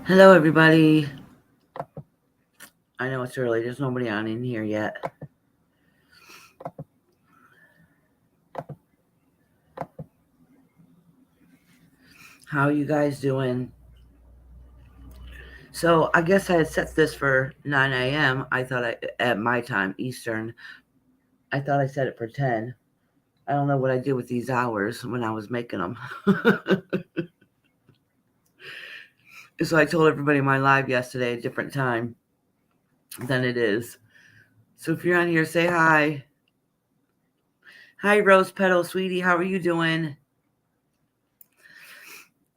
Hello, everybody. I know it's early. There's nobody on in here yet. How are you guys doing? So I guess I had set this for 9 a.m. I thought at my time, Eastern. I thought I set it for 10. I don't know what I did with these hours when I was making them. So I told everybody my live yesterday, a different time than it is. So if you're on here, say hi. Hi, Rose Petal, sweetie. How are you doing?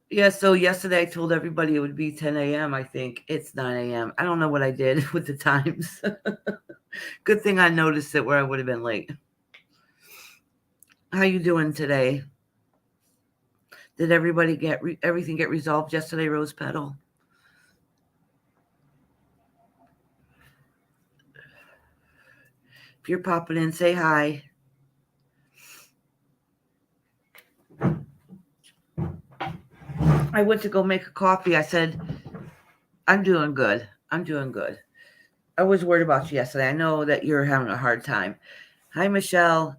Yeah, so yesterday I told everybody it would be 10 a.m. I think it's 9 a.m. I don't know what I did with the times. Good thing I noticed it where I would have been late. How you doing today? Did everybody get everything get resolved yesterday, Rose Petal? If you're popping in, say hi. I went to go make a coffee. I said, I'm doing good. I'm doing good. I was worried about you yesterday. I know that you're having a hard time. Hi, Michelle.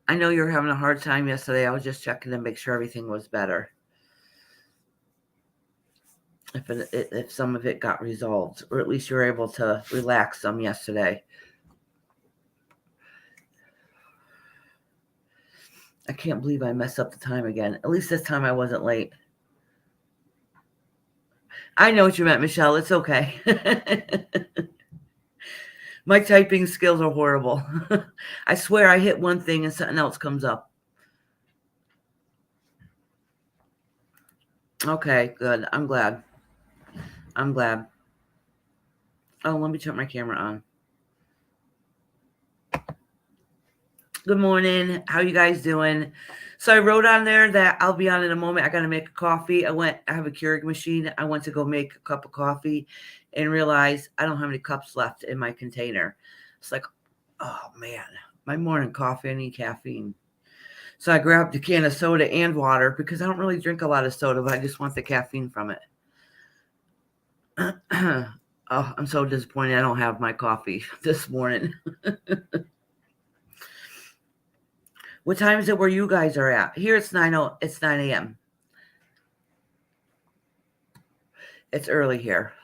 I know you were having a hard time yesterday. I was just checking to make sure everything was better. If some of it got resolved, or at least you were able to relax some yesterday. I can't believe I messed up the time again. At least this time I wasn't late. I know what you meant, Michelle. It's okay. My typing skills are horrible. I swear I hit one thing and something else comes up. Okay, good. I'm glad. I'm glad. Oh, let me turn my camera on. Good morning. How you guys doing? So I wrote on there that I'll be on in a moment. I got to make a coffee. I have a Keurig machine. I went to go make a cup of coffee and realized I don't have any cups left in my container. It's like, oh man, my morning coffee, I need caffeine. So I grabbed a can of soda and water because I don't really drink a lot of soda, but I just want the caffeine from it. Oh, I'm so disappointed I don't have my coffee this morning. What time is it where you guys are at? Here it's 9 a.m. It's early here.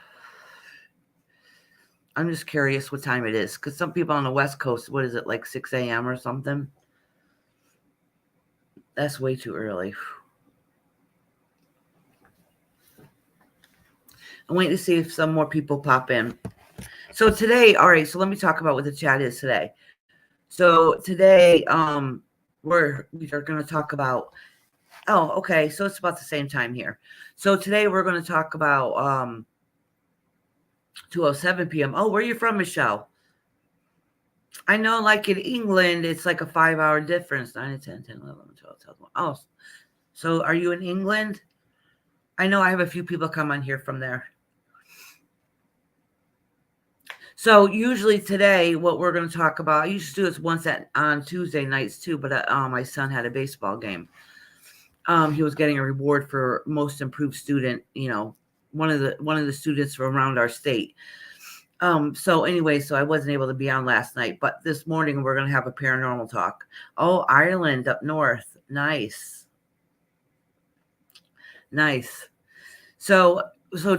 I'm just curious what time it is because some people on the West Coast, what is it, like 6 a.m. or something? That's way too early. I'm waiting to see if some more people pop in. So today, all right, so let me talk about what the chat is today. So today, we are going to talk about. Oh, okay. So it's about the same time here. So today we're going to talk about 2:07 p.m. Oh, where are you from, Michelle? I know, like in England, it's like a 5 hour difference. 9, 10, 10, 11, 12, 12. Oh, so are you in England? I know I have a few people come on here from there. So usually today, what we're going to talk about, I used to do this once on Tuesday nights too, but my son had a baseball game. He was getting a reward for most improved student. One of the students from around our state. So anyway, so I wasn't able to be on last night, but this morning we're going to have a paranormal talk. Oh, Ireland up north. Nice. Nice. So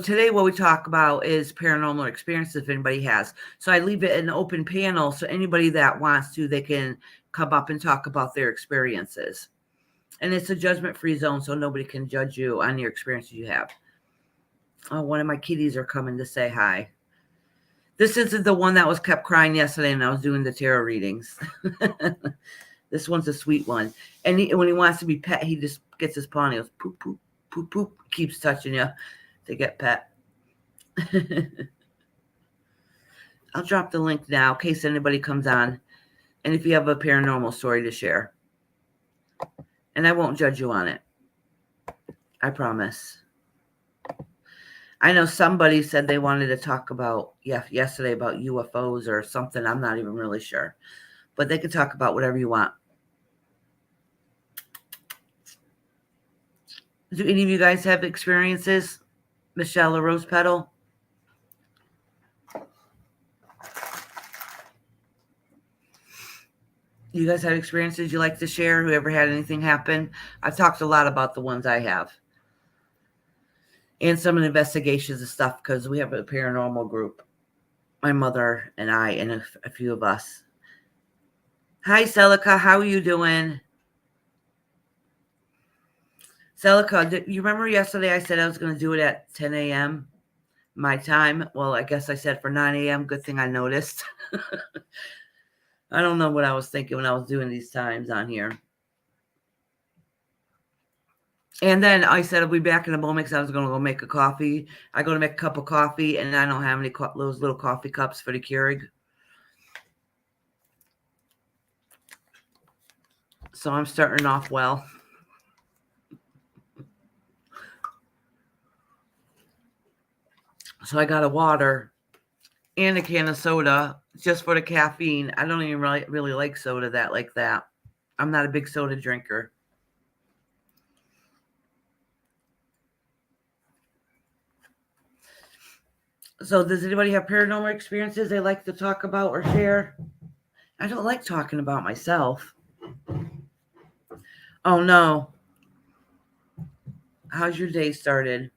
today what we talk about is paranormal experiences if anybody has. So I leave it an open panel so anybody that wants to, they can come up and talk about their experiences. And it's a judgment-free zone, so nobody can judge you on your experiences you have. Oh, one of my kitties are coming to say hi. This isn't the one that was kept crying yesterday and I was doing the tarot readings. This one's a sweet one. And when he wants to be pet, he just gets his paw and he goes, poop, poop, poop, poop, keeps touching you to get pet. I'll drop the link now in case anybody comes on. And if you have a paranormal story to share. And I won't judge you on it. I promise. I know somebody said they wanted to talk about, yesterday about UFOs or something. I'm not even really sure. But they can talk about whatever you want. Do any of you guys have experiences? Michelle or Rose Petal? You guys have experiences you like to share? Whoever had anything happen? I've talked a lot about the ones I have. And some investigations and stuff because we have a paranormal group. My mother and I and a few of us. Hi, Celica. How are you doing? Celica, you remember yesterday I said I was going to do it at 10 a.m. my time? Well, I guess I said for 9 a.m. Good thing I noticed. I don't know what I was thinking when I was doing these times on here. And then I said I'll be back in a moment because I was going to go make a coffee. I go to make a cup of coffee, and I don't have any those little coffee cups for the Keurig. So I'm starting off well. So I got a water and a can of soda just for the caffeine. I don't even really like soda like that. I'm not a big soda drinker. So does anybody have paranormal experiences they like to talk about or share? I don't like talking about myself. Oh no. How's your day started?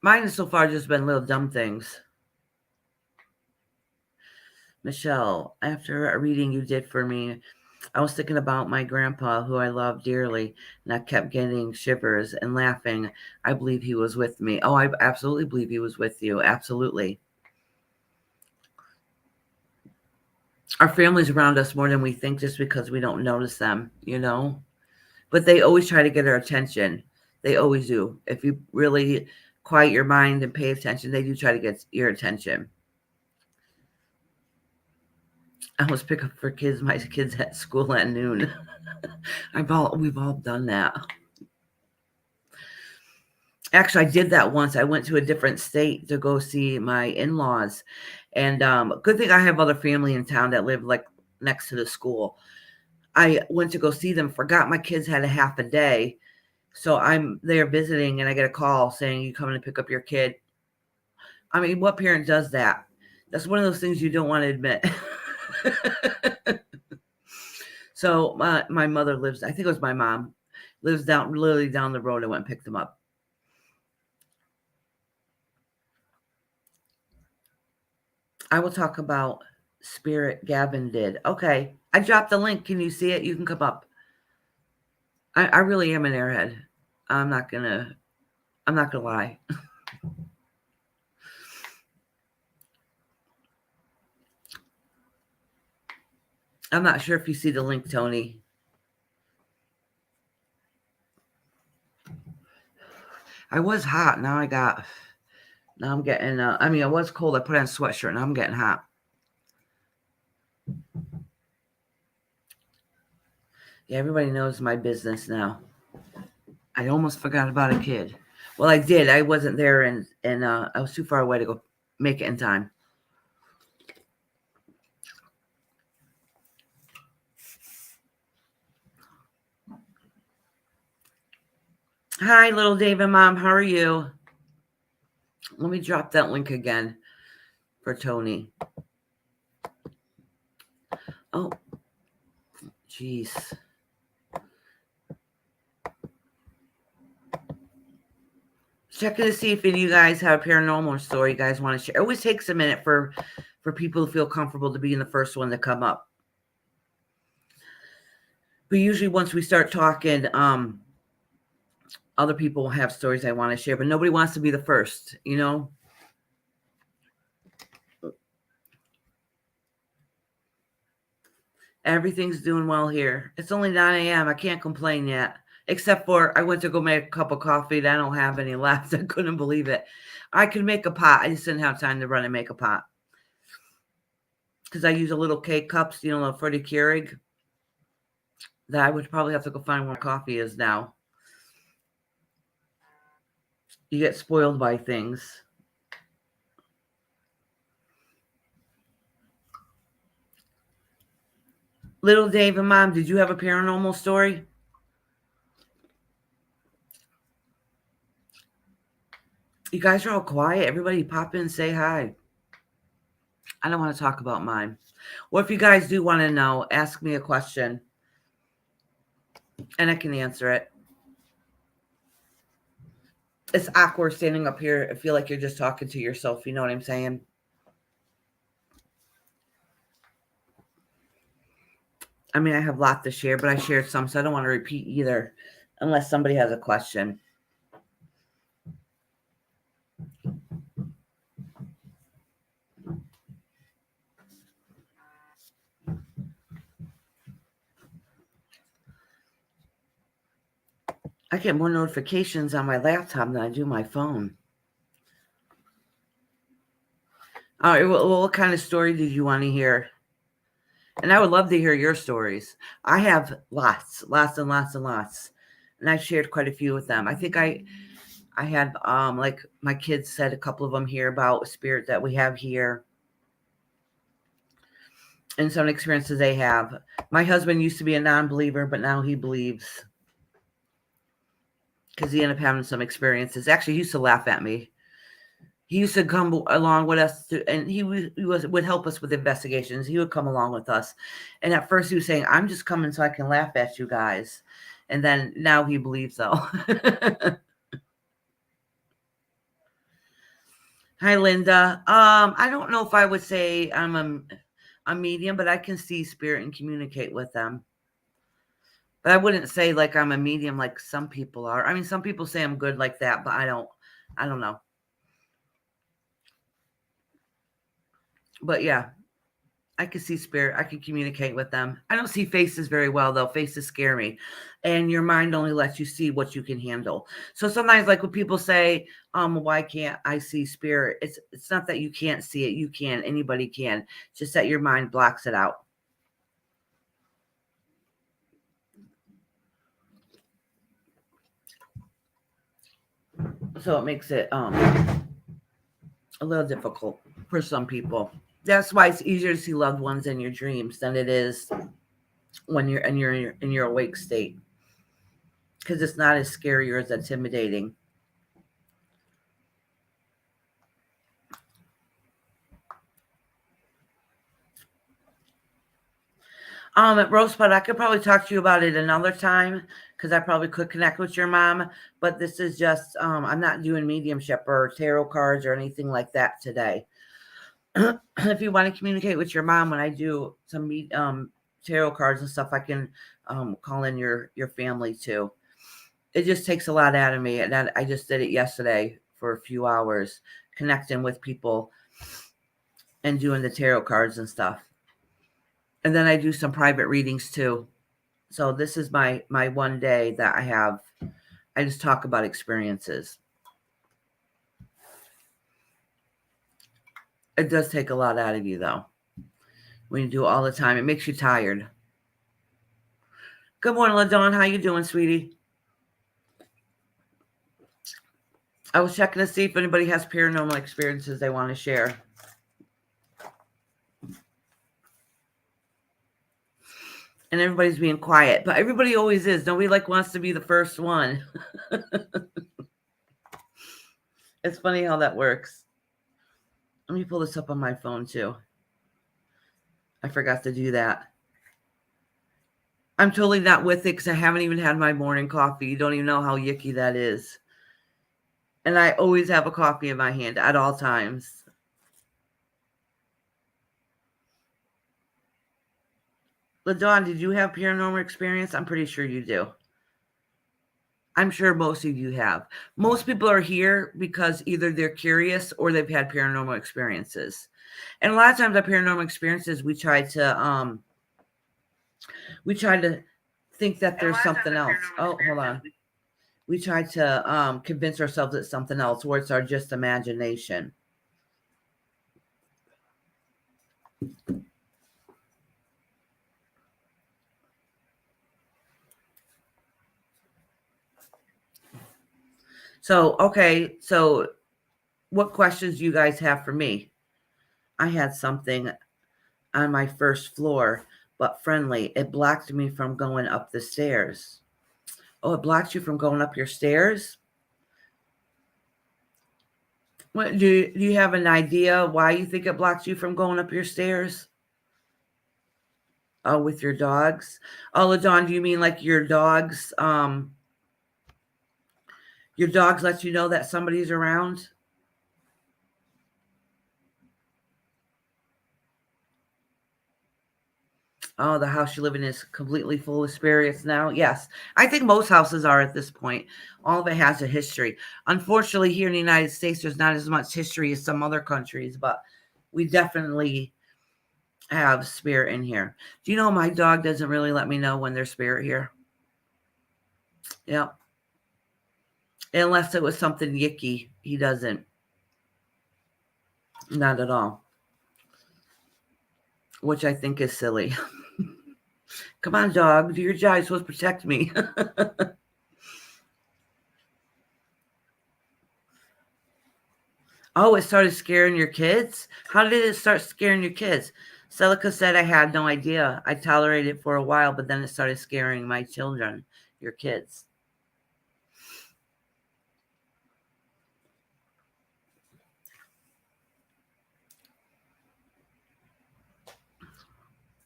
Mine has so far just been little dumb things. Michelle, after a reading you did for me, I was thinking about my grandpa, who I love dearly, and I kept getting shivers and laughing. I believe he was with me. Oh, I absolutely believe he was with you. Absolutely. Our family's around us more than we think just because we don't notice them, you know? But they always try to get our attention. They always do. If you really quiet your mind and pay attention, they do try to get your attention. I was pick up for my kids at school at noon. We've all done that. Actually, I did that once. I went to a different state to go see my in-laws, and good thing I have other family in town that live like next to the school. I went to go see them. Forgot my kids had a half a day, so I'm there visiting, and I get a call saying you coming to pick up your kid. I mean, what parent does that? That's one of those things you don't want to admit. So my mother lives, I think it was my mom, lives literally down the road. I went and picked them up. I will talk about Spirit Gavin did. Okay. I dropped the link. Can you see it? You can come up. I really am an airhead. I'm not gonna lie. I'm not sure if you see the link, Tony. I was hot. Now I'm getting, I mean, I was cold. I put on a sweatshirt. Now I'm getting hot. Yeah, everybody knows my business now. I almost forgot about a kid. Well, I did. I wasn't there, and I was too far away to go make it in time. Hi, little David mom. How are you? Let me drop that link again for Tony. Oh, jeez. Checking to see if any of you guys have a paranormal story you guys want to share. It always takes a minute for people to feel comfortable to be in the first one to come up. But usually once we start talking, other people will have stories I want to share, but nobody wants to be the first, you know? Everything's doing well here. It's only 9 a.m. I can't complain yet. Except for I went to go make a cup of coffee and I don't have any left. I couldn't believe it. I could make a pot. I just didn't have time to run and make a pot. Because I use a little K cups, you know, for the Keurig. That I would probably have to go find where coffee is now. You get spoiled by things. Little Dave and Mom, did you have a paranormal story? You guys are all quiet. Everybody pop in and say hi. I don't want to talk about mine. Well, if you guys do want to know, ask me a question and I can answer it. It's awkward standing up here. I feel like you're just talking to yourself. You know what I'm saying? I mean, I have lots to share, but I shared some, so I don't want to repeat either unless somebody has a question. I get more notifications on my laptop than I do my phone. All right, well, what kind of story did you want to hear? And I would love to hear your stories. I have lots and lots. And I've shared quite a few with them. I think I had, like my kids said a couple of them here about a spirit that we have here. And some experiences they have. My husband used to be a non-believer, but now he believes. Because he ended up having some experiences. Actually, he used to laugh at me. He used to come along with us, and he would help us with investigations. He would come along with us. And at first he was saying, I'm just coming so I can laugh at you guys. And then now he believes so. Hi, Linda. I don't know if I would say I'm a medium, but I can see spirit and communicate with them. But I wouldn't say like I'm a medium like some people are. I mean, some people say I'm good like that, but I don't know. But yeah, I can see spirit. I can communicate with them. I don't see faces very well, though. Faces scare me. And your mind only lets you see what you can handle. So sometimes, like when people say, why can't I see spirit? It's not that you can't see it. You can. Anybody can. It's just that your mind blocks it out. So it makes it a little difficult for some people. That's why it's easier to see loved ones in your dreams than it is when you're in your awake state, because it's not as scary or as intimidating. Rosebud, I could probably talk to you about it another time because I probably could connect with your mom. But this is just, I'm not doing mediumship or tarot cards or anything like that today. If you want to communicate with your mom when I do some tarot cards and stuff, I can call in your family too. It just takes a lot out of me, and I just did it yesterday for a few hours, connecting with people and doing the tarot cards and stuff. And then I do some private readings too. So this is my one day that I have. I just talk about experiences. It does take a lot out of you though. When you do it all the time, it makes you tired. Good morning, LaDawn. How you doing, sweetie? I was checking to see if anybody has paranormal experiences they want to share. And everybody's being quiet, but everybody always is. Nobody wants to be the first one. It's funny how that works. Let me pull this up on my phone too. I forgot to do that. I'm totally not with it because I haven't even had my morning coffee. You don't even know how yucky that is. And I always have a coffee in my hand at all times. LaDawn, did you have paranormal experience? I'm pretty sure you do. I'm sure most of you have. Most people are here because either they're curious or they've had paranormal experiences. And a lot of times our paranormal experiences, we try to think that there's something else. Oh, hold on. We try to convince ourselves it's something else, where it's our just imagination. So, okay. So what questions do you guys have for me? I had something on my first floor, but friendly. It blocked me from going up the stairs. Oh, it blocked you from going up your stairs? What, do you have an idea why you think it blocks you from going up your stairs? Oh, with your dogs? Oh, LaDawn, do you mean like your dogs let you know that somebody's around? Oh, the house you live in is completely full of spirits now? Yes. I think most houses are at this point. All of it has a history. Unfortunately, here in the United States, there's not as much history as some other countries, but we definitely have spirit in here. Do you know my dog doesn't really let me know when there's spirit here? Yeah. Unless it was something yicky, he doesn't. Not at all. Which I think is silly. Come on, dog. Do your job. You're supposed to protect me. Oh, it started scaring your kids? How did it start scaring your kids? Celica said I had no idea. I tolerated it for a while, but then it started scaring my children, your kids.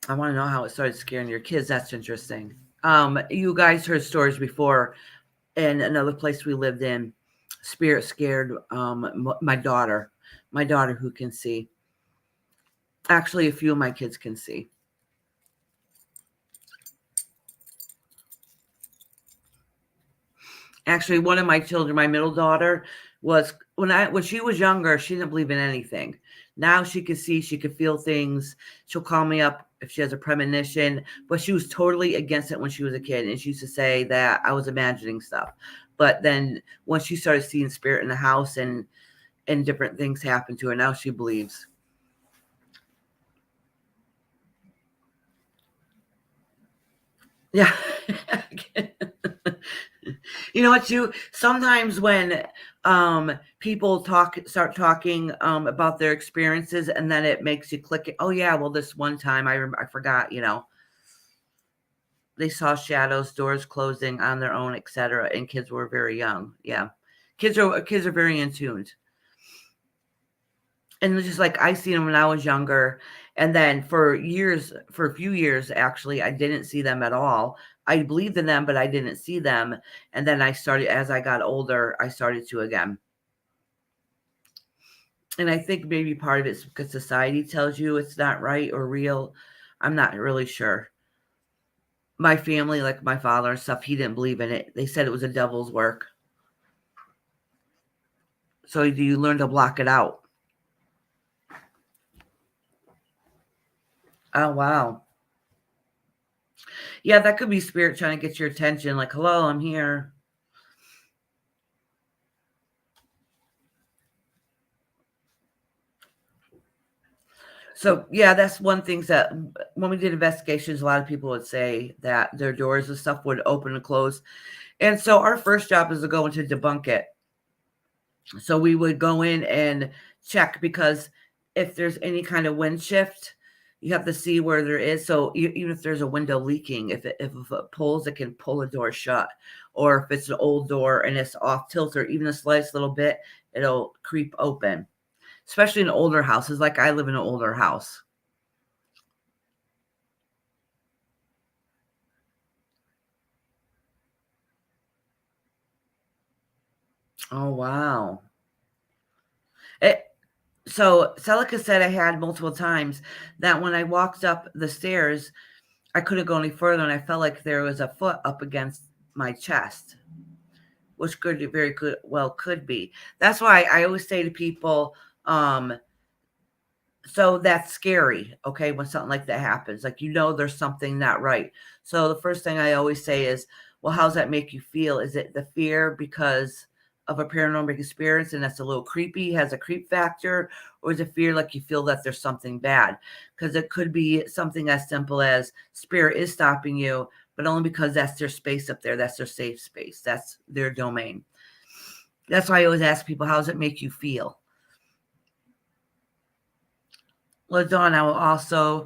I want to know how it started scaring your kids. That's interesting. You guys heard stories before in another place we lived in. Spirit scared my daughter who can see. Actually, a few of my kids can see. Actually, one of my children, my middle daughter, was when she was younger, she didn't believe in anything. Now she could see, she could feel things. She'll call me up if she has a premonition, but she was totally against it when she was a kid, and she used to say that I was imagining stuff. But then once she started seeing spirit in the house and different things happen to her, now she believes. Yeah. You know what, you sometimes when people start talking about their experiences, and then it makes you click it. Oh yeah, well, this one time I forgot, they saw shadows, doors closing on their own, etc. And kids were very young. Yeah. Kids are very in tuned. And it's just like I seen them when I was younger, and then for a few years actually, I didn't see them at all. I believed in them, but I didn't see them. And then as I got older, I started to again. And I think maybe part of it's because society tells you it's not right or real. I'm not really sure. My family, like my father and stuff, he didn't believe in it. They said it was a devil's work. So do you learn to block it out? Oh wow. Yeah, that could be spirit trying to get your attention, like, hello, I'm here. So yeah, that's one thing that when we did investigations, a lot of people would say that their doors and stuff would open and close. And so our first job is to go in to debunk it. So we would go in and check, because if there's any kind of wind shift, you have to see where there is. So even if there's a window leaking, if it pulls, it can pull a door shut. Or if it's an old door and it's off tilter, even the slightest little bit, it'll creep open. Especially in older houses, like I live in an older house. Oh wow. It, so Celica said I had multiple times that when I walked up the stairs, I couldn't go any further, and I felt like there was a foot up against my chest, which could be. That's why I always say to people, so that's scary, okay, when something like that happens. Like, there's something not right. So the first thing I always say is, well, how's that make you feel? Is it the fear because of a paranormal experience and that's a little creepy, has a creep factor? Or is it fear like you feel that there's something bad? Because it could be something as simple as spirit is stopping you, but only because that's their space up there. That's their safe space. That's their domain. That's why I always ask people, how does it make you feel? LaDawn, I will also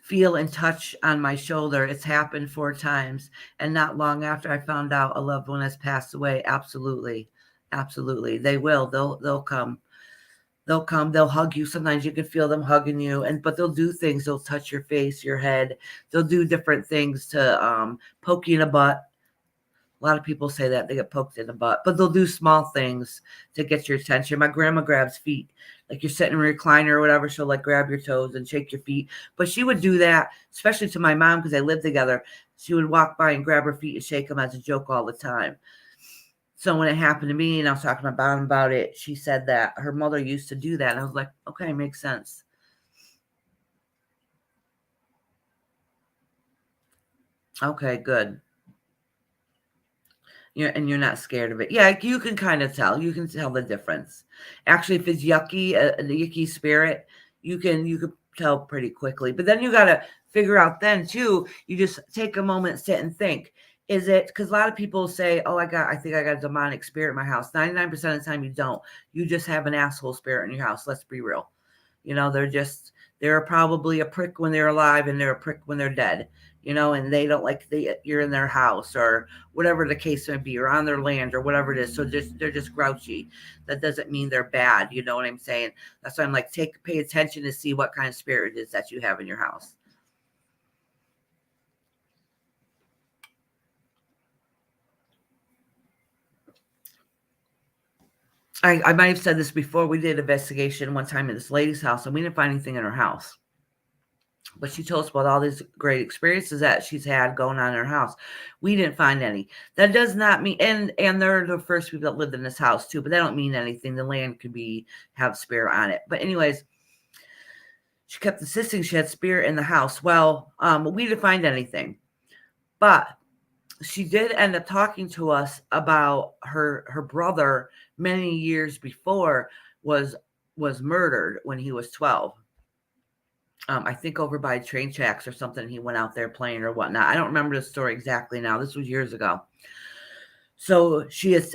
feel and touch on my shoulder. It's happened 4 times. And not long after I found out a loved one has passed away. Absolutely. Absolutely. They will. They'll come. They'll come, they'll hug you. Sometimes you can feel them hugging you, but they'll do things. They'll touch your face, your head. They'll do different things to poke you in the butt. A lot of people say that they get poked in the butt, but they'll do small things to get your attention. My grandma grabs feet, like you're sitting in a recliner or whatever. She'll like grab your toes and shake your feet. But she would do that, especially to my mom, because they lived together. She would walk by and grab her feet and shake them as a joke all the time. So when it happened to me and I was talking to my mom about it, she said that her mother used to do that. And I was like, okay, makes sense. Okay, good. You're not scared of it. Yeah, you can kind of tell. You can tell the difference. Actually, if it's yucky, the yucky spirit, you can tell pretty quickly. But then you got to figure out then too. You just take a moment, sit and think. Is it because a lot of people say, "Oh, I think I got a demonic spirit in my house." 99% of the time, you don't. You just have an asshole spirit in your house. Let's be real. They're probably a prick when they're alive and they're a prick when they're dead. And they don't like you're in their house or whatever the case may be, or on their land or whatever it is. So they're just grouchy. That doesn't mean they're bad. You know what I'm saying? That's why I'm like, pay attention to see what kind of spirit it is that you have in your house. I might have said this before. We did an investigation one time at this lady's house, and we didn't find anything in her house. But she told us about all these great experiences that she's had going on in her house. We didn't find any. That does not mean, and they're the first people that lived in this house too, but that don't mean anything. The land could have spirit on it. But anyways, she kept insisting she had spirit in the house. Well, we didn't find anything. But she did end up talking to us about her brother many years before was murdered when he was 12. I think over by train tracks or something. He went out there playing or whatnot. I don't remember the story exactly now. This was years ago. So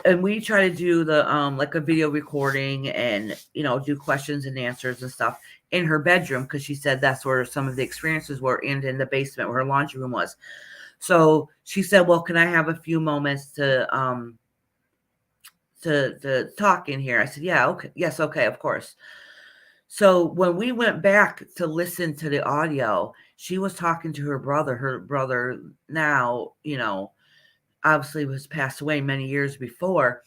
and we try to do the like a video recording and do questions and answers and stuff in her bedroom, because she said that's where some of the experiences were, and in the basement where her laundry room was. So she said, well, can I have a few moments to talk in here? I said, yeah, okay. Yes, okay, of course. So when we went back to listen to the audio, she was talking to her brother. Her brother now, obviously was passed away many years before,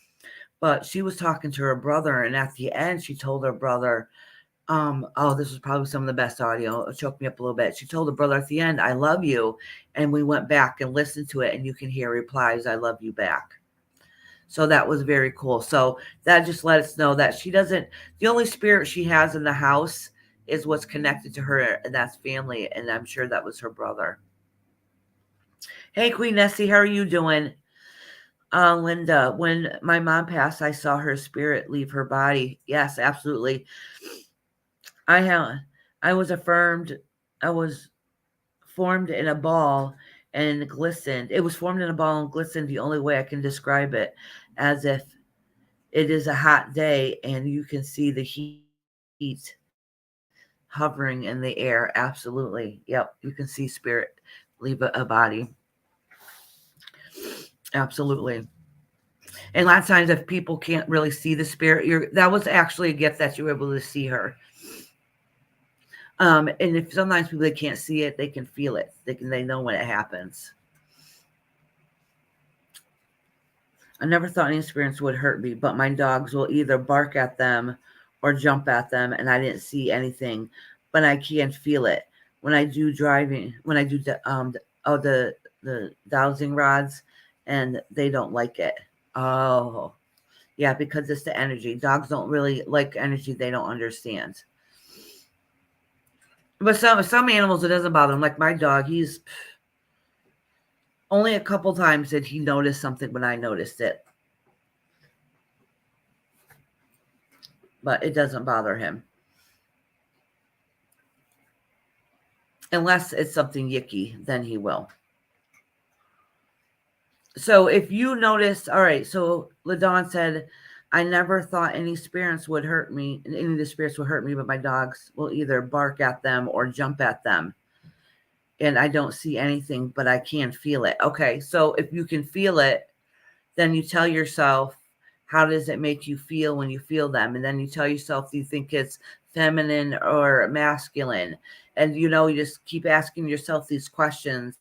but she was talking to her brother. And at the end, she told her brother, oh, this was probably some of the best audio. It choked me up a little bit. She told her brother at the end, I love you. And we went back and listened to it, and you can hear replies, I love you back. So that was very cool. So that just let us know that the only spirit she has in the house is what's connected to her, and that's family. And I'm sure that was her brother. Hey, Queen Nessie, how are you doing? Linda, when my mom passed, I saw her spirit leave her body. Yes, absolutely. I was formed in a ball and glistened. It was formed in a ball and glistened. The only way I can describe it, as if it is a hot day and you can see the heat hovering in the air. Absolutely. Yep. You can see spirit leave a body. Absolutely. And a lot of times if people can't really see the spirit, that was actually a gift that you were able to see her. And if sometimes people, they can't see it, they can feel it. They know when it happens. I never thought any experience would hurt me, but my dogs will either bark at them or jump at them, and I didn't see anything, but I can feel it when I do the dowsing rods, and they don't like it. Oh, yeah, because it's the energy. Dogs don't really like energy they don't understand. But some animals, it doesn't bother them. Like my dog, he's only a couple times did he notice something when I noticed it. But it doesn't bother him. Unless it's something yicky, then he will. So if you notice, all right, so LaDawn said, I never thought any spirits would hurt me. Any of the spirits would hurt me, but my dogs will either bark at them or jump at them. and I don't see anything, but I can feel it. Okay, so if you can feel it, then you tell yourself, how does it make you feel when you feel them? And then you tell yourself, do you think it's feminine or masculine? And you just keep asking yourself these questions,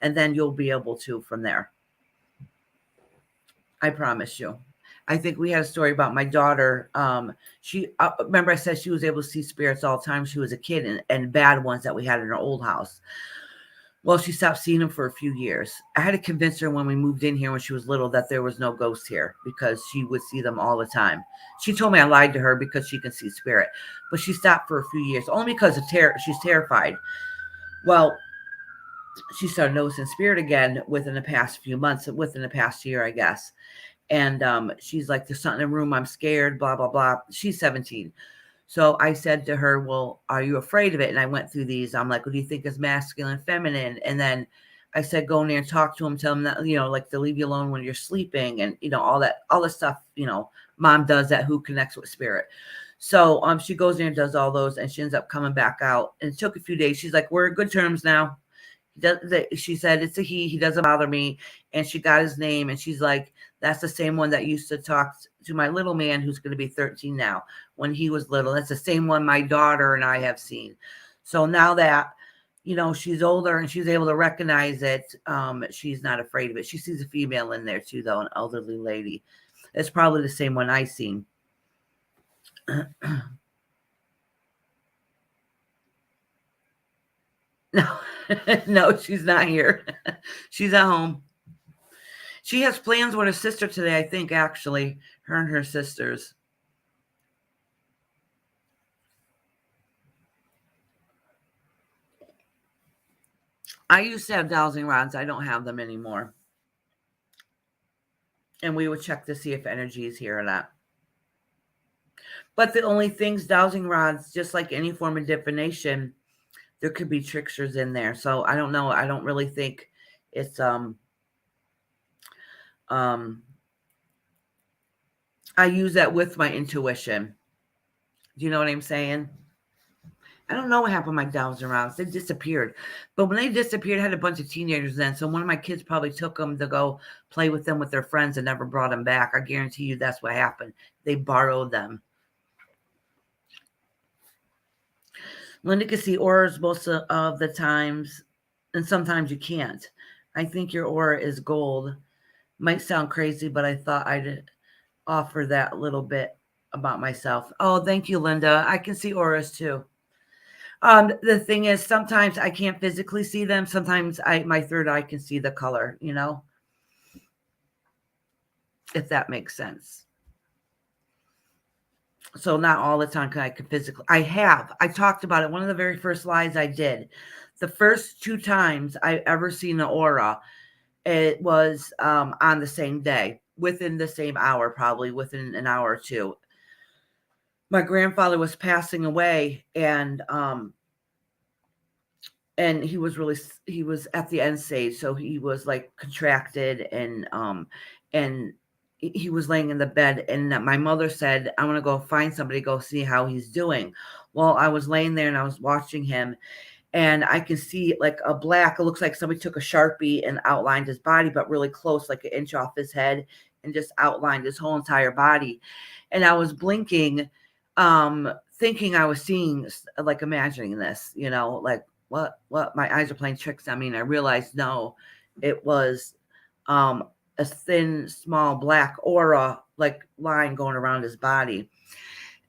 and then you'll be able to from there. I promise you. I think we had a story about my daughter. She remember I said she was able to see spirits all the time. She was a kid, and bad ones that we had in her old house. Well, she stopped seeing them for a few years. I had to convince her when we moved in here when she was little that there was no ghosts here because she would see them all the time. She told me I lied to her because she can see spirit, but she stopped for a few years only because of terror. She's terrified. Well, she started noticing spirit again within the past few months, within the past year, I guess. And she's like, there's something in the room. I'm scared, blah, blah, blah. She's 17. So I said to her, well, are you afraid of it? And I went through these. I'm like, what do you think is masculine, feminine? And then I said, go in there and talk to him, tell him that, like to leave you alone when you're sleeping and, all the stuff, mom does that, who connects with spirit. So she goes in and does all those, and she ends up coming back out. And it took a few days. She's like, we're in good terms now. She said, it's a he doesn't bother me. And she got his name, and she's like, that's the same one that used to talk to my little man, who's going to be 13 now, when he was little. That's the same one my daughter and I have seen. So now that she's older and she's able to recognize it, she's not afraid of it. She sees a female in there too, though, an elderly lady. It's probably the same one I seen. No, no, she's not here. She's at home. She has plans with her sister today, I think, actually. Her and her sisters. I used to have dowsing rods. I don't have them anymore. And we would check to see if energy is here or not. But the only things, dowsing rods, just like any form of divination, there could be tricksters in there. So I don't know. I don't really think it's I use that with my intuition. Do you know what I'm saying? I don't know what happened to my dowsing rods. They disappeared. But when they disappeared, I had a bunch of teenagers then. So one of my kids probably took them to go play with them with their friends and never brought them back. I guarantee you that's what happened. They borrowed them. Linda can see auras most of the times, and sometimes you can't. I think your aura is gold. Might sound crazy, but I thought I'd offer that little bit about myself. Oh, thank you, Linda. I can see auras too. The thing is, sometimes I can't physically see them. Sometimes my third eye can see the color, if that makes sense. So not all the time I can physically. I talked about it. One of the very first lies I did. The first 2 times I ever seen an aura, it was on the same day, within the same hour, probably within an hour or two. My grandfather was passing away, and he was at the end stage, so he was like contracted, and he was laying in the bed, and my mother said, I want to go find somebody, go see how he's doing. Well, I was laying there and I was watching him, and I can see like a black, it looks like somebody took a Sharpie and outlined his body, but really close, like an inch off his head, and just outlined his whole entire body. And I was blinking, thinking I was seeing, like imagining this, like what my eyes are playing tricks on me. And I realized, no, it was a thin, small black aura, like line going around his body.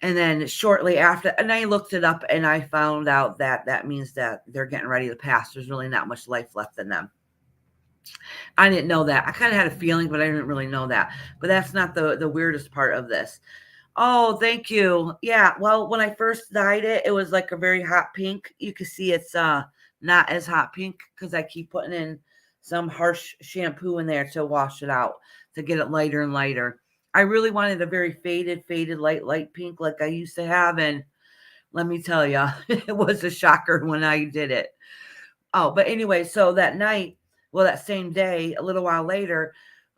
And then shortly after, and I looked it up, and I found out that means that they're getting ready to pass. There's really not much life left in them. I didn't know that. I kind of had a feeling, but I didn't really know that. But that's not the weirdest part of this. Oh, thank you. Yeah. Well, when I first dyed it, it was like a very hot pink. You can see it's not as hot pink because I keep putting in some harsh shampoo in there to wash it out, to get it lighter and lighter. I really wanted a very faded, light pink like I used to have. And let me tell you, it was a shocker when I did it. Oh, but anyway, so that night, well, that same day, a little while later,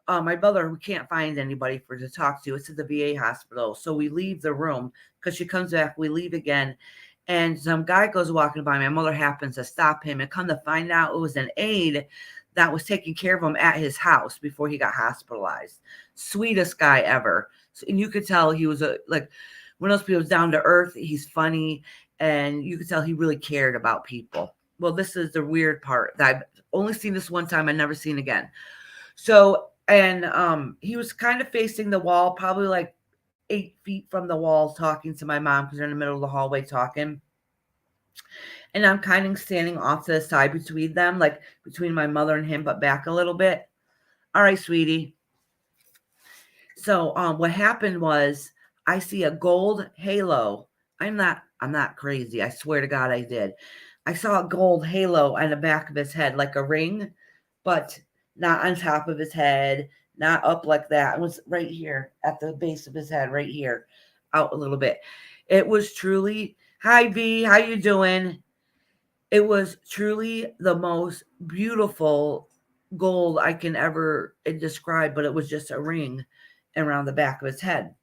my brother, we can't find anybody to talk to. It's at the VA hospital. So we leave the room because she comes back. We leave again. and some guy goes walking by. My mother happens to stop him, and come to find out, it was an aide that was taking care of him at his house before he got hospitalized. Sweetest guy ever. And you could tell he was like one of those people, down to earth. He's funny, and you could tell he really cared about people. Well, this is the weird part that I've only seen this one time. I've never seen again. So, and he was kind of facing the wall, probably like 8 feet from the wall, talking to my mom, because they're in the middle of the hallway talking. And I'm kind of standing off to the side between them, like between my mother and him, but back a little bit. All right, sweetie. So what happened was, I see a gold halo. I'm not crazy. I swear to God I did. I saw a gold halo on the back of his head, like a ring, but not on top of his head, not up like that. It was right here at the base of his head, right here, out a little bit. It was truly, hi V, how you doing? It was truly the most beautiful gold I can ever describe, but it was just a ring around the back of his head.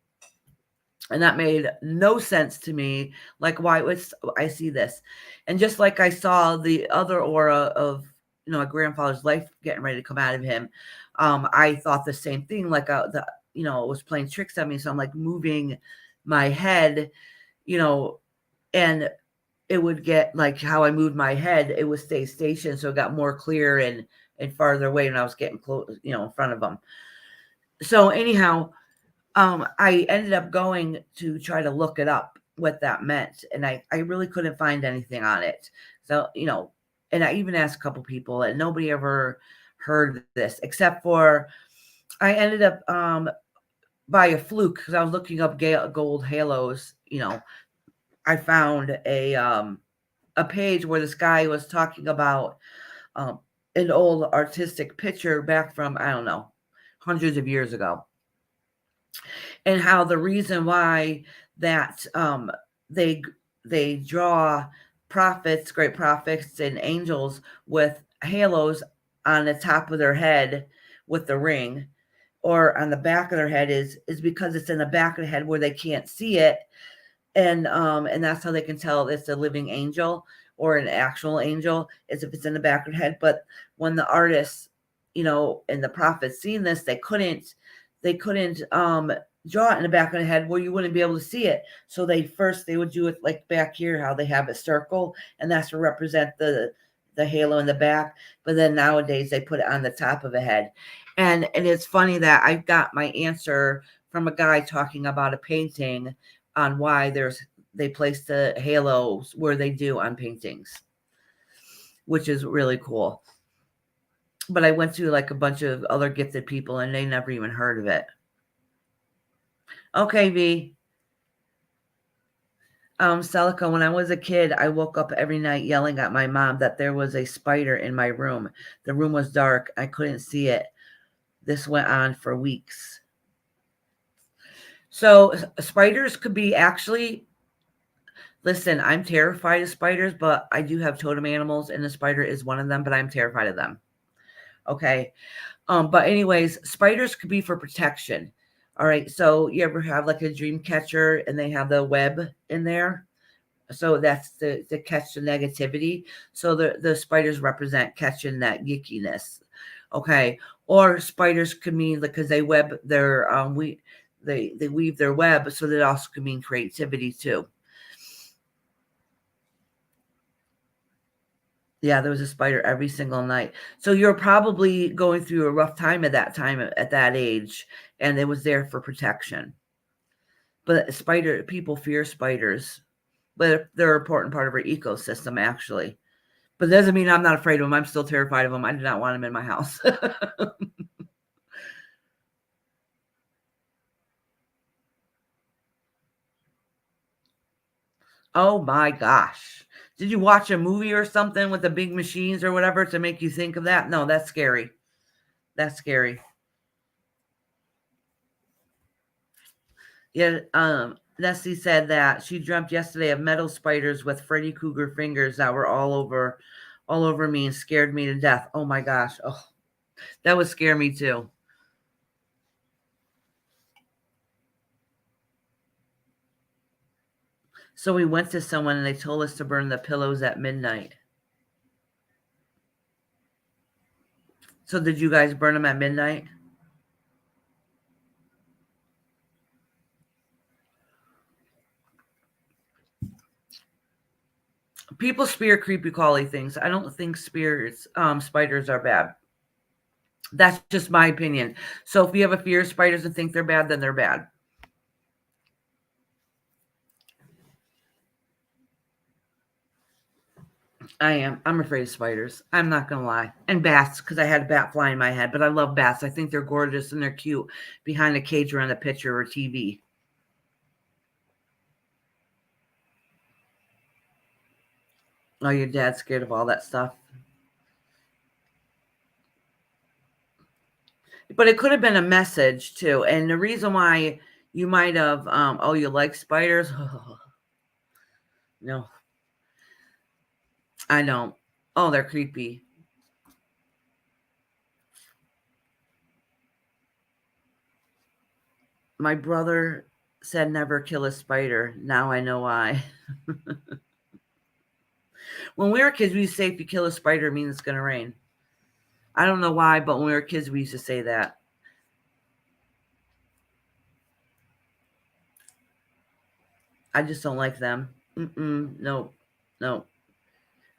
And that made no sense to me. Like, why was I see this? And just like I saw the other aura of, my grandfather's life getting ready to come out of him, I thought the same thing. Like, it was playing tricks on me. So I'm like moving my head, and it would get, like how I moved my head, it would stay stationed. So it got more clear and farther away when I was getting close, in front of them. So anyhow, I ended up going to try to look it up, what that meant. And I really couldn't find anything on it. So, and I even asked a couple people, and nobody ever heard this, except for I ended up by a fluke, because I was looking up gold halos. I found a page where this guy was talking about an old artistic picture back from, I don't know, hundreds of years ago. And how the reason why that they draw great prophets and angels with halos on the top of their head with the ring, or on the back of their head, is because it's in the back of the head where they can't see it. And that's how they can tell it's a living angel or an actual angel, is if it's in the back of the head. But when the artists, and the prophets seen this, they couldn't draw it in the back of the head where you wouldn't be able to see it. So they would do it like back here, how they have a circle, and that's to represent the halo in the back. But then nowadays they put it on the top of the head. And it's funny that I got my answer from a guy talking about a painting on why they place the halos where they do on paintings, which is really cool. But I went to like a bunch of other gifted people, and they never even heard of it. Okay, V. Celica, when I was a kid, I woke up every night yelling at my mom that there was a spider in my room. The room was dark. I couldn't see it. This went on for weeks. So spiders could be actually, listen, I'm terrified of spiders, but I do have totem animals, and the spider is one of them, but I'm terrified of them. Okay. But anyways, spiders could be for protection. All right. So you ever have like a dream catcher and they have the web in there? So that's to catch the negativity. So the spiders represent catching that yickiness. Okay. Or spiders could mean, because they web their they weave their web, so that also could mean creativity too. Yeah, there was a spider every single night. So you're probably going through a rough time at that age, and it was there for protection. But people fear spiders, but they're an important part of our ecosystem, actually. But it doesn't mean I'm not afraid of them. I'm still terrified of them. I do not want them in my house. Oh my gosh. Did you watch a movie or something with the big machines or whatever to make you think of that? No, that's scary. That's scary. Yeah, Nessie said that she dreamt yesterday of metal spiders with Freddy Krueger fingers that were all over me and scared me to death. Oh my gosh. Oh, that would scare me too. So we went to someone and they told us to burn the pillows at midnight. So did you guys burn them at midnight? People spear creepy crawly things. I don't think spiders are bad. That's just my opinion. So if you have a fear of spiders and think they're bad, then they're bad. I am. I'm afraid of spiders. I'm not going to lie. And bats, because I had a bat fly in my head. But I love bats. I think they're gorgeous and they're cute behind a cage or on a picture or TV. Oh, your dad's scared of all that stuff. But it could have been a message too. And the reason why you might have, oh, you like spiders? No, I don't. Oh, they're creepy. My brother said never kill a spider. Now I know why. When we were kids, we used to say if you kill a spider, it means it's going to rain. I don't know why, but when we were kids, we used to say that. I just don't like them. No, no.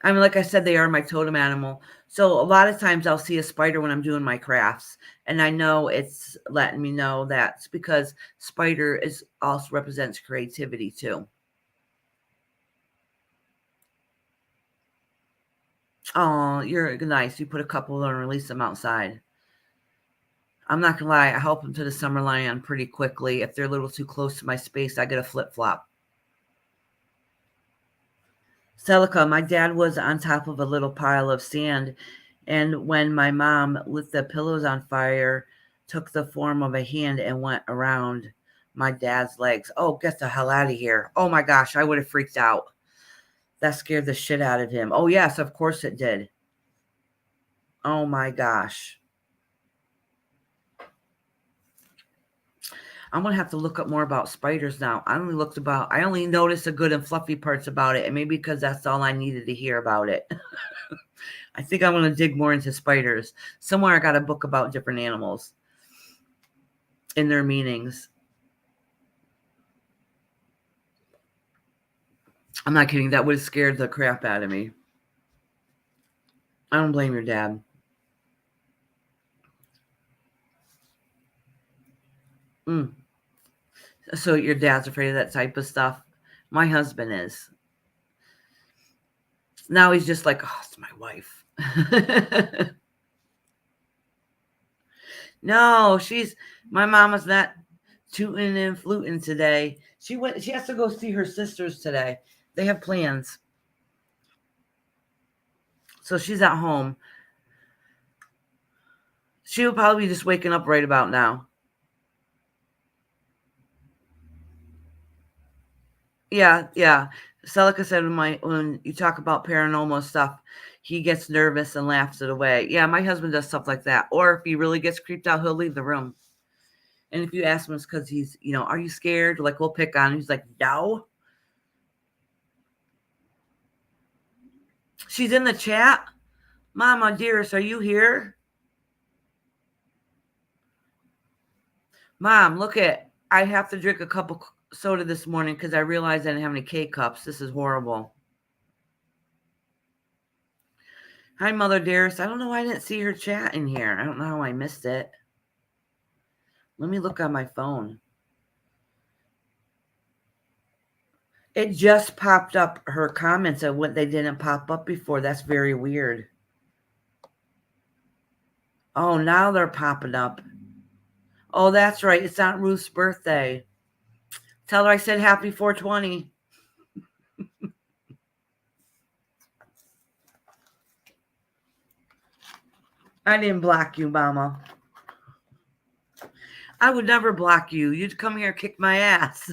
I mean, like I said, they are my totem animal. So a lot of times I'll see a spider when I'm doing my crafts, and I know it's letting me know that's because spider is also represents creativity too. Oh, you're nice. You put a couple and release them outside. I'm not gonna lie, I help them to the summer lion pretty quickly. If they're a little too close to my space, I get a flip flop. Celica, my dad was on top of a little pile of sand, and when my mom lit the pillows on fire, took the form of a hand and went around my dad's legs. Oh, get the hell out of here. Oh my gosh, I would have freaked out. That scared the shit out of him. Oh, yes, of course it did. Oh my gosh. I'm gonna have to look up more about spiders now. I only noticed the good and fluffy parts about it, and maybe because that's all I needed to hear about it. I think I'm gonna dig more into spiders. Somewhere I got a book about different animals and their meanings. I'm not kidding. That would have scared the crap out of me. I don't blame your dad. Mm. So your dad's afraid of that type of stuff. My husband is. Now he's just like, oh, it's my wife. No, my mama's not tooting and fluting today. She has to go see her sisters today. They have plans. So she's at home. She'll probably be just waking up right about now. Yeah, yeah. Celica said when you talk about paranormal stuff, he gets nervous and laughs it away. Yeah, my husband does stuff like that. Or if he really gets creeped out, he'll leave the room. And if you ask him, it's because he's, are you scared? Like, we'll pick on him. He's like, no. She's in the chat. Mama, dearest, are you here? Mom, look I have to drink a cup of soda this morning because I realized I didn't have any K-cups. This is horrible. Hi, Mother Dearest. I don't know why I didn't see her chat in here. I don't know how I missed it. Let me look on my phone. It just popped up her comments of what they didn't pop up before. That's very weird. Oh, now they're popping up. Oh, that's right. It's Aunt Ruth's birthday. Tell her I said happy 420. I didn't block you, Mama. I would never block you. You'd come here and kick my ass.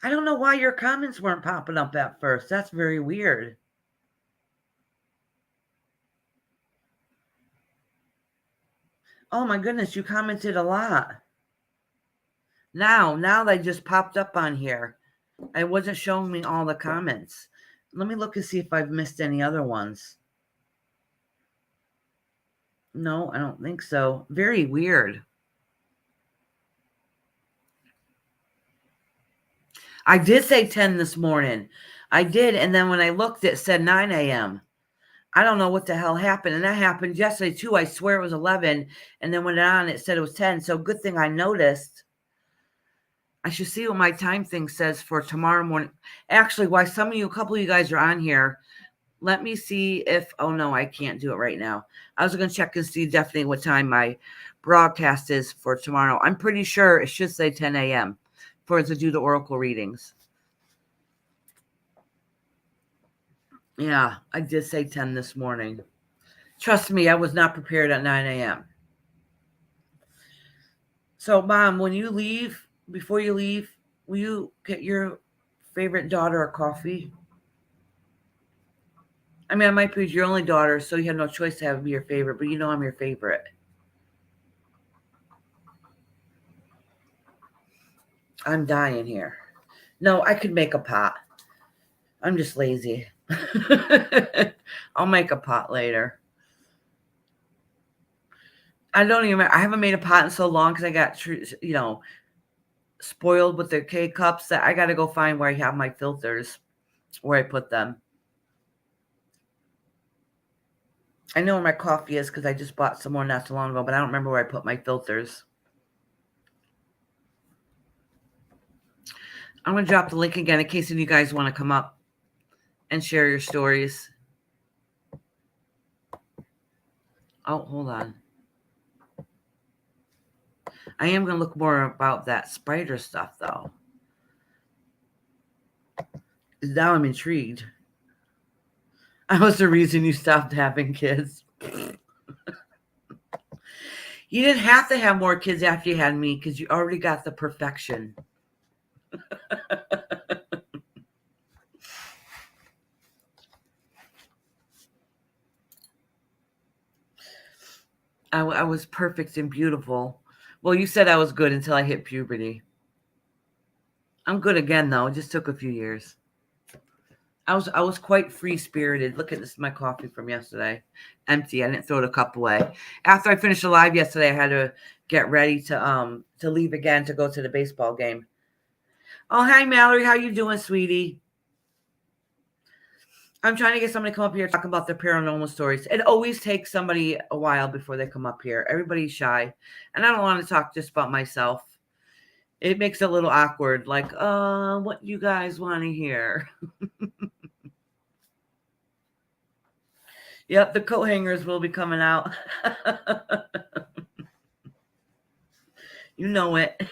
I don't know why your comments weren't popping up at first. That's very weird. Oh my goodness, you commented a lot. Now they just popped up on here. It wasn't showing me all the comments. Let me look and see if I've missed any other ones. No, I don't think so. Very weird. I did say 10 this morning. I did. And then when I looked, it said 9 a.m. I don't know what the hell happened. And that happened yesterday too. I swear it was 11. And then when it said it was 10. So good thing I noticed. I should see what my time thing says for tomorrow morning. Actually, why a couple of you guys are on here. Let me see if, oh no, I can't do it right now. I was going to check and see definitely what time my broadcast is for tomorrow. I'm pretty sure it should say 10 a.m. for to do the oracle readings. Yeah, I did say 10 this morning. Trust me, I was not prepared at 9 a.m. So, Mom, when you leave, before you leave, will you get your favorite daughter a coffee? I mean, I might be your only daughter, so you have no choice to have me your favorite, but you know I'm your favorite. I'm dying here. No, I could make a pot. I'm just lazy. I'll make a pot later. I don't even remember. I haven't made a pot in so long because I got, spoiled with the K cups that I got to go find where I have my filters, where I put them. I know where my coffee is because I just bought some more not too long ago, but I don't remember where I put my filters. I'm going to drop the link again in case any of you guys want to come up and share your stories. Oh, hold on. I am going to look more about that spider stuff, though. Now I'm intrigued. That was the reason you stopped having kids. You didn't have to have more kids after you had me because you already got the perfection. I was perfect and beautiful. Well, you said I was good until I hit puberty. I'm good again, though. It just took a few years. I was quite free-spirited. Look at this, my coffee from yesterday. Empty. I didn't throw the cup away. After I finished the live yesterday, I had to get ready to leave again to go to the baseball game. Oh, hi, Mallory. How you doing, sweetie? I'm trying to get somebody to come up here talking about their paranormal stories. It always takes somebody a while before they come up here. Everybody's shy. And I don't want to talk just about myself. It makes it a little awkward. Like, what you guys want to hear? Yep, the coat hangers will be coming out. You know it.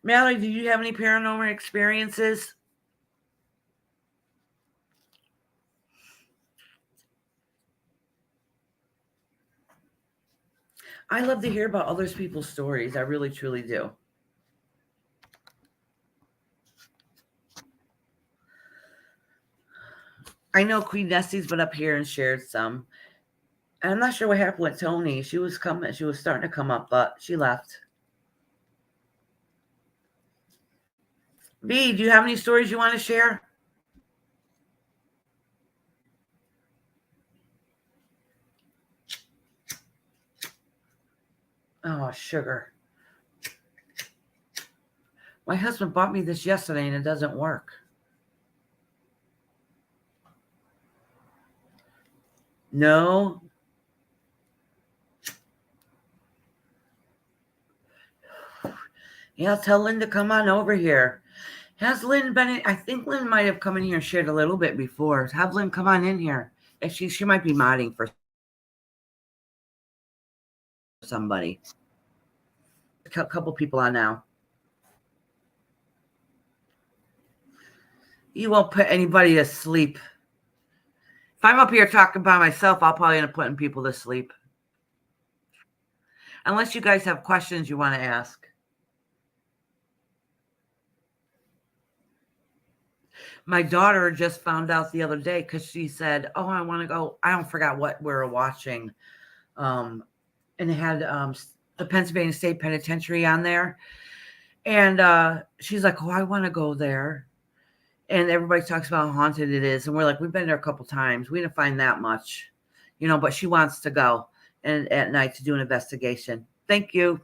Mallory, do you have any paranormal experiences? I love to hear about other people's stories. I really, truly do. I know Queen Nestie's been up here and shared some. And I'm not sure what happened with Tony. She was starting to come up, but she left. V, do you have any stories you want to share? Oh, sugar. My husband bought me this yesterday and it doesn't work. No. Yeah, tell Lynn to come on over here. Has Lynn been in? I think Lynn might have come in here and shared a little bit before. Have Lynn come on in here. If she might be modding for somebody. A couple people on now. You won't put anybody to sleep. If I'm up here talking by myself, I'll probably end up putting people to sleep. Unless you guys have questions you want to ask. My daughter just found out the other day because she said, "Oh, I want to go." I don't forgot what we were watching, and it had the Pennsylvania State Penitentiary on there, and she's like, "Oh, I want to go there." And everybody talks about how haunted it is, and we're like, "We've been there a couple times. We didn't find that much, but she wants to go and at night to do an investigation." Thank you.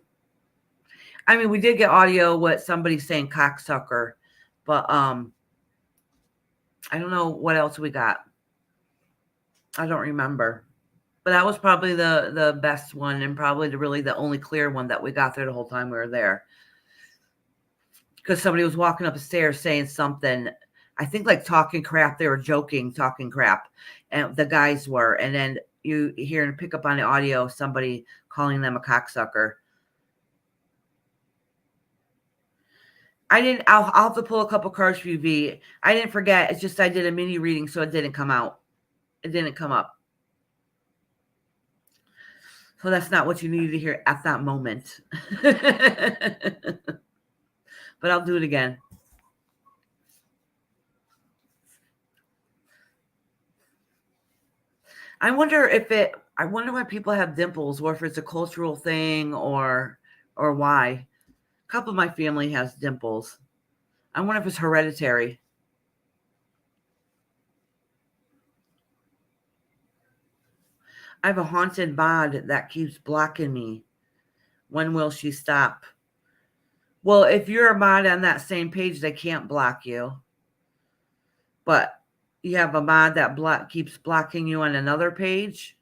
I mean, we did get audio with somebody saying cocksucker, but I don't know what else we got. I don't remember. But that was probably the best one, and probably the only clear one that we got there the whole time we were there. Because somebody was walking up the stairs saying something, I think like talking crap. They were joking, talking crap, and the guys were. And then you hear and pick up on the audio somebody calling them a cocksucker. I'll have to pull a couple cards for you, V. I didn't forget. It's just I did a mini reading, so it didn't come out. It didn't come up. So that's not what you needed to hear at that moment. But I'll do it again. I wonder why people have dimples, or if it's a cultural thing, or why. A couple of my family has dimples. I wonder if it's hereditary. I have a haunted bod that keeps blocking me. When will she stop? Well, if you're a mod on that same page, they can't block you. But you have a mod that keeps blocking you on another page.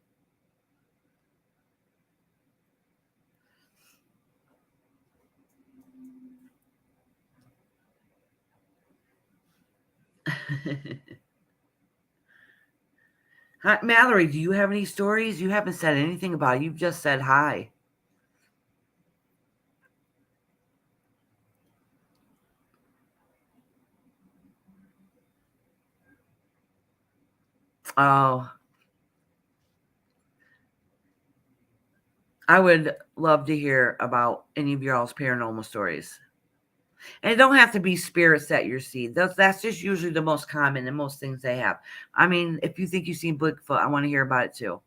Hi, Mallory, do you have any stories? You haven't said anything about it. You've just said hi. Oh, I would love to hear about any of y'all's paranormal stories. And it don't have to be spirits that you see. That's just usually the most common and most things they have. I mean, if you think you've seen Bigfoot, I want to hear about it too.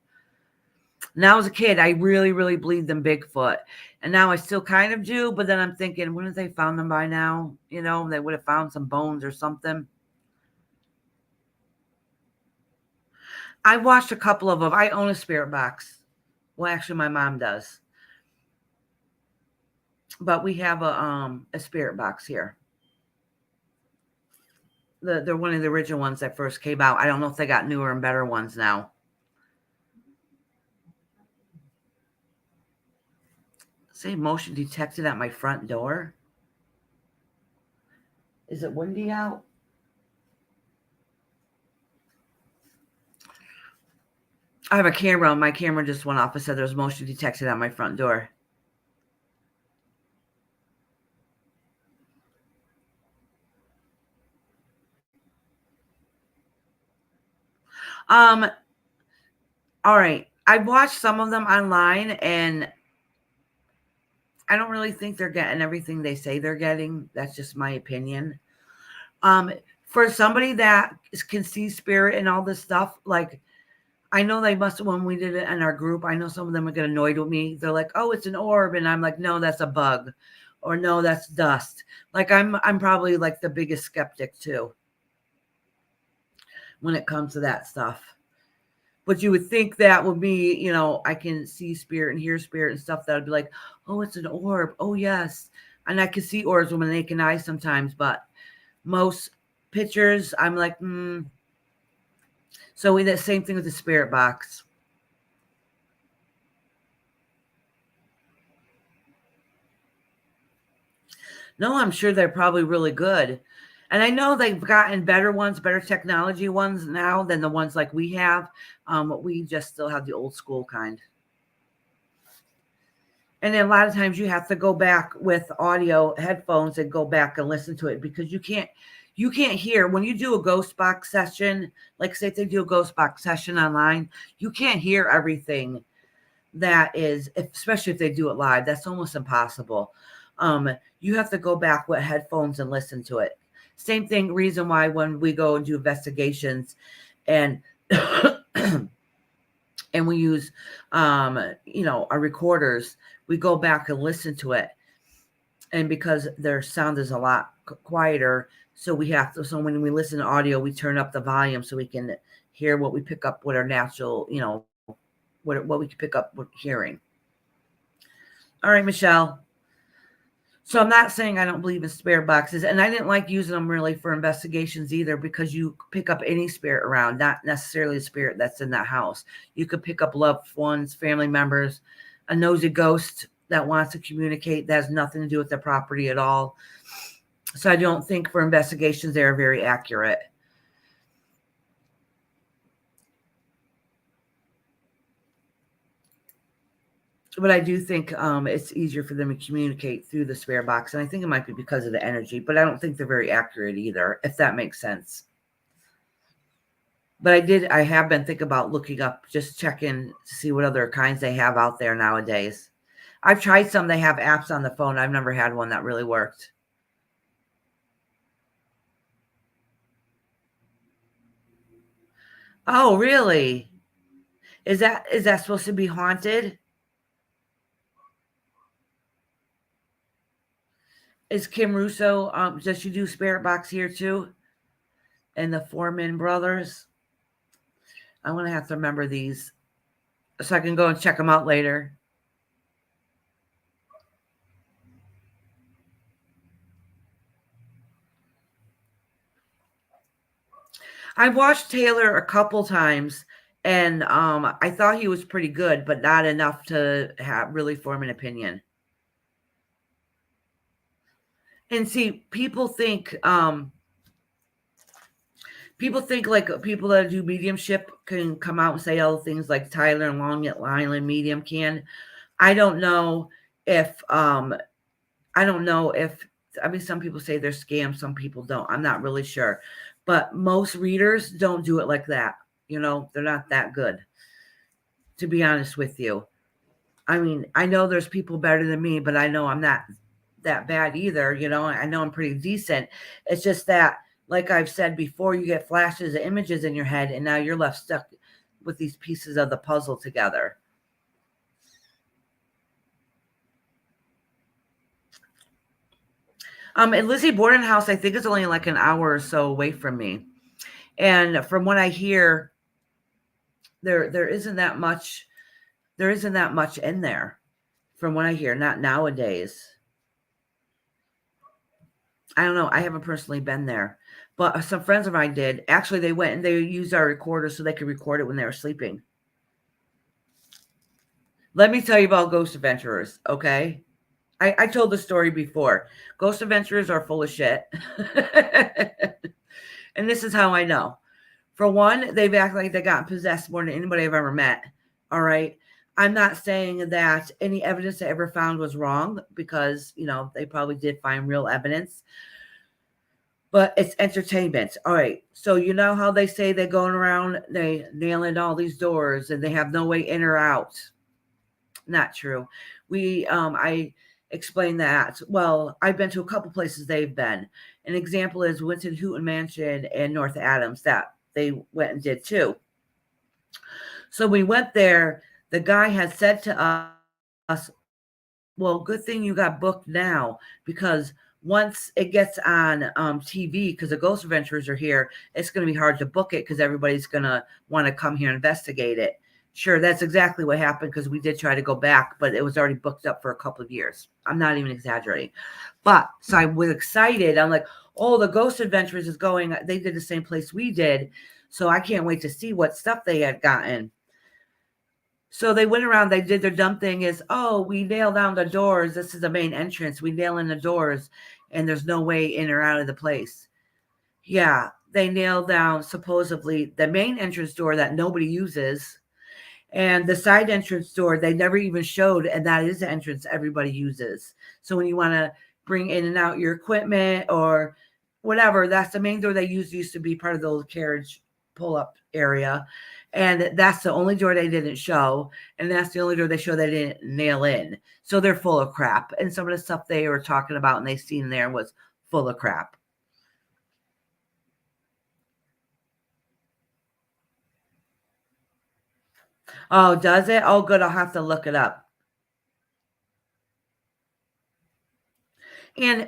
Now, as a kid, I really, really believed in Bigfoot. And now I still kind of do, but then I'm thinking, wouldn't they found them by now? They would have found some bones or something. I watched a couple of them. I own a spirit box. Well, actually, my mom does. But we have a spirit box here. They're one of the original ones that first came out. I don't know if they got newer and better ones now. Say motion detected at my front door. Is it windy out? I have a camera. My camera just went off. It said there's motion detected at my front door. All right. I've watched some of them online, and I don't really think they're getting everything they say they're getting. That's just my opinion. For somebody that can see spirit and all this stuff, like, I know they must have, when we did it in our group, I know some of them would get annoyed with me. They're like, "Oh, it's an orb." And I'm like, "No, that's a bug." Or, "No, that's dust." Like, I'm probably like the biggest skeptic too when it comes to that stuff. But you would think that would be, I can see spirit and hear spirit and stuff. That would be like, "Oh, it's an orb. Oh, yes." And I can see orbs with my naked eye sometimes, but most pictures, I'm like, So we did the same thing with the spirit box. No, I'm sure they're probably really good. And I know they've gotten better ones, better technology ones now than the ones like we have. We just still have the old school kind. And then a lot of times you have to go back with audio headphones and go back and listen to it, because you can't hear when you do a ghost box session. Like, say if they do a ghost box session online, you can't hear everything that is, especially if they do it live. That's almost impossible. You have to go back with headphones and listen to it. Same thing, reason why when we go and do investigations and and we use our recorders, we go back and listen to it. And because their sound is a lot quieter, so when we listen to audio, we turn up the volume so we can hear what we pick up with our natural, what we can pick up with hearing. All right, Michelle. So I'm not saying I don't believe in spirit boxes, and I didn't like using them really for investigations either, because you pick up any spirit around, not necessarily a spirit that's in that house. You could pick up loved ones, family members, a nosy ghost that wants to communicate that has nothing to do with the property at all. So I don't think for investigations they're very accurate. But I do think it's easier for them to communicate through the spirit box. And I think it might be because of the energy, but I don't think they're very accurate either, if that makes sense. But I have been thinking about looking up, just checking to see what other kinds they have out there nowadays. I've tried some. They have apps on the phone. I've never had one that really worked. Oh, really? Is that supposed to be haunted? Is Kim Russo, does she do Spirit Box here too? And the Foreman brothers? I'm going to have to remember these so I can go and check them out later. I watched Taylor a couple times, and I thought he was pretty good, but not enough to really form an opinion. And see, people think like people that do mediumship can come out and say all the things like Tyler and Long Island medium can. I don't know if some people say they're scams, some people don't. I'm not really sure. But most readers don't do it like that. They're not that good, to be honest with you. I mean, I know there's people better than me, but I know I'm not that bad either. I know I'm pretty decent. It's just that, like I've said before, you get flashes of images in your head, and now you're left stuck with these pieces of the puzzle together. And Lizzie Borden house, I think, is only like an hour or so away from me. And from what I hear, there isn't that much in there. From what I hear, not nowadays. I don't know. I haven't personally been there, but some friends of mine did. Actually, they went and they used our recorder so they could record it when they were sleeping. Let me tell you about ghost adventurers, okay? I told the story before. Ghost adventurers are full of shit. And this is how I know. For one, they've acted like they got possessed more than anybody I've ever met. All right. I'm not saying that any evidence they ever found was wrong, because, they probably did find real evidence. But it's entertainment. All right. So you know how they say they're going around, they nail in all these doors and they have no way in or out. Not true. I explained that. Well, I've been to a couple places they've been. An example is Winston Houghton Mansion and North Adams, that they went and did too. So we went there. The guy had said to us, well, good thing you got booked now, because once it gets on TV, because the ghost adventurers are here, it's going to be hard to book it because everybody's going to want to come here and investigate it. Sure, that's exactly what happened, because we did try to go back, but it was already booked up for a couple of years. I'm not even exaggerating. But so I was excited. I'm like, oh, the Ghost Adventurers is going. They did the same place we did. So I can't wait to see what stuff they had gotten. So they went around, they did their dumb thing is, oh, we nailed down the doors. This is the main entrance. We nail in the doors and there's no way in or out of the place. Yeah, they nailed down supposedly the main entrance door that nobody uses. And the side entrance door, they never even showed, and that is the entrance everybody uses. So when you want to bring in and out your equipment or whatever, that's the main door they used to be part of the old carriage pull-up area. And that's the only door they didn't show. And that's the only door they show they didn't nail in. So they're full of crap. And some of the stuff they were talking about and they seen there was full of crap. Oh, does it? Oh, good. I'll have to look it up. And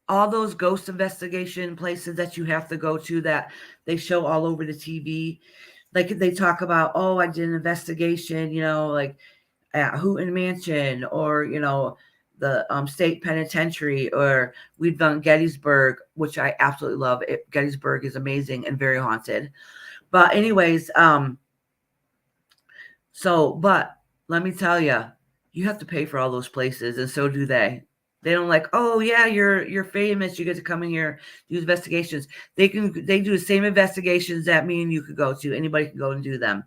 all those ghost investigation places that you have to go to that they show all over the TV, like they talk about, oh, I did an investigation, like at Houghton Mansion, or the state penitentiary, or we've done Gettysburg, which I absolutely love. Gettysburg is amazing and very haunted. But anyways, but let me tell you, you have to pay for all those places, and so do they. They don't like, oh yeah, you're famous, you get to come in here, do investigations. They do the same investigations that me and you could go to. Anybody can go and do them.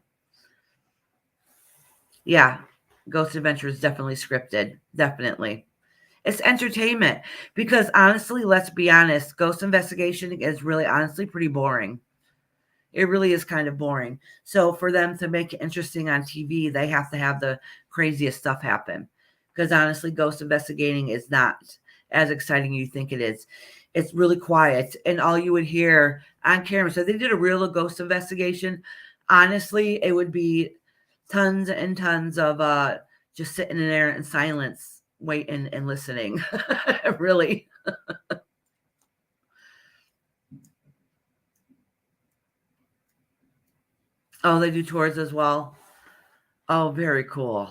Yeah, Ghost Adventure is definitely scripted. Definitely. It's entertainment. Because honestly, let's be honest, ghost investigation is really honestly pretty boring. It really is kind of boring. So for them to make it interesting on TV, they have to have the craziest stuff happen. Because honestly, ghost investigating is not as exciting as you think it is. It's really quiet, and all you would hear on camera. So if they did a real ghost investigation, honestly, it would be tons and tons of just sitting in there in silence, waiting and listening. Really. Oh, they do tours as well. Oh, very cool.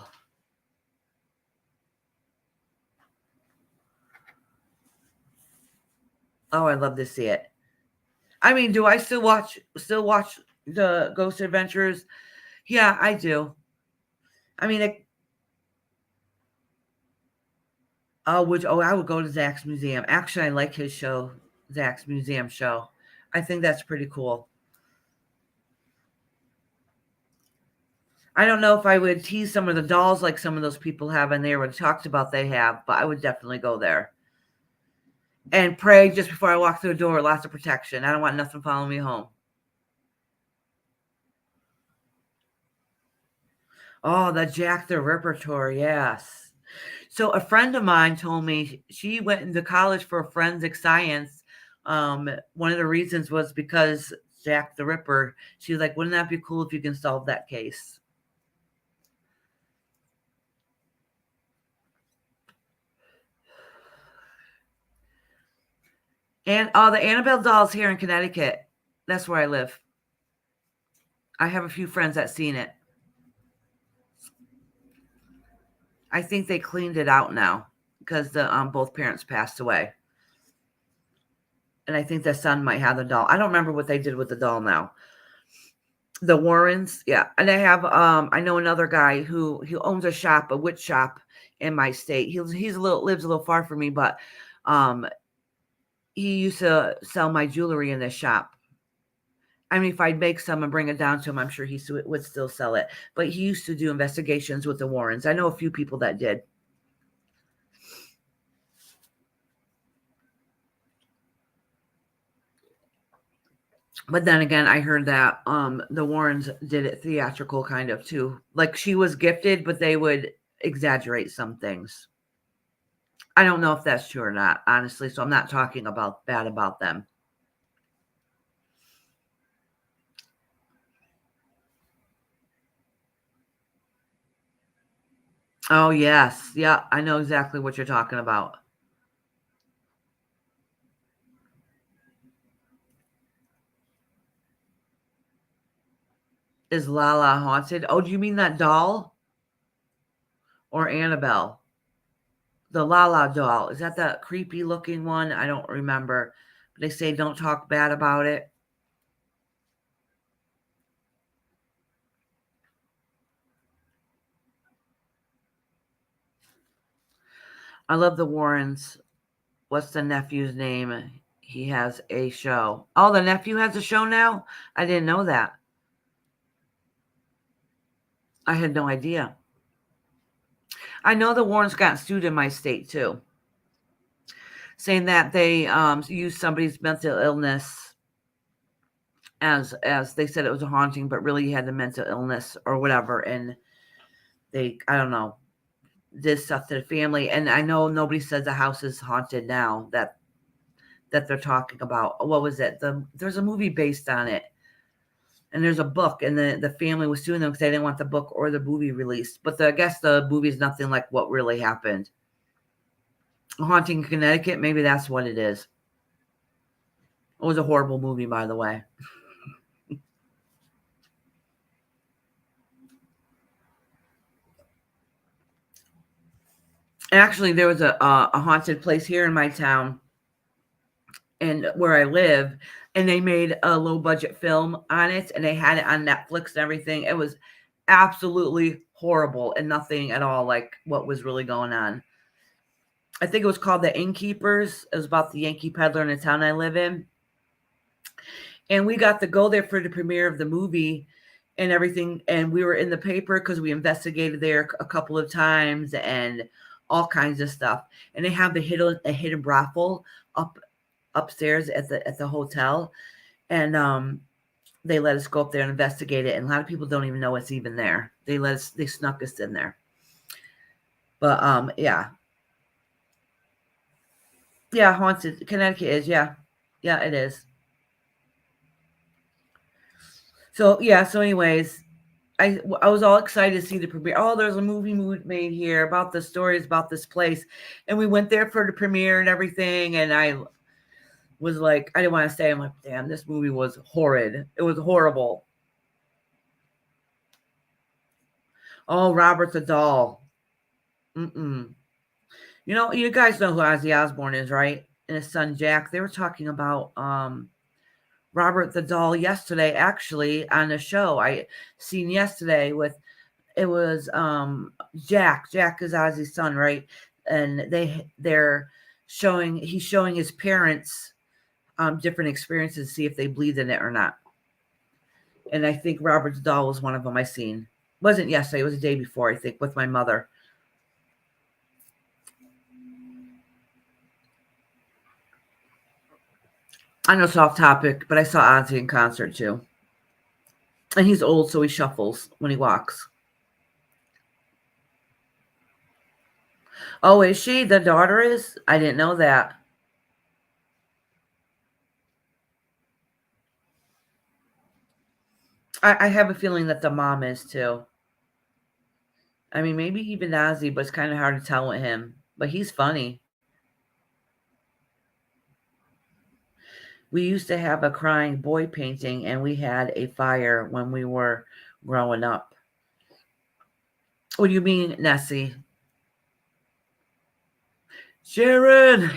Oh, I'd love to see it. I mean, do I still watch the Ghost Adventures? Yeah, I do. I mean, I would go to Zach's museum. Actually, I like his show, Zach's museum show. I think that's pretty cool. I don't know if I would tease some of the dolls like some of those people have in there, what talked about they have, but I would definitely go there and pray just before I walk through the door. Lots of protection. I don't want nothing following me home. Oh, the Jack the Ripper tour, yes. So a friend of mine told me she went into college for forensic science. One of the reasons was because Jack the Ripper. She was like, "Wouldn't that be cool if you can solve that case?" And the Annabelle dolls here in Connecticut. That's where I live. I have a few friends that seen it. I think they cleaned it out now because the both parents passed away, and I think the son might have the doll. I don't remember what they did with the doll now. The Warrens, yeah, and I know another guy who he owns a shop, a witch shop in my state. He's a little lives a little far from me, but um he used to sell my jewelry in this shop. I mean, if I'd make some and bring it down to him, I'm sure he would still sell it. But he used to do investigations with the Warrens. I know a few people that did. But then again, I heard that the Warrens did it theatrical kind of too. Like she was gifted, but they would exaggerate some things. I don't know if that's true or not, honestly. So I'm not talking about bad about them. Oh yes, yeah, I know exactly what you're talking about. Is Lala haunted? Oh, do you mean that doll or Annabelle? The Lala doll. Is that the creepy looking one? I don't remember. They say don't talk bad about it. I love the Warrens. What's the nephew's name? He has a show. Oh, the nephew has a show now? I didn't know that. I had no idea. I know the Warrens got sued in my state too, saying that they used somebody's mental illness as they said it was a haunting, but really he had the mental illness or whatever, and they I don't know did stuff to the family. And I know nobody says the house is haunted now that they're talking about. What was it? There's a movie based on it, And there's a book, and the family was suing them because they didn't want the book or the movie released. But I guess the movie is nothing like what really happened. A Haunting in Connecticut, maybe that's what it is. It was a horrible movie, by the way. Actually, there was a haunted place here in my town and where I live, and they made a low budget film on it, and they had it on Netflix and everything. It was absolutely horrible and nothing at all like what was really going on. I think it was called The Innkeepers. It was about the Yankee peddler in the town I live in. And we got to go there for the premiere of the movie and everything. And we were in the paper because we investigated there a couple of times and all kinds of stuff. And they have a hidden brothel upstairs at the hotel. And they let us go up there and investigate it. And a lot of people don't even know it's even there. They snuck us in there. But yeah. Yeah, haunted. Connecticut is, yeah. Yeah, it is. So yeah, so anyways, I was all excited to see the premiere. Oh, there's a movie made here about the stories about this place. And we went there for the premiere and everything. And I was like, I didn't want to stay. I'm like, damn, this movie was horrid. It was horrible. Oh, Robert the Doll. Mm-mm. You guys know who Ozzy Osbourne is, right? And his son Jack. They were talking about Robert the Doll yesterday, actually, on a show I seen yesterday with it was Jack. Jack is Ozzy's son, right? And he's showing his parents different experiences to see if they believed in it or not. And I think Robert the Doll was one of them I seen. Wasn't yesterday, it was the day before, I think, with my mother. I know it's off topic, but I saw Ozzy in concert too. And he's old, so he shuffles when he walks. Oh, is she? The daughter is? I didn't know that. I have a feeling that the mom is too. I mean, maybe even Ozzy, but it's kind of hard to tell with him. But he's funny. We used to have a crying boy painting, and we had a fire when we were growing up. What do you mean, Nessie? Sharon!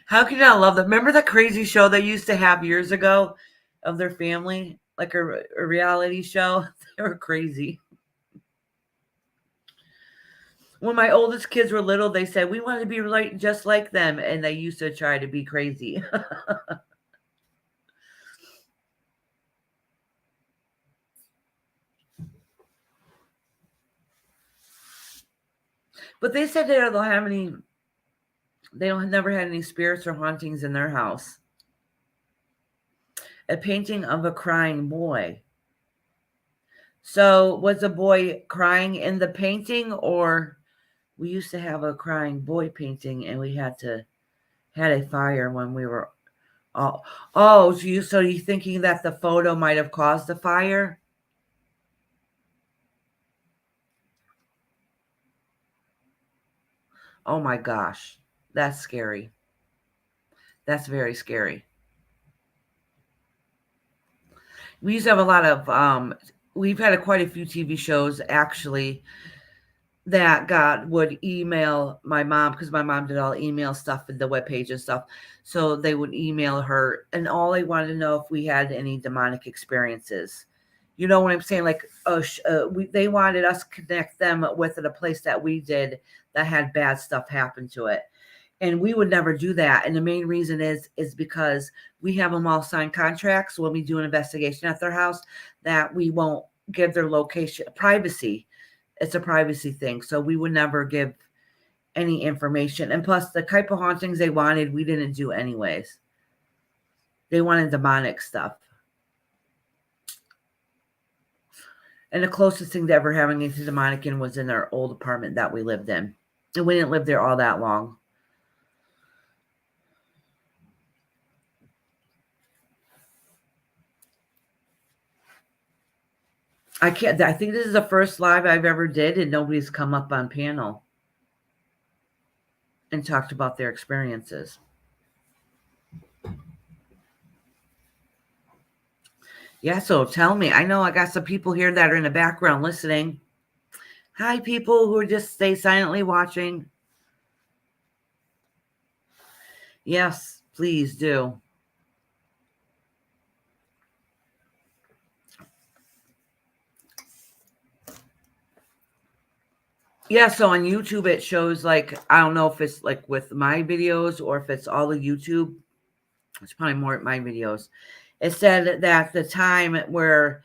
How can you not love that? Remember that crazy show they used to have years ago of their family? Like a reality show? They were crazy. When my oldest kids were little, they said, we want to be just like them. And they used to try to be crazy. But they said they don't have any, they don't never had any spirits or hauntings in their house. A painting of a crying boy. So was the boy crying in the painting, or we used to have a crying boy painting and we had a fire when we were so you thinking that the photo might have caused the fire? Oh my gosh. That's scary. That's very scary. We used to have a lot of we've had quite a few TV shows actually that God would email my mom, because my mom did all email stuff and the webpage and stuff. So they would email her, and all they wanted to know if we had any demonic experiences. You know what I'm saying? Like, they wanted us to connect them with a place that we did that had bad stuff happen to it. And we would never do that. And the main reason is because we have them all sign contracts when we do an investigation at their house that we won't give their location privacy. It's a privacy thing. So we would never give any information. And plus, the type of hauntings they wanted, we didn't do anyways. They wanted demonic stuff. And the closest thing to ever having anything demonic in was in our old apartment that we lived in. And we didn't live there all that long. I can't. I think this is the first live I've ever did, and nobody's come up on panel and talked about their experiences. Yeah, so tell me. I know I got some people here that are in the background listening. Hi, people who just stay silently watching. Yes, please do. Yeah, so on YouTube it shows like, I don't know if it's like with my videos or if it's all the YouTube. It's probably more at my videos. It said that the time where,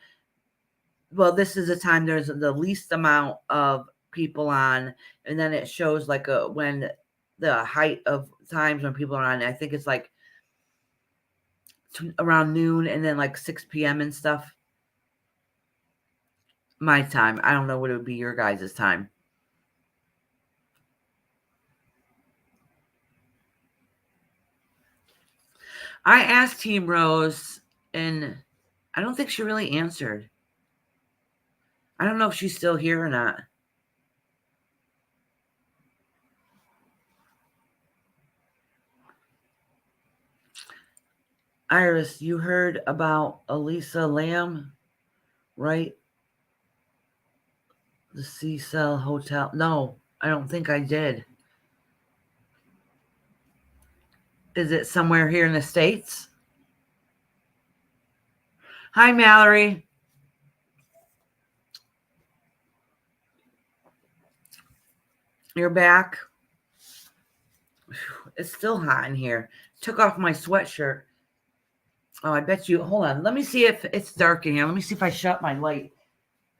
well, this is the time there's the least amount of people on, and then it shows like when the height of times when people are on. I think it's like around noon and then like 6 p.m. and stuff. My time. I don't know what it would be your guys' time. I asked Team Rose, and I don't think she really answered. I don't know if she's still here or not. Iris, you heard about Elisa Lamb, right? The Cecil Hotel. No, I don't think I did. Is it somewhere here in the States? Hi, Mallory. You're back. It's still hot in here. Took off my sweatshirt. Oh, I bet you. Hold on. Let me see if it's dark in here. Let me see if I shut my light.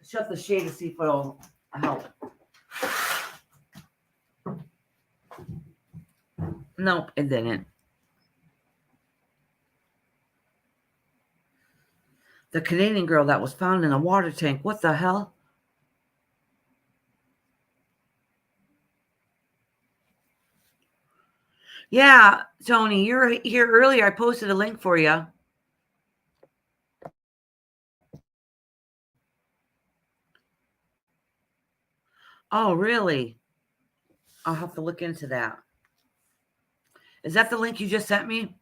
Shut the shade to see if it'll help. Nope, it didn't. The Canadian girl that was found in a water tank. What the hell? Yeah, Tony, you're here earlier. I posted a link for you. Oh, really? I'll have to look into that. Is that the link you just sent me?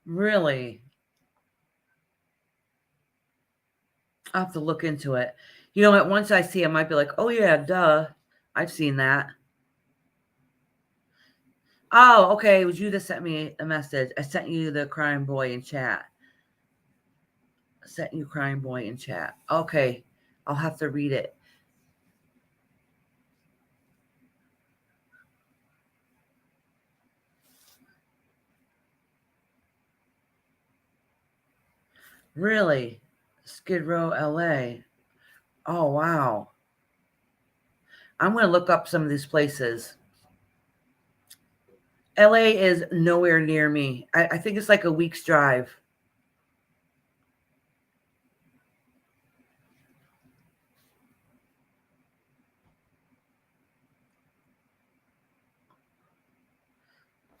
Really? I'll have to look into it. You know what? Once I see it, I might be like, oh, yeah, duh. I've seen that. Oh, okay. It was you that sent me a message. I sent you the crying boy in chat. I sent you crying boy in chat. Okay. I'll have to read it. Really? Skid Row, LA. Oh, wow. I'm going to look up some of these places. LA is nowhere near me. I think it's like a week's drive.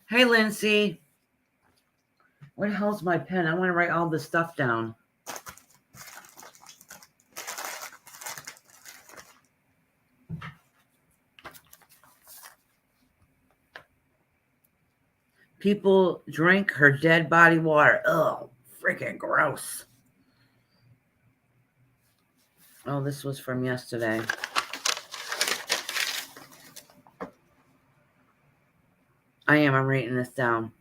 Hey, Lindsay. Where the hell's my pen? I want to write all this stuff down. People drink her dead body water. Oh, freaking gross. Oh, this was from yesterday. I'm writing this down.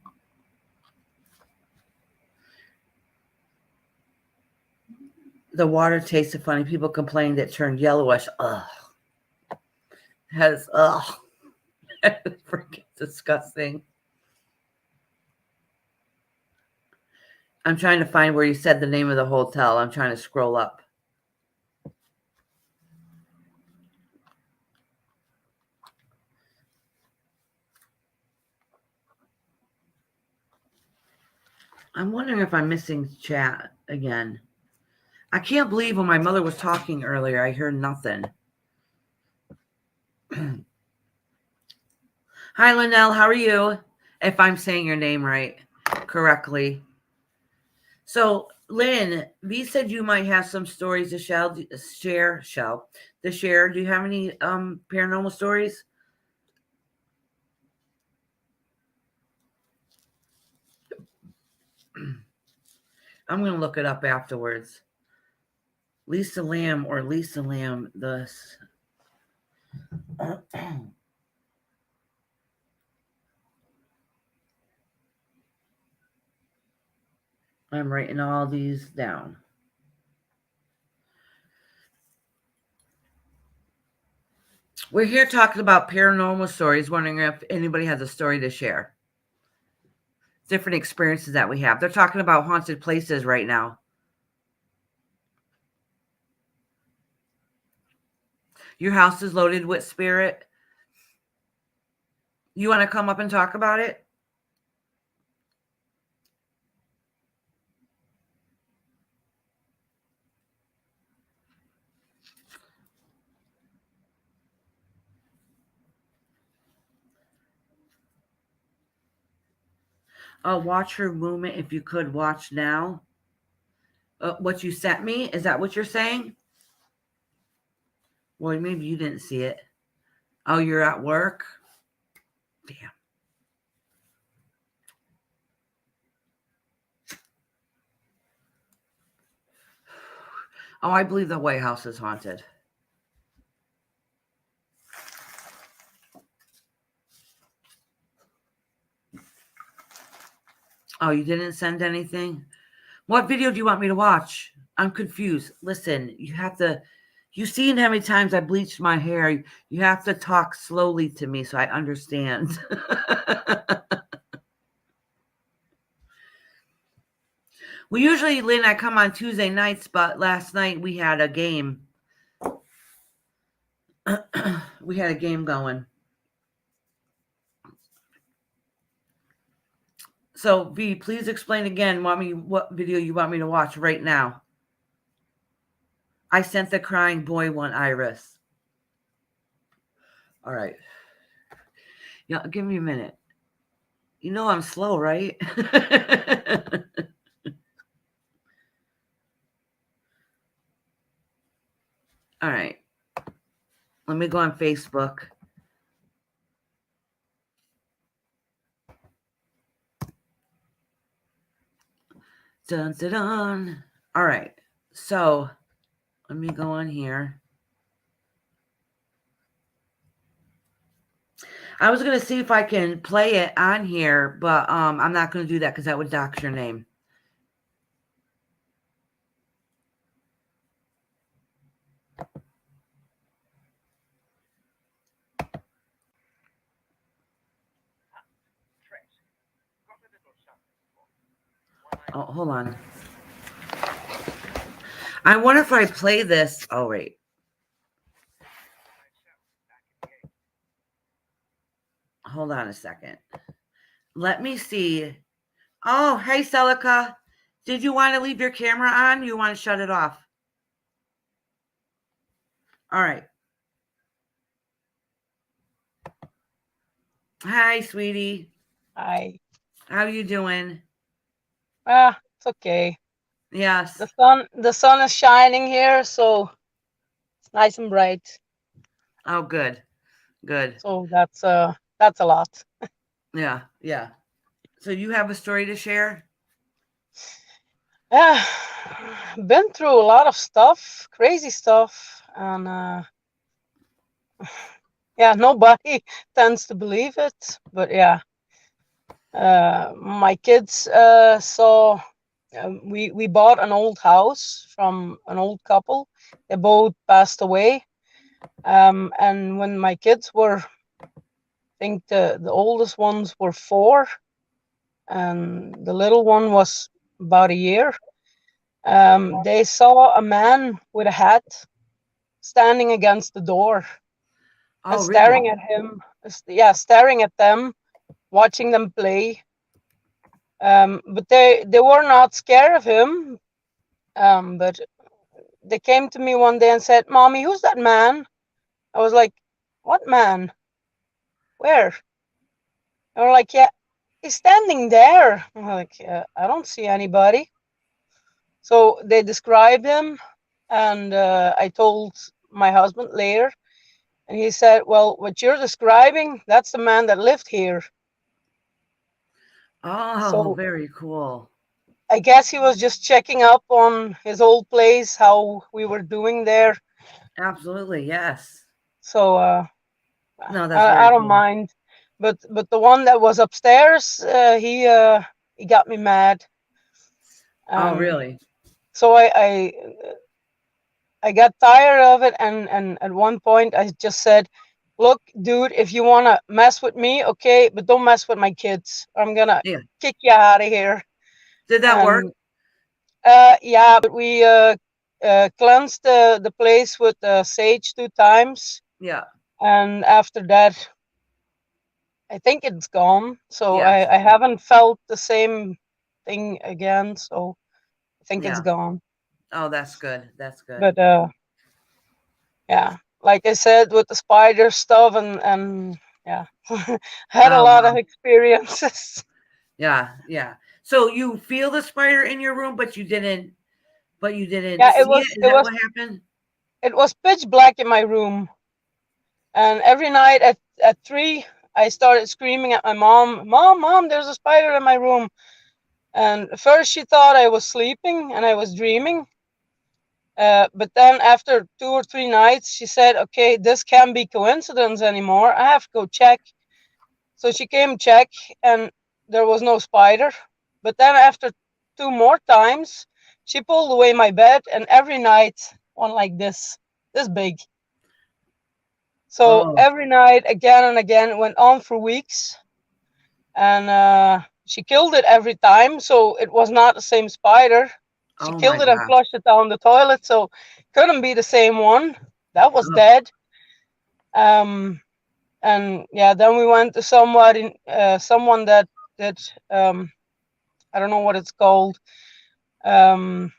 The water tasted funny. People complained it turned yellowish. Ugh. Ugh. Freaking disgusting. I'm trying to find where you said the name of the hotel. I'm trying to scroll up. I'm wondering if I'm missing chat again. I can't believe when my mother was talking earlier, I heard nothing. Hi, Linnell. How are you? If I'm saying your name right, correctly. So, Lynn, V said you might have some stories to share. To share. Do you have any paranormal stories? I'm gonna look it up afterwards. Lisa Lamb or Lisa Lamb. I'm writing all these down. We're here talking about paranormal stories, wondering if anybody has a story to share. Different experiences that we have. They're talking about haunted places right now. Your house is loaded with spirit. You want to come up and talk about it? Watch her movement if you could watch now. What you sent me? Is that what you're saying? Well, maybe you didn't see it. Oh, you're at work? Damn. Oh, I believe the White House is haunted. Oh, you didn't send anything? What video do you want me to watch? I'm confused. Listen, you've seen how many times I bleached my hair. You have to talk slowly to me so I understand. Well, usually, Lynn, I come on Tuesday nights, but last night we had a game. We had a game going. So, V, please explain again what video you want me to watch right now. I sent the crying boy one, Iris. All right. Yeah, give me a minute. You know I'm slow, right? All right. Let me go on Facebook. Dun, dun, dun. All right. So let me go on here. I was going to see if I can play it on here, but I'm not going to do that because that would dox your name. Oh, hold on. I wonder if I play this. Oh, wait. Hold on a second. Let me see. Oh, hey, Celica. Did you want to leave your camera on? You want to shut it off? All right. Hi, sweetie. Hi. How are you doing? It's okay. Yes. The sun is shining here, so it's nice and bright. Oh, good. Good. So that's a lot. Yeah, yeah. So you have a story to share? Yeah, been through a lot of stuff, crazy stuff, and yeah, nobody tends to believe it, but yeah, my kids saw. We bought an old house from an old couple. They both passed away, and when my kids were, I think the oldest ones were 4, and the little one was about a year. They saw a man with a hat standing against the door and Oh, staring really? at him. Yeah, staring at them, watching them play. But they were not scared of him. But they came to me one day and said, "Mommy, who's that man?" I was like, "What man? Where?" And we're like, "Yeah, he's standing there." I'm like, "I don't see anybody." So they described him, and I told my husband later, and he said, "Well, what you're describing, that's the man that lived here." Oh, So very cool. I guess he was just checking up on his old place, how we were doing there. Absolutely, yes. So No, that's very I don't cool. mind. But the one that was upstairs, he got me mad, Oh, and really? so I got tired of it, and at one point I just said, "Look, dude, if you wanna mess with me, okay, but don't mess with my kids. I'm gonna Yeah. kick you out of here." Did that work? And yeah, but we cleansed the place with sage 2 times, Yeah. and after that, I think it's gone. So Yes. I haven't felt the same thing again. So I think it's Yeah. gone. Oh, that's good. That's good. But yeah, like I said, with the spider stuff, and yeah, had a Oh, lot of wow. experiences. Yeah. Yeah. So you feel the spider in your room, but you didn't Yeah, see it. Is that what happened? it was pitch black in my room, and every night at 3, I started screaming at my mom, "Mom, mom, there's a spider in my room." And first she thought I was sleeping and I was dreaming. But then after 2 or 3 nights, she said, "Okay, this can't be coincidence anymore. I have to go check." So she came check, and there was no spider. But then after 2 more times, she pulled away my bed, and every night one like this big. So Oh, every night, again and again, it went on for weeks, and she killed it every time. So it was not the same spider. She oh my killed it and gosh. flushed it down the toilet, so couldn't be the same one. That was Oh, dead. Um, and yeah, then we went to someone that did I don't know what it's called, um,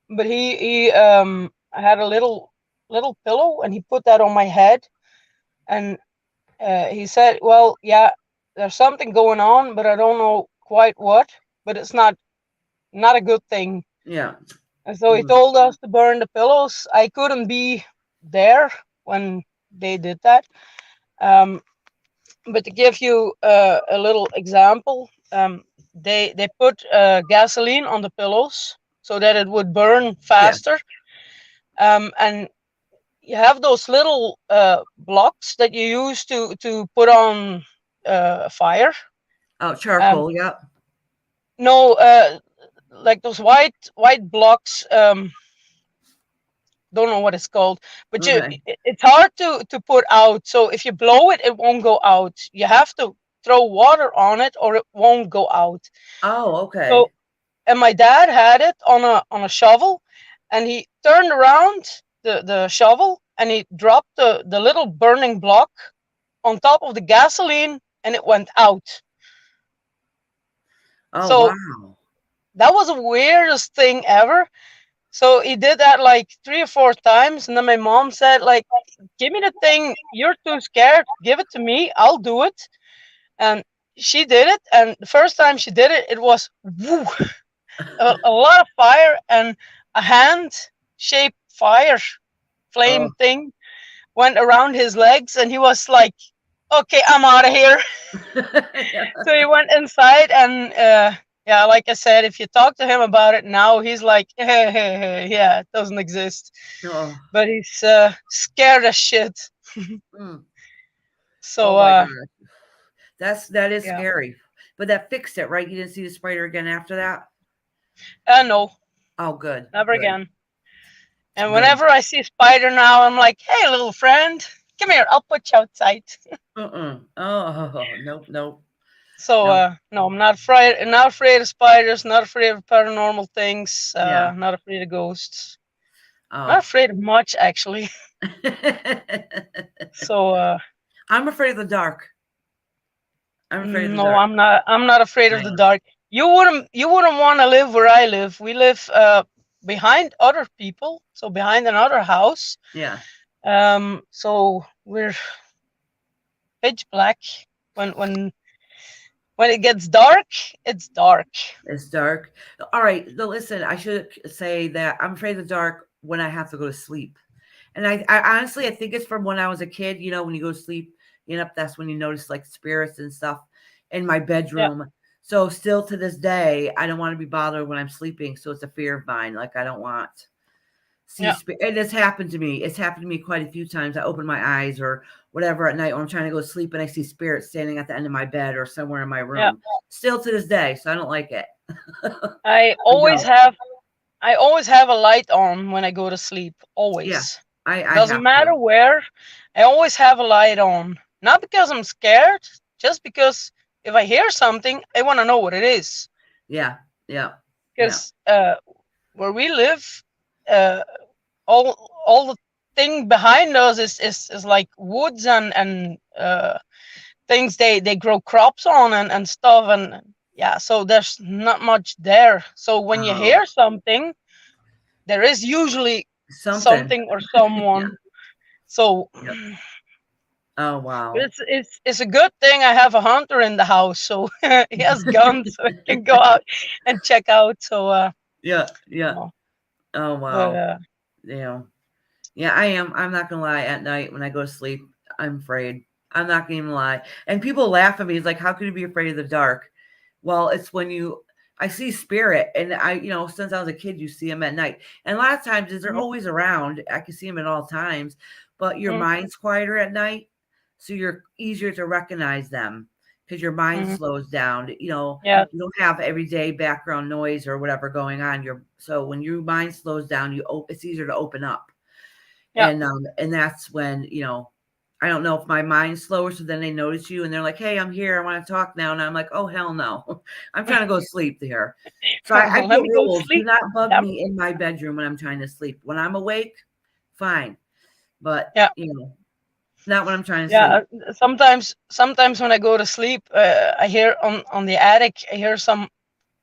but he had a little pillow, and he put that on my head, and he said, "Well, yeah, there's something going on, but I don't know quite what, but it's not a good thing." yeah. And so he Mm, told us to burn the pillows. I couldn't be there when they did that. Um, but to give you a little example, they put gasoline on the pillows so that it would burn yeah. faster. And you have those little blocks that you use to put on fire. Oh, Um, charcoal. Yep. no, like those white blocks. Don't know what it's called, but Okay. it's hard to put out. So if you blow it, it won't go out. You have to throw water on it, or it won't go out. Oh, So, okay. and my dad had it on a shovel, and he turned around the shovel, and he dropped the little burning block on top of the gasoline, and it went out. Oh, So wow. that was the weirdest thing ever. So he did that like 3 or 4 times, and then my mom said, like, "Give me the thing. You're too scared. Give it to me. I'll do it." And she did it, and the first time she did it, it was woo, a lot of fire, and a hand-shaped fire Oh. flame thing went around his legs, and he was like, "Okay, I'm out of here." So he went inside, and yeah, like I said, if you talk to him about it now, he's like, "Hey, hey, hey, yeah, it doesn't exist." Oh. But he's scared as shit. Mm. Oh So my God. That is yeah, scary. But that fixed it, right? You didn't see the spider again after that? no, Oh, good. never Good. again. And Good. whenever I see a spider now, I'm like, "Hey, little friend, come here. I'll put you outside." Uh-uh. Oh, nope, nope, So nope. no, I'm not afraid. Not afraid of spiders. Not afraid of paranormal things. Yeah. Not afraid of ghosts. Not Oh. afraid of much, actually. So I'm afraid of the dark. I'm afraid of the no, dark. I'm not afraid I of the am. dark. You wouldn't want to live where I live. We live behind other people, so behind another house. Yeah. So we're pitch black. When it gets dark, it's dark. It's dark. All right. So listen, I should say that I'm afraid of the dark when I have to go to sleep. And I honestly, I think it's from when I was a kid. You know, when you go to sleep, that's when you notice like spirits and stuff in my Yeah, bedroom. So still to this day, I don't want to be bothered when I'm sleeping. So it's a fear of mine. Like I don't want see yeah, spirit. And it's happened to me. It's happened to me quite a few times. I open my eyes or whatever at night when I'm trying to go to sleep and I see spirits standing at the end of my bed or somewhere in my yeah. room. Still to this day. So I don't like it. I I always don't. have I always have a light on when I go to sleep. Yeah. Always. I Doesn't have matter to. where. I always have a light on. Not because I'm scared, just because if I hear something, I want to know what it is. Yeah. Yeah. Yeah. Because where we live, uh, all the thing behind us is like woods and things they grow crops on and stuff, and yeah, so there's not much there. So when you Oh, hear something, there is usually something. something or Yeah. someone. So Yep. Oh, wow. it's a good thing I have a hunter in the house, so he has guns, so I can go out and check out. So Yeah. Yeah. no, Oh, but wow. Yeah. Yeah, I am. I'm not gonna lie. At night when I go to sleep, I'm afraid. I'm not gonna even lie. And people laugh at me. It's like, how could you be afraid of the dark? Well, it's when I see spirit, and since I was a kid, you see them at night, and a lot of times they're mhm, always around. I can see them at all times, but your mhm, mind's quieter at night, so you're easier to recognize them because your mind mhm. slows down. Yeah, You don't have everyday background noise or whatever going on. So when your mind slows down, it's easier to open up. yeah. And that's when, I don't know if my mind's slower, so then they notice you and they're like, "Hey, I'm here. I want to talk now." And I'm like, "Oh, hell no. I'm trying to go to sleep here." So I Let put me go rules. Do sleep. not bug Damn. me in my bedroom when I'm trying to sleep. When I'm awake, fine. But, Yeah, not when I'm trying to yeah. sleep. Sometimes when I go to sleep, I hear on the attic, I hear some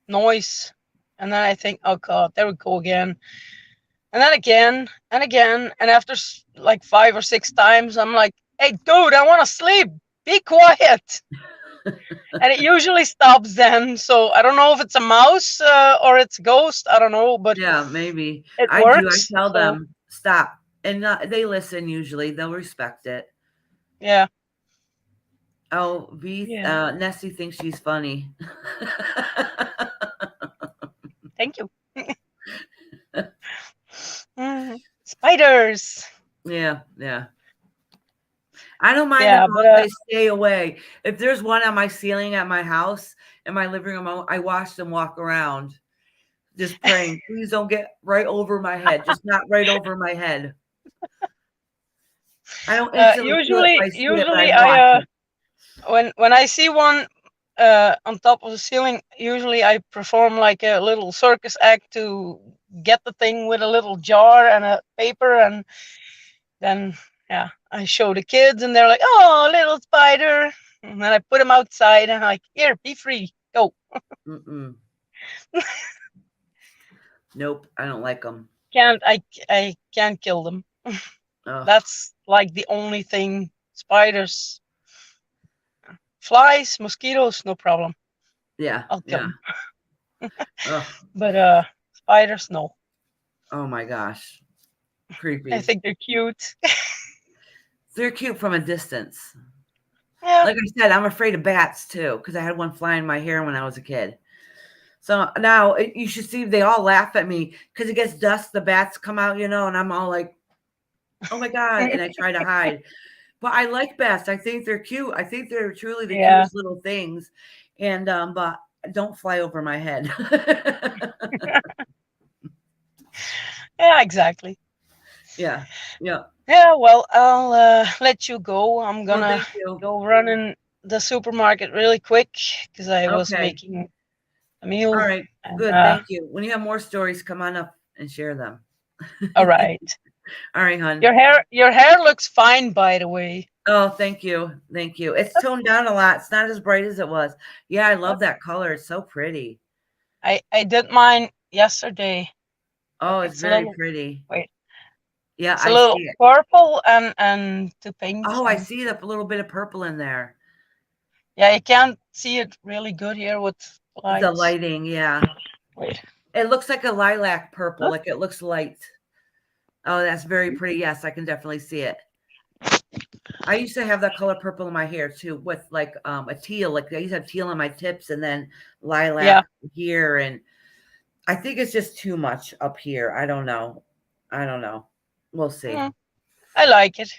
noise, and then I think, oh god, there we go again, and then again and again, and after like 5 or 6 times, I'm like, hey, dude, I want to sleep. Be quiet. And it usually stops then. So I don't know if it's a mouse or it's a ghost. I don't know, but Yeah, maybe. it I do. I works. tell So them, "Stop." And they listen usually. They'll respect it. yeah, Oh, V yeah. Nessie thinks she's funny. Thank you. Spiders. Yeah, yeah. I don't mind them Yeah, as but long as they stay away. If there's one on my ceiling at my house, in my living room, I watch them walk around, just praying, please don't get right over my head. Just not right over my head. I don't instantly feel it if I see it, but I usually watch I it. when I see one on top of the ceiling, usually I perform like a little circus act to get the thing with a little jar and a paper, and then yeah, I show the kids, and they're like, "Oh, little spider!" And then I put them outside, and I'm like, "Here, be free, go." Mm-mm. Nope, I don't like them. I can't kill them. Oh, That's like the only thing. Spiders, flies, mosquitoes, no problem. yeah, I'll kill yeah. them. Oh, But spiders, no. oh my gosh, I creepy. think they're cute. They're cute from a distance. Yeah. Like I said, I'm afraid of bats too because I had one fly in my hair when I was a kid. So now you should see they all laugh at me because it gets dusk. The bats come out, and I'm all like, "Oh my god!" And I try to hide. But I like bats. I think they're cute. I think they're truly the Yeah. cutest little things. And but don't fly over my head. Yeah, exactly. Yeah, yeah. Yeah, well, I'll let you go. I'm Well, gonna thank you. go run in the supermarket really quick because I was Okay. making a All meal. right. And Good. Thank you. When you have more stories, come on up and share them. all right. All right, hon. Your hair looks fine, by the way. Oh, thank you. Thank you. It's toned down a lot. It's not as bright as it was. Yeah, I love Yep. that color. It's so pretty. I did mine yesterday. Oh, it's It's a very little, pretty. wait, Yeah, it's a I see little it. purple and two pinks. Oh, I And see a little bit of purple in there. yeah, you can't see it really good here with The lights. lighting, yeah. Wait. It looks like a lilac purple, Huh? like it looks light. Oh, that's very pretty. Yes, I can definitely see it. I used to have that color purple in my hair too, with like a teal. Like I used to have teal on my tips and then Yeah. lilac here. And I think it's just too much up here. I don't know. I don't know. We'll see. Mm, I like it.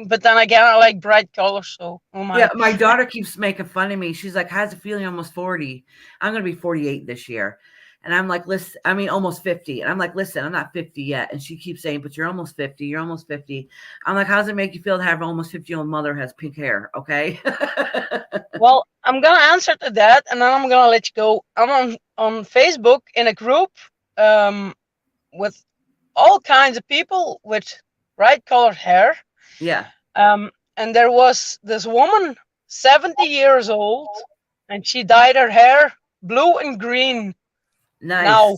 But then again, I like bright colors, so oh Yeah, my. my daughter keeps making fun of me. She's like, "How's it feeling? Almost 40." I'm gonna be 48 this year. And I'm like, listen, I mean almost 50. And I'm like, listen, I'm not 50 yet. And she keeps saying, but you're almost 50. You're almost 50. I'm like, how does it make you feel to have an almost 50-year-old mother has pink hair? Okay. Well, I'm gonna answer to that, and then I'm gonna let you go. I'm on Facebook in a group um, with all kinds of people with bright colored hair. Yeah. And there was this woman, 70 years old, and she dyed her hair blue and green Nice. now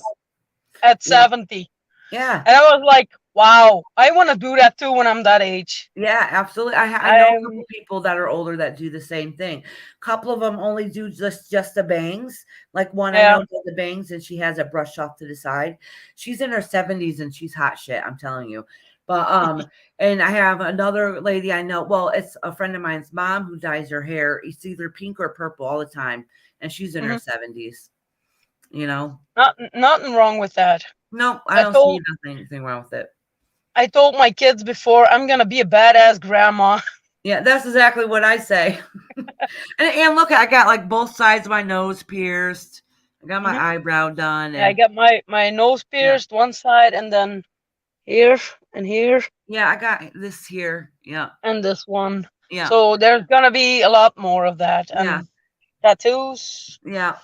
at Yeah. 70. Yeah. And I was like, wow, I want to do that too when I'm that age. Yeah, absolutely. I know a couple I'm, people that are older that do the same thing. A couple of them only do just the bangs. Like one I yeah. know does the bangs and she has it brushed off to the side. She's in her 70s and she's hot shit, I'm telling you. But and I have another lady I know. Well, it's a friend of mine's mom who dyes her hair. It's either pink or purple all the time, and she's in her Mhm. 70s. You know, Nothing wrong with that. no, I I don't see told anything wrong with it. I told my kids before I'm gonna be a badass grandma. Yeah, that's exactly what I say. And look, I got like both sides of my nose pierced. I got my Mhm. eyebrow done, Yeah, I and got my nose yeah, pierced one side, and then here and here yeah, I got this here. Yeah, and this one. yeah, So there's gonna be a lot more of that. yeah, And tattoos. yeah.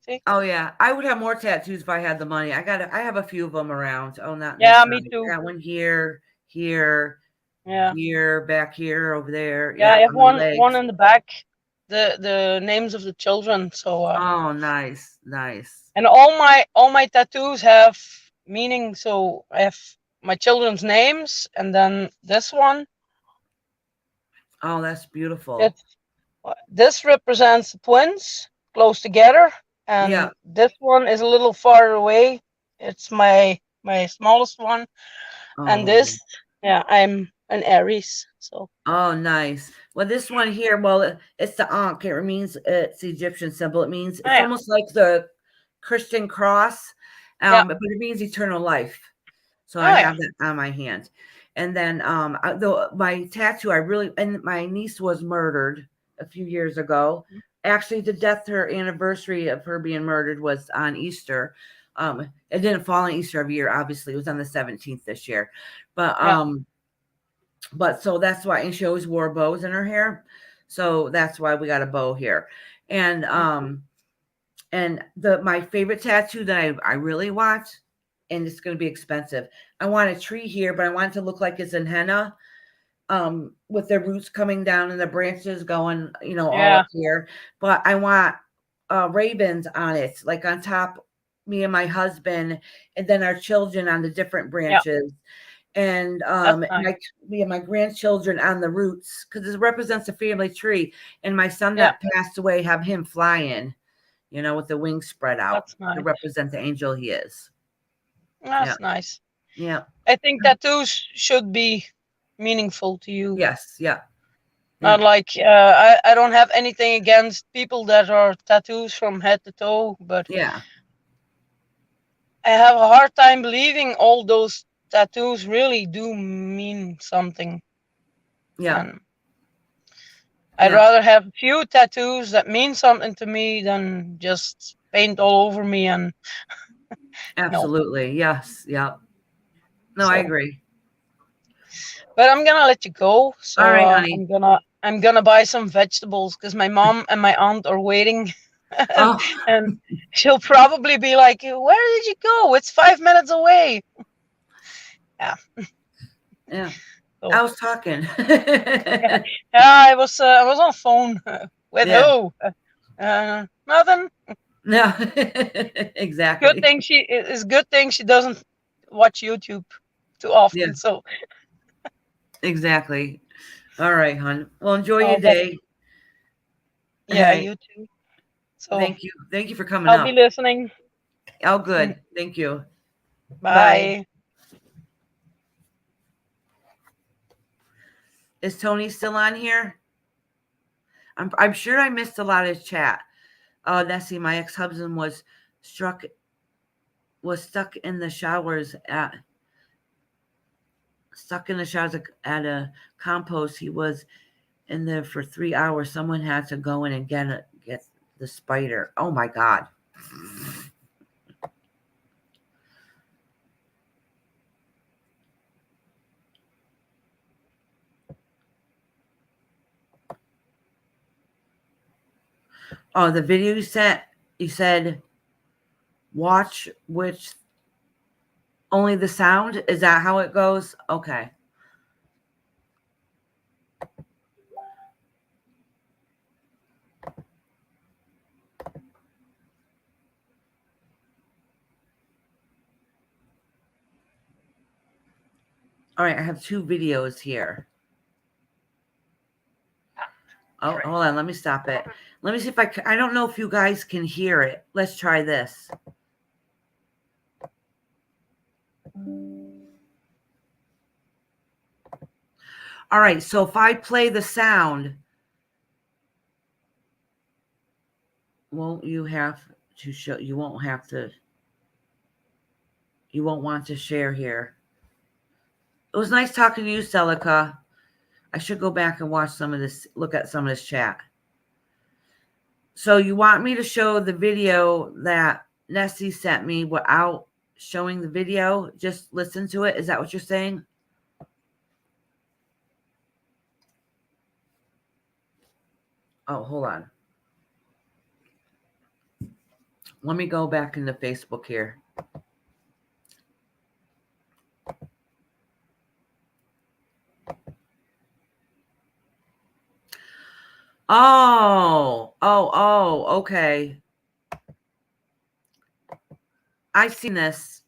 See? Oh yeah, I would have more tattoos if I had the money. I have a few of them around. Oh, not Yeah, me necessarily. I too. got one here, here, Yeah. here, back here, over there. Yeah, I Yeah, have on my one legs. in the back. The names of the children. So Oh, nice, nice. and all my tattoos have meaning. So I have my children's names, and then this one. Oh, that's beautiful. It's this represents the twins close together, Yeah. and this one is a little farther away. It's my smallest one, and Oh. this, yeah, I'm an Aries. So Oh, nice. Well, this one here, well, it's the Ankh. It means it's the Egyptian symbol. It means oh it's yeah, almost like the Christian cross, yeah, but it means eternal life. So I oh yeah, have that on my hand. And then my tattoo, I really and my niece was murdered a few years ago. Actually, the death, her anniversary of her being murdered was on Easter. It didn't fall on Easter every year, obviously. It was on the 17th this year. But yeah. so that's why, and she always wore bows in her hair. So that's why we got a bow here. And the my favorite tattoo that I really want, and it's gonna be expensive. I want a tree here, but I want it to look like it's in henna, with the roots coming down and the branches going, all Yeah, up here. But I want ravens on it, like on top, me and my husband, and then our children on the different yeah, branches and that's nice. my me and my grandchildren on the roots because it represents a family tree. And my son Yeah, that passed away, have him flying, with the wings spread out that's to nice. represent the angel he is. Yeah, That's nice. yeah, I think tattoos should be meaningful to you. yes, yeah, Not yeah, like I don't have anything against people that are tattoos from head to toe, but yeah, I have a hard time believing all those tattoos really do mean something. yeah, And I'd yeah, rather have a few tattoos that mean something to me than just paint all over me and no. absolutely, yes, yeah. No, I So, agree. but I'm gonna let you go. All So right, honey. I'm gonna buy some vegetables because my mom and my aunt are waiting, and, Oh, and she'll probably be like, "Where did you go? It's 5 minutes away." Yeah. yeah. I So was talking. yeah, I was on phone with Yeah. who? Nothing. No. Good Exactly. thing she doesn't watch YouTube too often. Yeah. So Exactly. All right, hon. Well, enjoy your but day. yeah, Hey, you too. So thank you. Thank you for coming I'll be up. listening. Oh, good. Thank you. Bye. Bye. Is Tony still on here? I'm sure I missed a lot of his chat. Nessie, my ex-husband was stuck in the showers at a compost. He was in there for 3 hours. Someone had to go in and get the spider. Oh my God. Oh, the video you said watch which only the sound? Is that how it goes? Okay. All right, I have 2 videos here. Oh, hold on. Let me stop it. Let me see if I don't know if you guys can hear it. Let's try this. All right, so if I play the sound, you won't want to share here. It was nice talking to you, Celica. I should go back and watch look at some of this chat. So you want me to show the video that Nessie sent me without showing the video? Just listen to it. Is that what you're saying? Oh, hold on. Let me go back into Facebook here. Okay. I've seen this.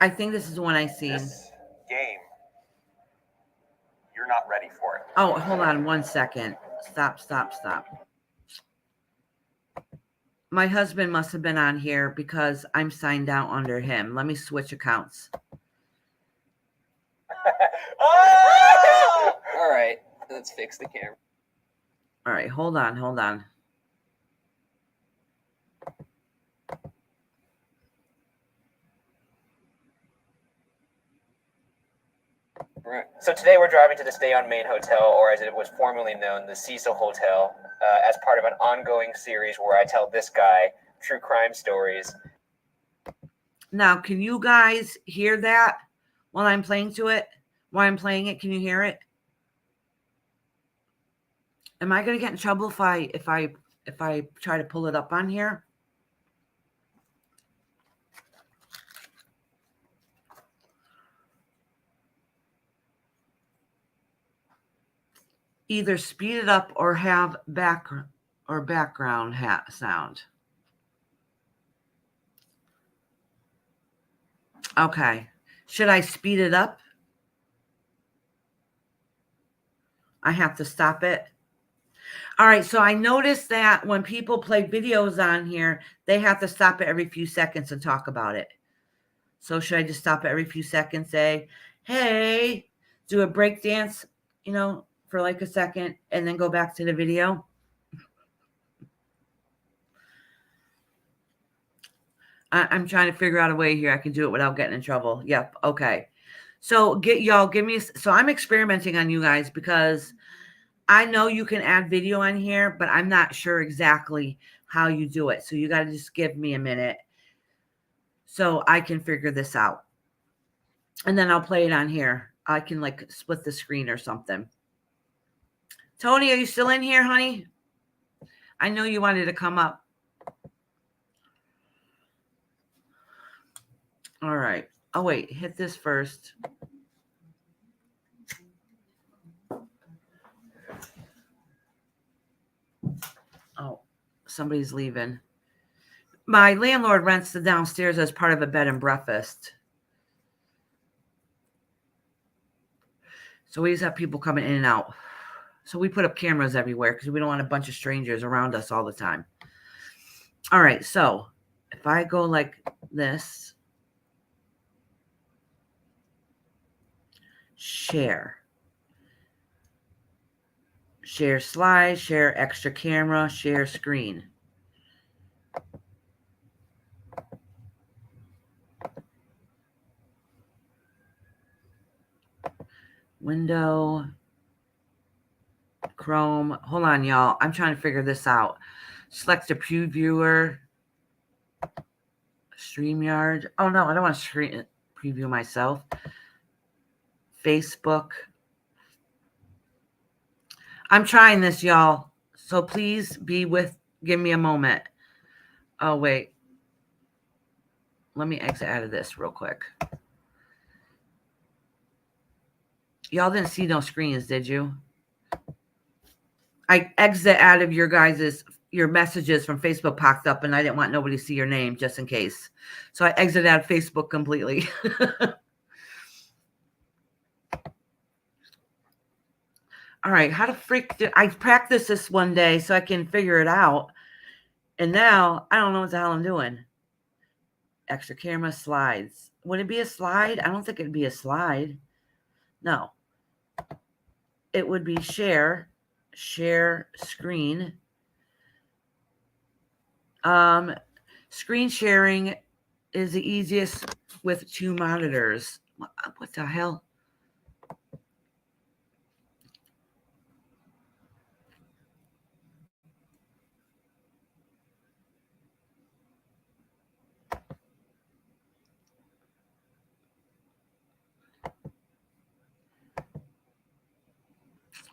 I think this is the one I've seen. This game, you're not ready for it. Oh, hold on 1 second. Stop. My husband must have been on here because I'm signed out under him. Let me switch accounts. Oh! All right, let's fix the camera. All right, hold on. Right. So today we're driving to the Stay on Main Hotel, or as it was formerly known, the Cecil Hotel, as part of an ongoing series where I tell this guy true crime stories. Now, can you guys hear that while I'm playing it? While I'm playing it, can you hear it? Am I going to get in trouble if I try to pull it up on here? Either speed it up or have background sound. Okay. Should I speed it up? I have to stop it. All right. So I noticed that when people play videos on here, they have to stop it every few seconds and talk about it. So should I just stop it every few seconds, say, hey, do a break dance, for like a second, and then go back to the video? I'm trying to figure out a way here I can do it without getting in trouble. Yep. Okay. So I'm experimenting on you guys because I know you can add video on here, but I'm not sure exactly how you do it. So you got to just give me a minute so I can figure this out. And then I'll play it on here. I can split the screen or something. Tony, are you still in here, honey? I know you wanted to come up. All right. Oh, wait. Hit this first. Oh, somebody's leaving. My landlord rents the downstairs as part of a bed and breakfast. So we just have people coming in and out. So we put up cameras everywhere because we don't want a bunch of strangers around us all the time. All right, so if I go like this, share slide, share extra camera, share screen. Window, Chrome. Hold on, y'all. I'm trying to figure this out. Select a previewer. StreamYard. Oh, no, I don't want to preview myself. Facebook. I'm trying this, y'all. So please give me a moment. Oh, wait. Let me exit out of this real quick. Y'all didn't see no screens, did you? I exit out of your messages from Facebook popped up, and I didn't want nobody to see your name just in case. So I exit out of Facebook completely. All right, how the freak I practiced this one day so I can figure it out. And now I don't know what the hell I'm doing. Extra camera slides. Would it be a slide? I don't think it'd be a slide. No. It would be share screen. Screen sharing is the easiest with 2 monitors. What the hell?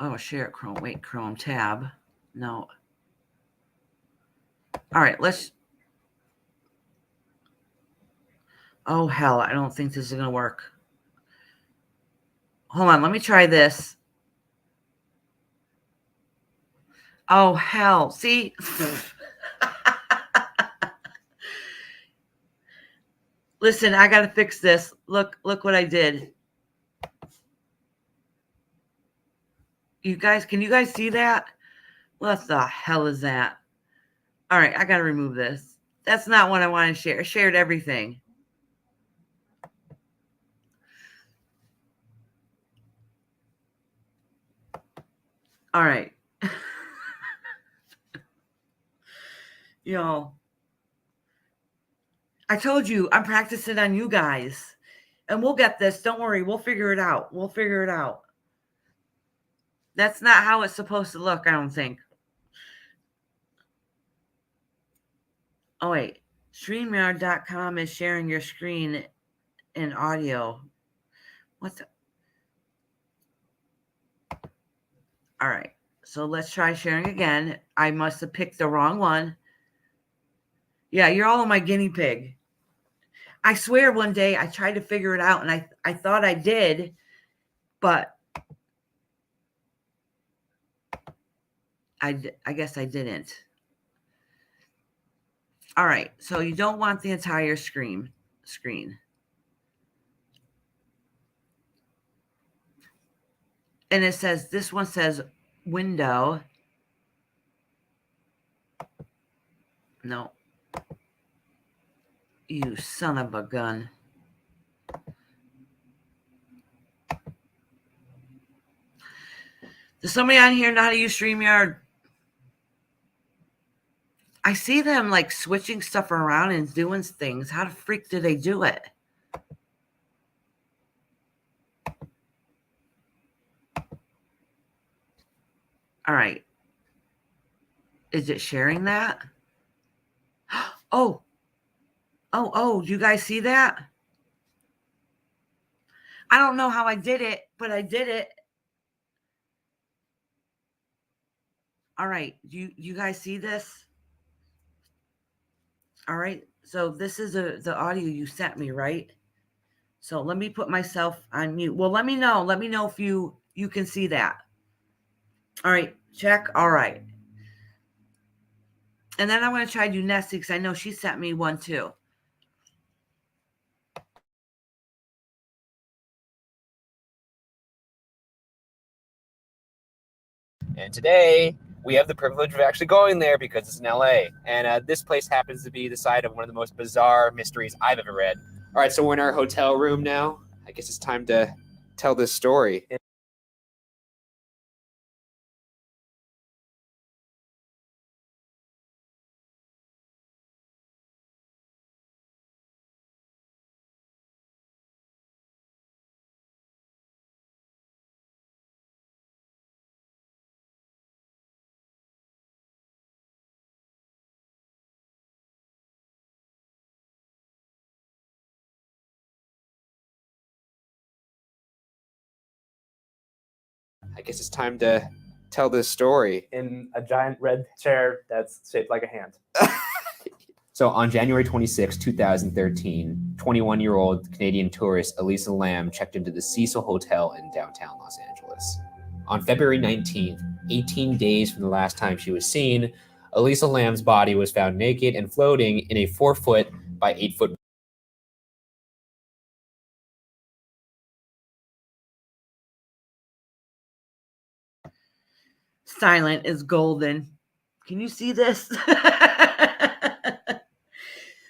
Oh, share Chrome. Wait, Chrome tab. No. All right, let's. Oh, hell. I don't think this is going to work. Hold on. Let me try this. Oh, hell. See? Listen, I got to fix this. Look what I did. Can you guys see that? What the hell is that? All right, I got to remove this. That's not what I want to share. I shared everything. All right. Y'all, I told you I'm practicing on you guys. And we'll get this. Don't worry. We'll figure it out. That's not how it's supposed to look, I don't think. Oh, wait. StreamYard.com is sharing your screen and audio. What the? All right. So let's try sharing again. I must have picked the wrong one. Yeah, you're all my guinea pig. I swear one day I tried to figure it out, and I thought I did, but I guess I didn't. All right, so you don't want the entire screen. And it says, this one says window. No. You son of a gun. Does somebody on here know how to use StreamYard? I see them like switching stuff around and doing things. How the freak do they do it? All right. Is it sharing that? Oh, you guys see that? I don't know how I did it, but I did it. All right. You guys see this? All right. So this is the audio you sent me, right? So let me put myself on mute. Well, let me know. Let me know if you can see that. All right. Check. All right. And then I'm going to try to do Nessie because I know she sent me one too. And today, we have the privilege of actually going there because it's in LA. And this place happens to be the site of one of the most bizarre mysteries I've ever read. All right, so we're in our hotel room now. I guess it's time to tell this story. I guess it's time to tell this story. In a giant red chair that's shaped like a hand. So on January 26, 2013, 21-year-old Canadian tourist Elisa Lam checked into the Cecil Hotel in downtown Los Angeles. On February 19th, 18 days from the last time she was seen, Elisa Lam's body was found naked and floating in a 4-foot by 8-foot. Silent is golden. Can you see this?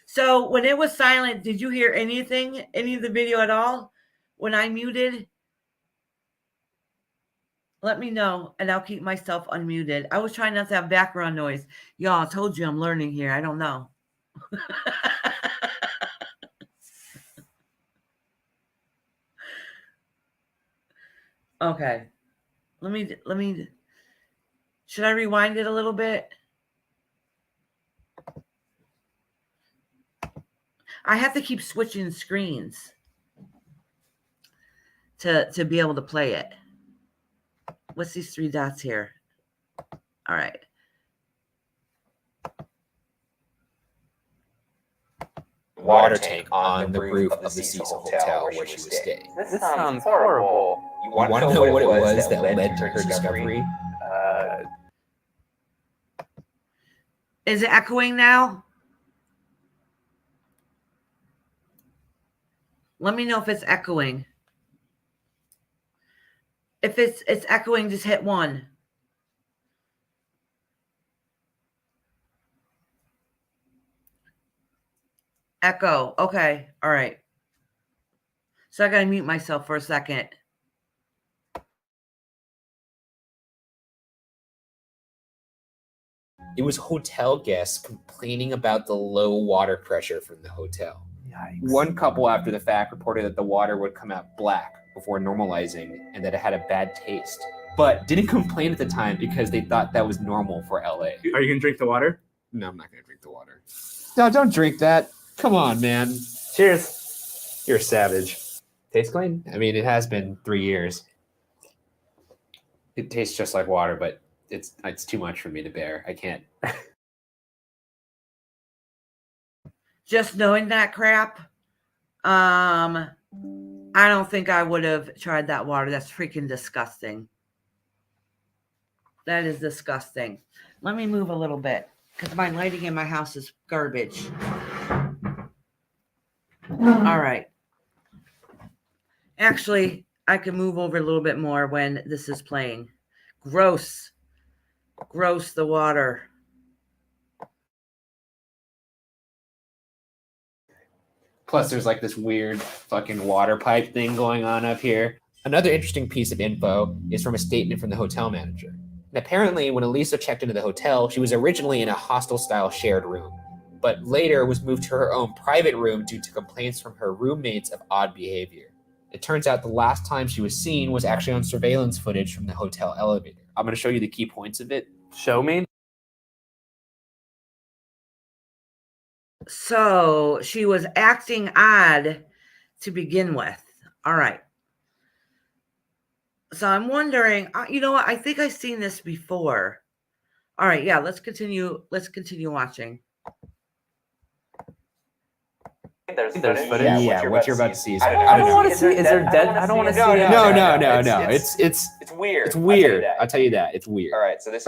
So when it was silent, did you hear anything, any of the video at all? When I muted? Let me know, and I'll keep myself unmuted. I was trying not to have background noise. Y'all, I told you I'm learning here. I don't know. Okay. Let me, should I rewind it a little bit? I have to keep switching screens to be able to play it. What's these 3 dots here? All right. Water tank on the roof of the Cecil Hotel where she was staying. This sounds horrible. You want to know what it was that led to her discovery? Is it echoing now? Let me know if it's echoing. If it's echoing, just hit 1. Echo. Okay. All right. So I got to mute myself for a second. It was hotel guests complaining about the low water pressure from the hotel. Yikes. One couple after the fact reported that the water would come out black before normalizing and that it had a bad taste, but didn't complain at the time because they thought that was normal for LA. Are you going to drink the water? No, I'm not going to drink the water. No, don't drink that. Come on, man. Cheers. You're a savage. Tastes clean. I mean, it has been 3 years. It tastes just like water, but it's too much for me to bear. I can't. Just knowing that crap, I don't think I would have tried that water. That's freaking disgusting. That is disgusting. Let me move a little bit because my lighting in my house is garbage. All right. Actually, I can move over a little bit more when this is playing. Gross. Gross, the water. Plus, there's like this weird fucking water pipe thing going on up here. Another interesting piece of info is from a statement from the hotel manager. And apparently, when Elisa checked into the hotel, she was originally in a hostel-style shared room, but later was moved to her own private room due to complaints from her roommates of odd behavior. It turns out the last time she was seen was actually on surveillance footage from the hotel elevator. I'm going to show you the key points of it. Show me. So she was acting odd to begin with. All right. So I'm wondering, you know what? I think I've seen this before. All right. Yeah. Let's continue. Let's continue watching. There's footage. Yeah, what you're about to see is I don't want to see. Is there dead? I don't want to see. No. It's weird. It's weird. I'll tell you that. It's weird. All right, so this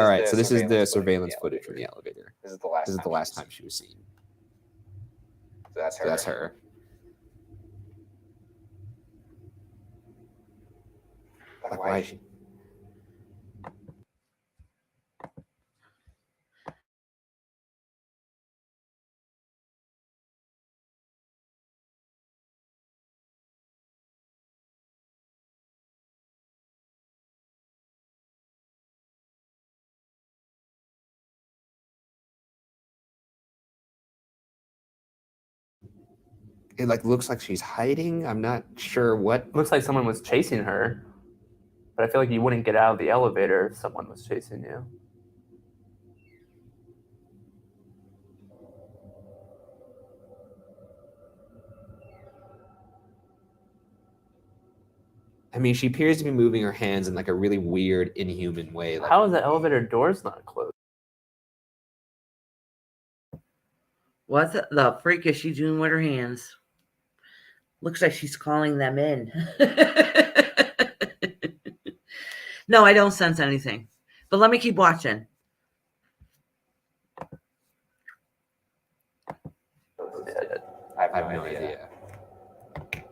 is the surveillance footage from the elevator. This is the last time she was seen. So that's her. So that's her. Like, Why is she? it like looks like she's hiding. I'm not sure what. Looks like someone was chasing her, but I feel like you wouldn't get out of the elevator if someone was chasing you. I mean, she appears to be moving her hands in like a really weird, inhuman way. Like, How is the elevator doors not closed? What the freak is she doing with her hands? Looks like she's calling them in. No, I don't sense anything. But let me keep watching. I I have no idea.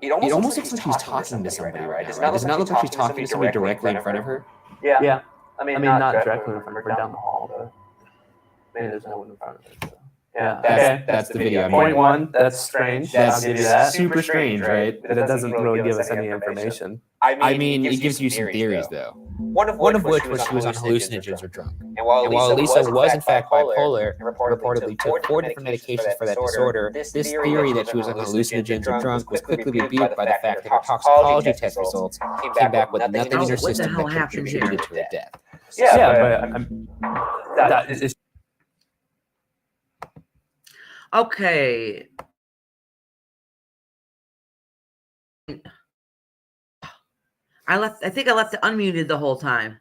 It It almost looks like she's talking to somebody right now. Does it not look like she's talking to somebody directly in front of her? Yeah. I mean, not directly in front of her, down the hall, but maybe there's no one in front of her. So. Yeah, That's the video. I mean, Point one, that's strange. That's I'll give you that. super strange, right? But that doesn't really give us any information. I mean, it gives you some theories, though. One of which was she was on hallucinogens or drunk. And while Elisa was in fact bipolar and reportedly took 4 different medications for that disorder, this theory that she was on hallucinogens or drunk was quickly rebuked by the fact that her toxicology test results came back with nothing in her What the system hell that happened here? contributed to her death. Yeah, but that is Okay. I think I left it unmuted the whole time.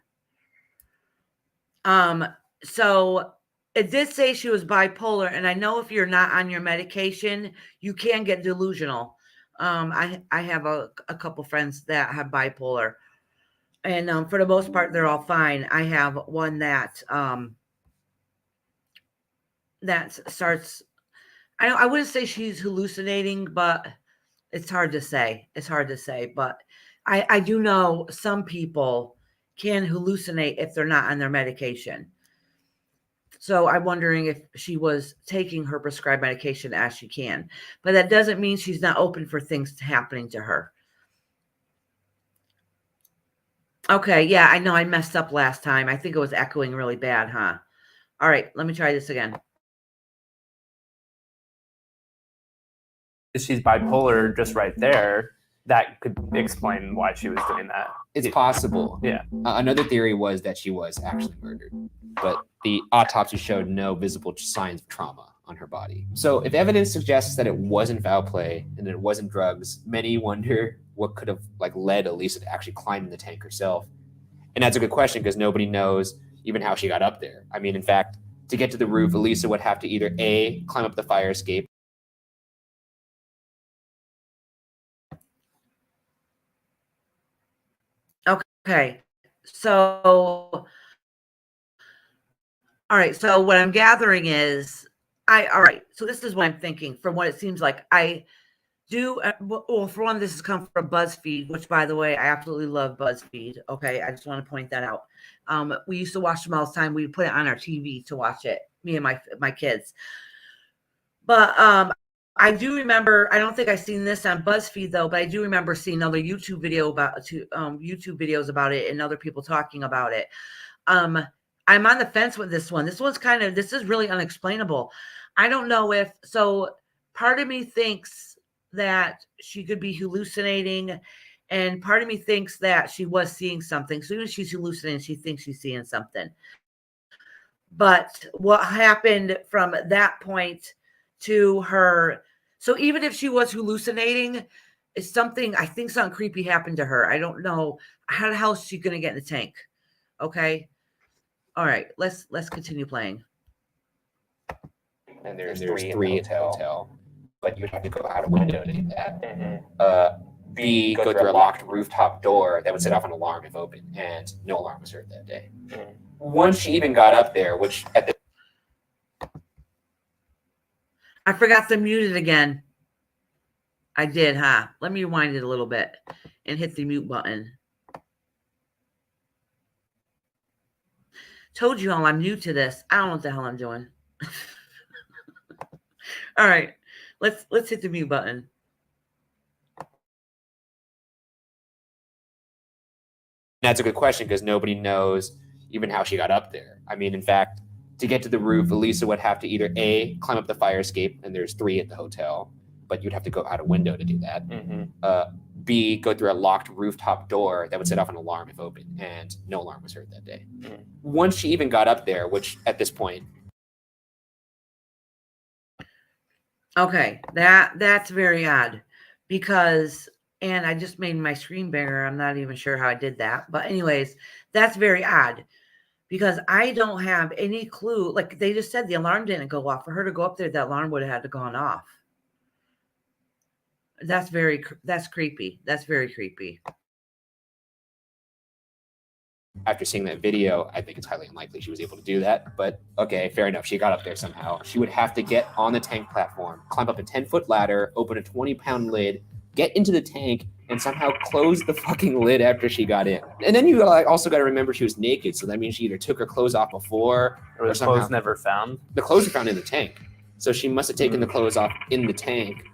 So it did say she was bipolar, and I know if you're not on your medication, you can get delusional. I have a couple friends that have bipolar, and for the most part, they're all fine. I have one that starts. I wouldn't say she's hallucinating, but it's hard to say. But I do know some people can hallucinate if they're not on their medication. So I'm wondering if she was taking her prescribed medication as she can. But that doesn't mean she's not open for things happening to her. Okay, yeah, I know I messed up last time. I think it was echoing really bad, huh? All right, let me try this again. if she's bipolar just right there, that could explain why she was doing that. It's possible. Yeah. Another theory was that she was actually murdered, but the autopsy showed no visible signs of trauma on her body. So if evidence suggests that it wasn't foul play and that it wasn't drugs, many wonder what could have led Elisa to actually climb in the tank herself. And that's a good question because nobody knows even how she got up there. I mean, in fact, to get to the roof, Elisa would have to either A, climb up the fire escape. Okay, so, all right, so what I'm gathering is, all right, so this is what I'm thinking from what it seems like. I do, well, for one, this has come from BuzzFeed, which, by the way, I absolutely love BuzzFeed, okay? I just want to point that out. We used to watch them all the time. We put it on our TV to watch it, me and my kids. But I do remember, I don't think I've seen this on BuzzFeed though, but I do remember seeing other YouTube videos about it and other people talking about it. I'm on the fence with this one. This is really unexplainable. I don't know so part of me thinks that she could be hallucinating, and part of me thinks that she was seeing something. So even if she's hallucinating, she thinks she's seeing something. But what happened from that point to her, so even if she was hallucinating, I think something creepy happened to her. I don't know how the hell is she gonna get in the tank. Okay. All right, let's continue playing. And there's three at the hotel, but you have to go out a window to do that. B, go through a locked rooftop door that would set off an alarm if open, and no alarm was heard that day. Once she even got up there, which at the I forgot to mute it again. I did, huh? Let me rewind it a little bit and hit the mute button. Told you all I'm new to this. I don't know what the hell I'm doing. All right, let's hit the mute button. That's a good question because nobody knows even how she got up there. I mean, in fact, to get to the roof, Elisa would have to either A, climb up the fire escape, and there's 3 at the hotel, but you'd have to go out a window to do that. Mm-hmm. B, go through a locked rooftop door that would set off an alarm if open, and no alarm was heard that day. Mm. Once she even got up there, which at this point, Okay, that's very odd because, and I just made my screen bigger. I'm not even sure how I did that, but anyways, that's very odd because I don't have any clue. Like they just said, the alarm didn't go off. For her to go up there, that alarm would have had to gone off. That's creepy. That's very creepy. after seeing that video, I think it's highly unlikely she was able to do that. But okay, fair enough. She got up there somehow. She would have to get on the tank platform, climb up a 10-foot ladder, open a 20-pound lid, get into the tank, and somehow close the fucking lid after she got in. And then you also got to remember she was naked, so that means she either took her clothes off before, or the somehow clothes never found. The clothes were found in the tank, so she must have taken the clothes off in the tank,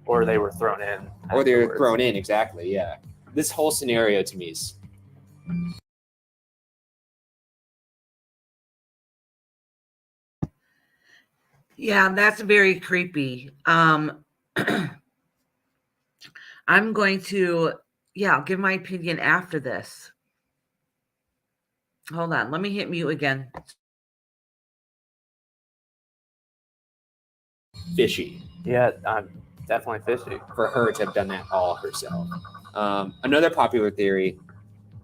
or they were thrown in. or they were thrown in. Exactly. Yeah. This whole scenario to me is. Yeah, that's very creepy. I'm going to, I'll give my opinion after this. Hold on. Let me hit mute again. Fishy. Yeah, I'm definitely fishy. For her to have done that all herself. Another popular theory,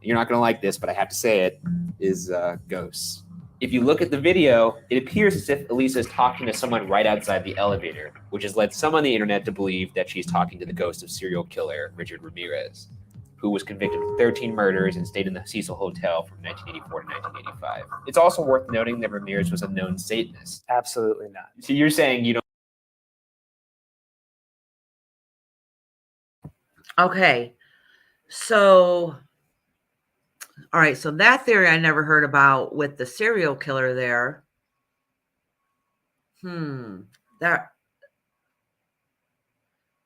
you're not going to like this, but I have to say it, is ghosts. If you look at the video, it appears as if Elisa is talking to someone right outside the elevator, which has led some on the internet to believe that she's talking to the ghost of serial killer Richard Ramirez, who was convicted of 13 murders and stayed in the Cecil Hotel from 1984 to 1985. It's also worth noting that Ramirez was a known Satanist. Absolutely not. So you're saying you don't. Okay. So, all right. So that theory I never heard about with the serial killer there.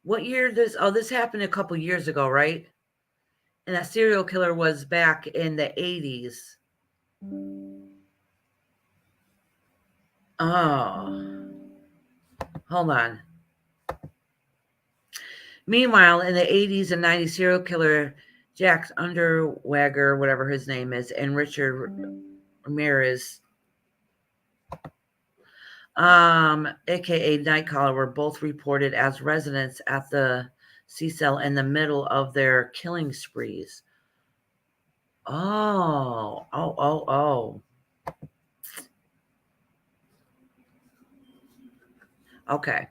What year this happened a couple years ago, right? And that serial killer was back in the 80s. Oh, hold on. Meanwhile, in the 80s and 90s, serial killer Jack Underweger, whatever his name is, and Richard Ramirez, aka Nightcaller, were both reported as residents at the Cecil in the middle of their killing sprees. Oh. Okay.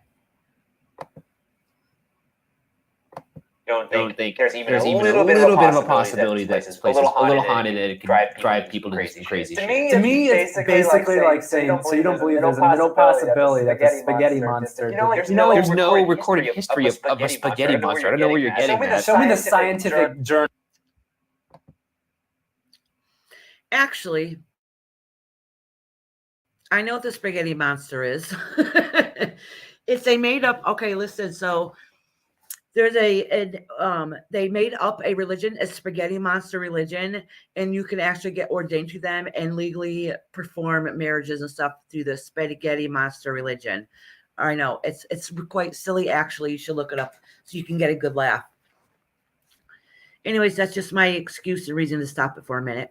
Don't think there's even a little bit of a possibility that this place is a little haunted and it could drive people to some crazy shit. To me, it's basically like saying, so you don't believe there's a middle possibility that the spaghetti monster. There's no recorded history of a spaghetti monster. I don't know where you're getting at. Show me the scientific journal. Actually, I know what the spaghetti monster is. It's a made up. Okay, listen. So there's they made up a religion, a spaghetti monster religion, and you can actually get ordained to them and legally perform marriages and stuff through the spaghetti monster religion. I know it's quite silly. Actually, you should look it up so you can get a good laugh. Anyways, that's just my excuse and reason to stop it for a minute.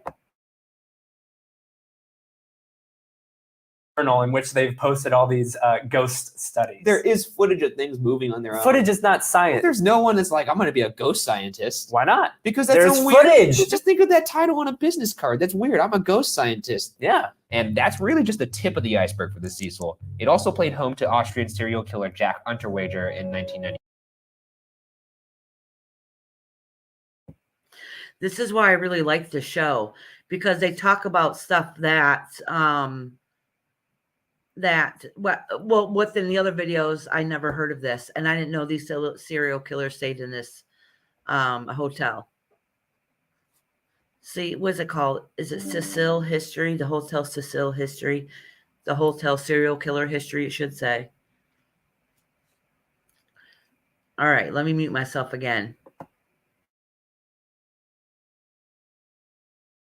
In which they've posted all these ghost studies. There is footage of things moving on their own. Footage is not science. There's no one that's like, I'm going to be a ghost scientist. Why not? Because that's There's a weird footage. Just think of that title on a business card. That's weird. I'm a ghost scientist. Yeah. And that's really just the tip of the iceberg for the Cecil. It also played home to Austrian serial killer Jack Unterweger in 1990. This is why I really like the show, because they talk about stuff that within the other videos I never heard of this, and I didn't know these serial killers stayed in this hotel. See, what's it called? Is it Cecil History? The Hotel Cecil History, the Hotel Serial Killer History, it should say. All right, let me mute myself again.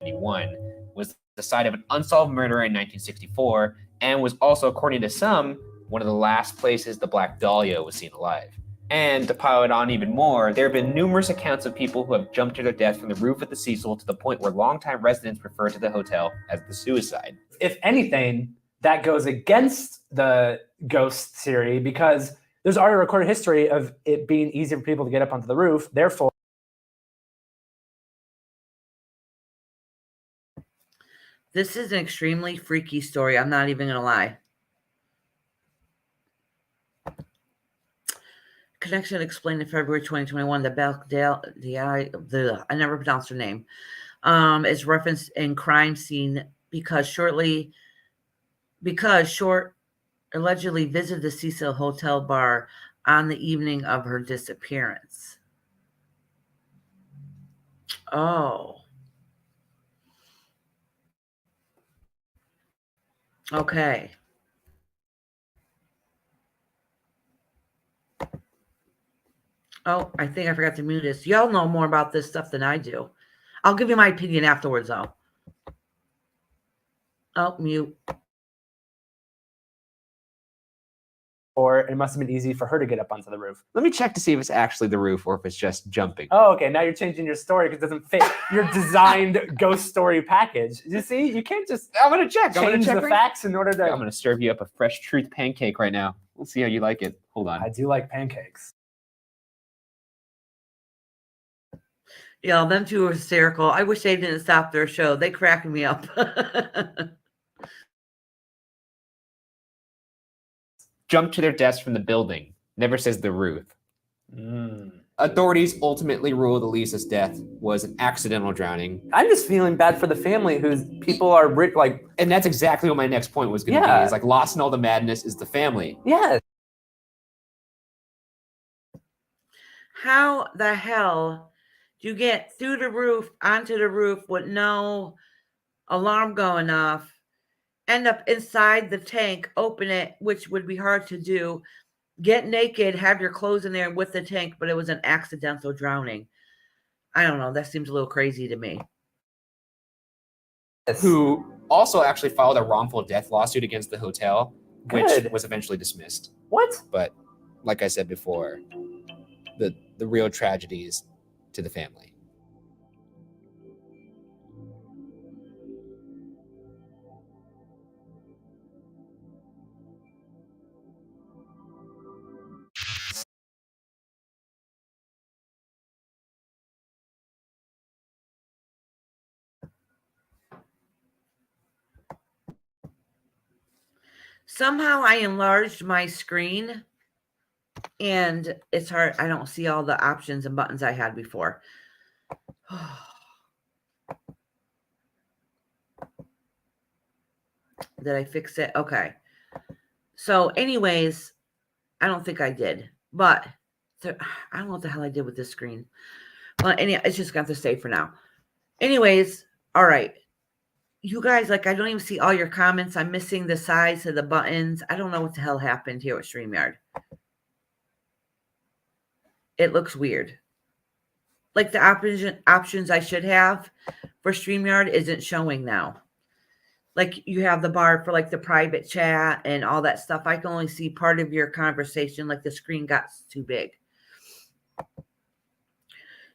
Was the site of an unsolved murder in 1964, and was also, according to some, one of the last places the Black Dahlia was seen alive. And to pile it on even more, there have been numerous accounts of people who have jumped to their death from the roof of the Cecil to the point where longtime residents refer to the hotel as the suicide. If anything, that goes against the ghost theory because there's already a recorded history of it being easier for people to get up onto the roof. Therefore, This is an extremely freaky story. I'm not even going to lie. Connection explained in February 2021 that I never pronounced her name, is referenced in crime scene because Short allegedly visited the Cecil Hotel bar on the evening of her disappearance. Oh. Okay. Oh, I think I forgot to mute this. Y'all know more about this stuff than I do. I'll give you my opinion afterwards, though. Oh, mute. or it must have been easy for her to get up onto the roof. Let me check to see if it's actually the roof or if it's just jumping. Oh, okay. Now you're changing your story because it doesn't fit your designed ghost story package. You see, you can't just I'm going to check. change the facts in order to. I'm going to serve you up a fresh truth pancake right now. We'll see how you like it. Hold on. I do like pancakes. Yeah, them two are hysterical. I wish they didn't stop their show. They crack me up. Jump to their deaths from the building. Never says the roof. Authorities ultimately ruled Elisa's death was an accidental drowning. I'm just feeling bad for the family whose people are like, And that's exactly what my next point was going to be. Is like lost in all the madness is the family. yeah. How the hell do you get through the roof, onto the roof with no alarm going off, end up inside the tank, open it, which would be hard to do, get naked, have your clothes in there with the tank, but it was an accidental drowning? I don't know. That seems a little crazy to me. Who also actually filed a wrongful death lawsuit against the hotel, which was eventually dismissed. What? But like I said before, the real tragedies to the family. Somehow I enlarged my screen and it's hard. I don't see all the options and buttons I had before. Did I fix it? Okay. So anyways, I don't think I did, but I don't know what the hell I did with this screen. Well, it's just got to stay for now. Anyways, all right. You guys, like, I don't even see all your comments. I'm missing the size of the buttons. I don't know what the hell happened here with StreamYard. It looks weird. Like the options I should have for StreamYard isn't showing now. Like you have the bar for like the private chat and all that stuff. I can only see part of your conversation. Like the screen got too big.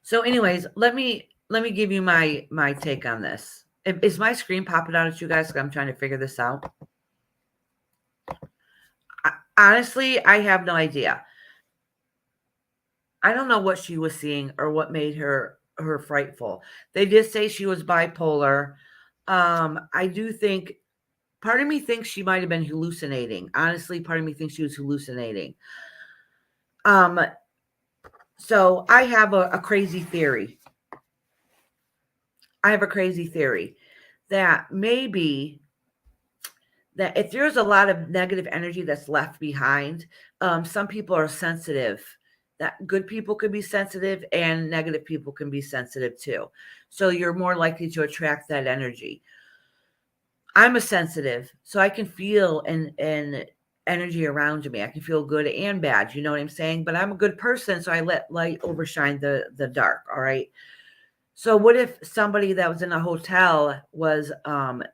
So anyways, let me give you my take on this. Is my screen popping out at you guys? I'm trying to figure this out. Honestly, I have no idea. I don't know what she was seeing or what made her frightful. They did say she was bipolar. I do think part of me thinks she might have been hallucinating. Honestly, part of me thinks she was hallucinating. So I have a crazy theory. I have a crazy theory that maybe that if there's a lot of negative energy that's left behind, some people are sensitive. That good people can be sensitive and negative people can be sensitive too. So you're more likely to attract that energy. I'm a sensitive, so I can feel an energy around me. I can feel good and bad. You know what I'm saying? But I'm a good person, so I let light overshine the dark. All right. So what if somebody that was in a hotel was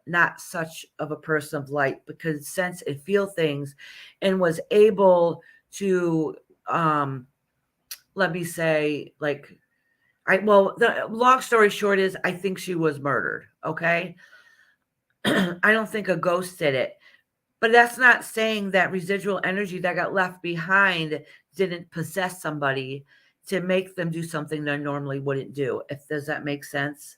not such of a person of light, because sense and feel things and was able to let me say, like, the long story short is I think she was murdered. Okay. I don't think a ghost did it. But that's not saying that residual energy that got left behind didn't possess somebody to make them do something they normally wouldn't do. Does that make sense?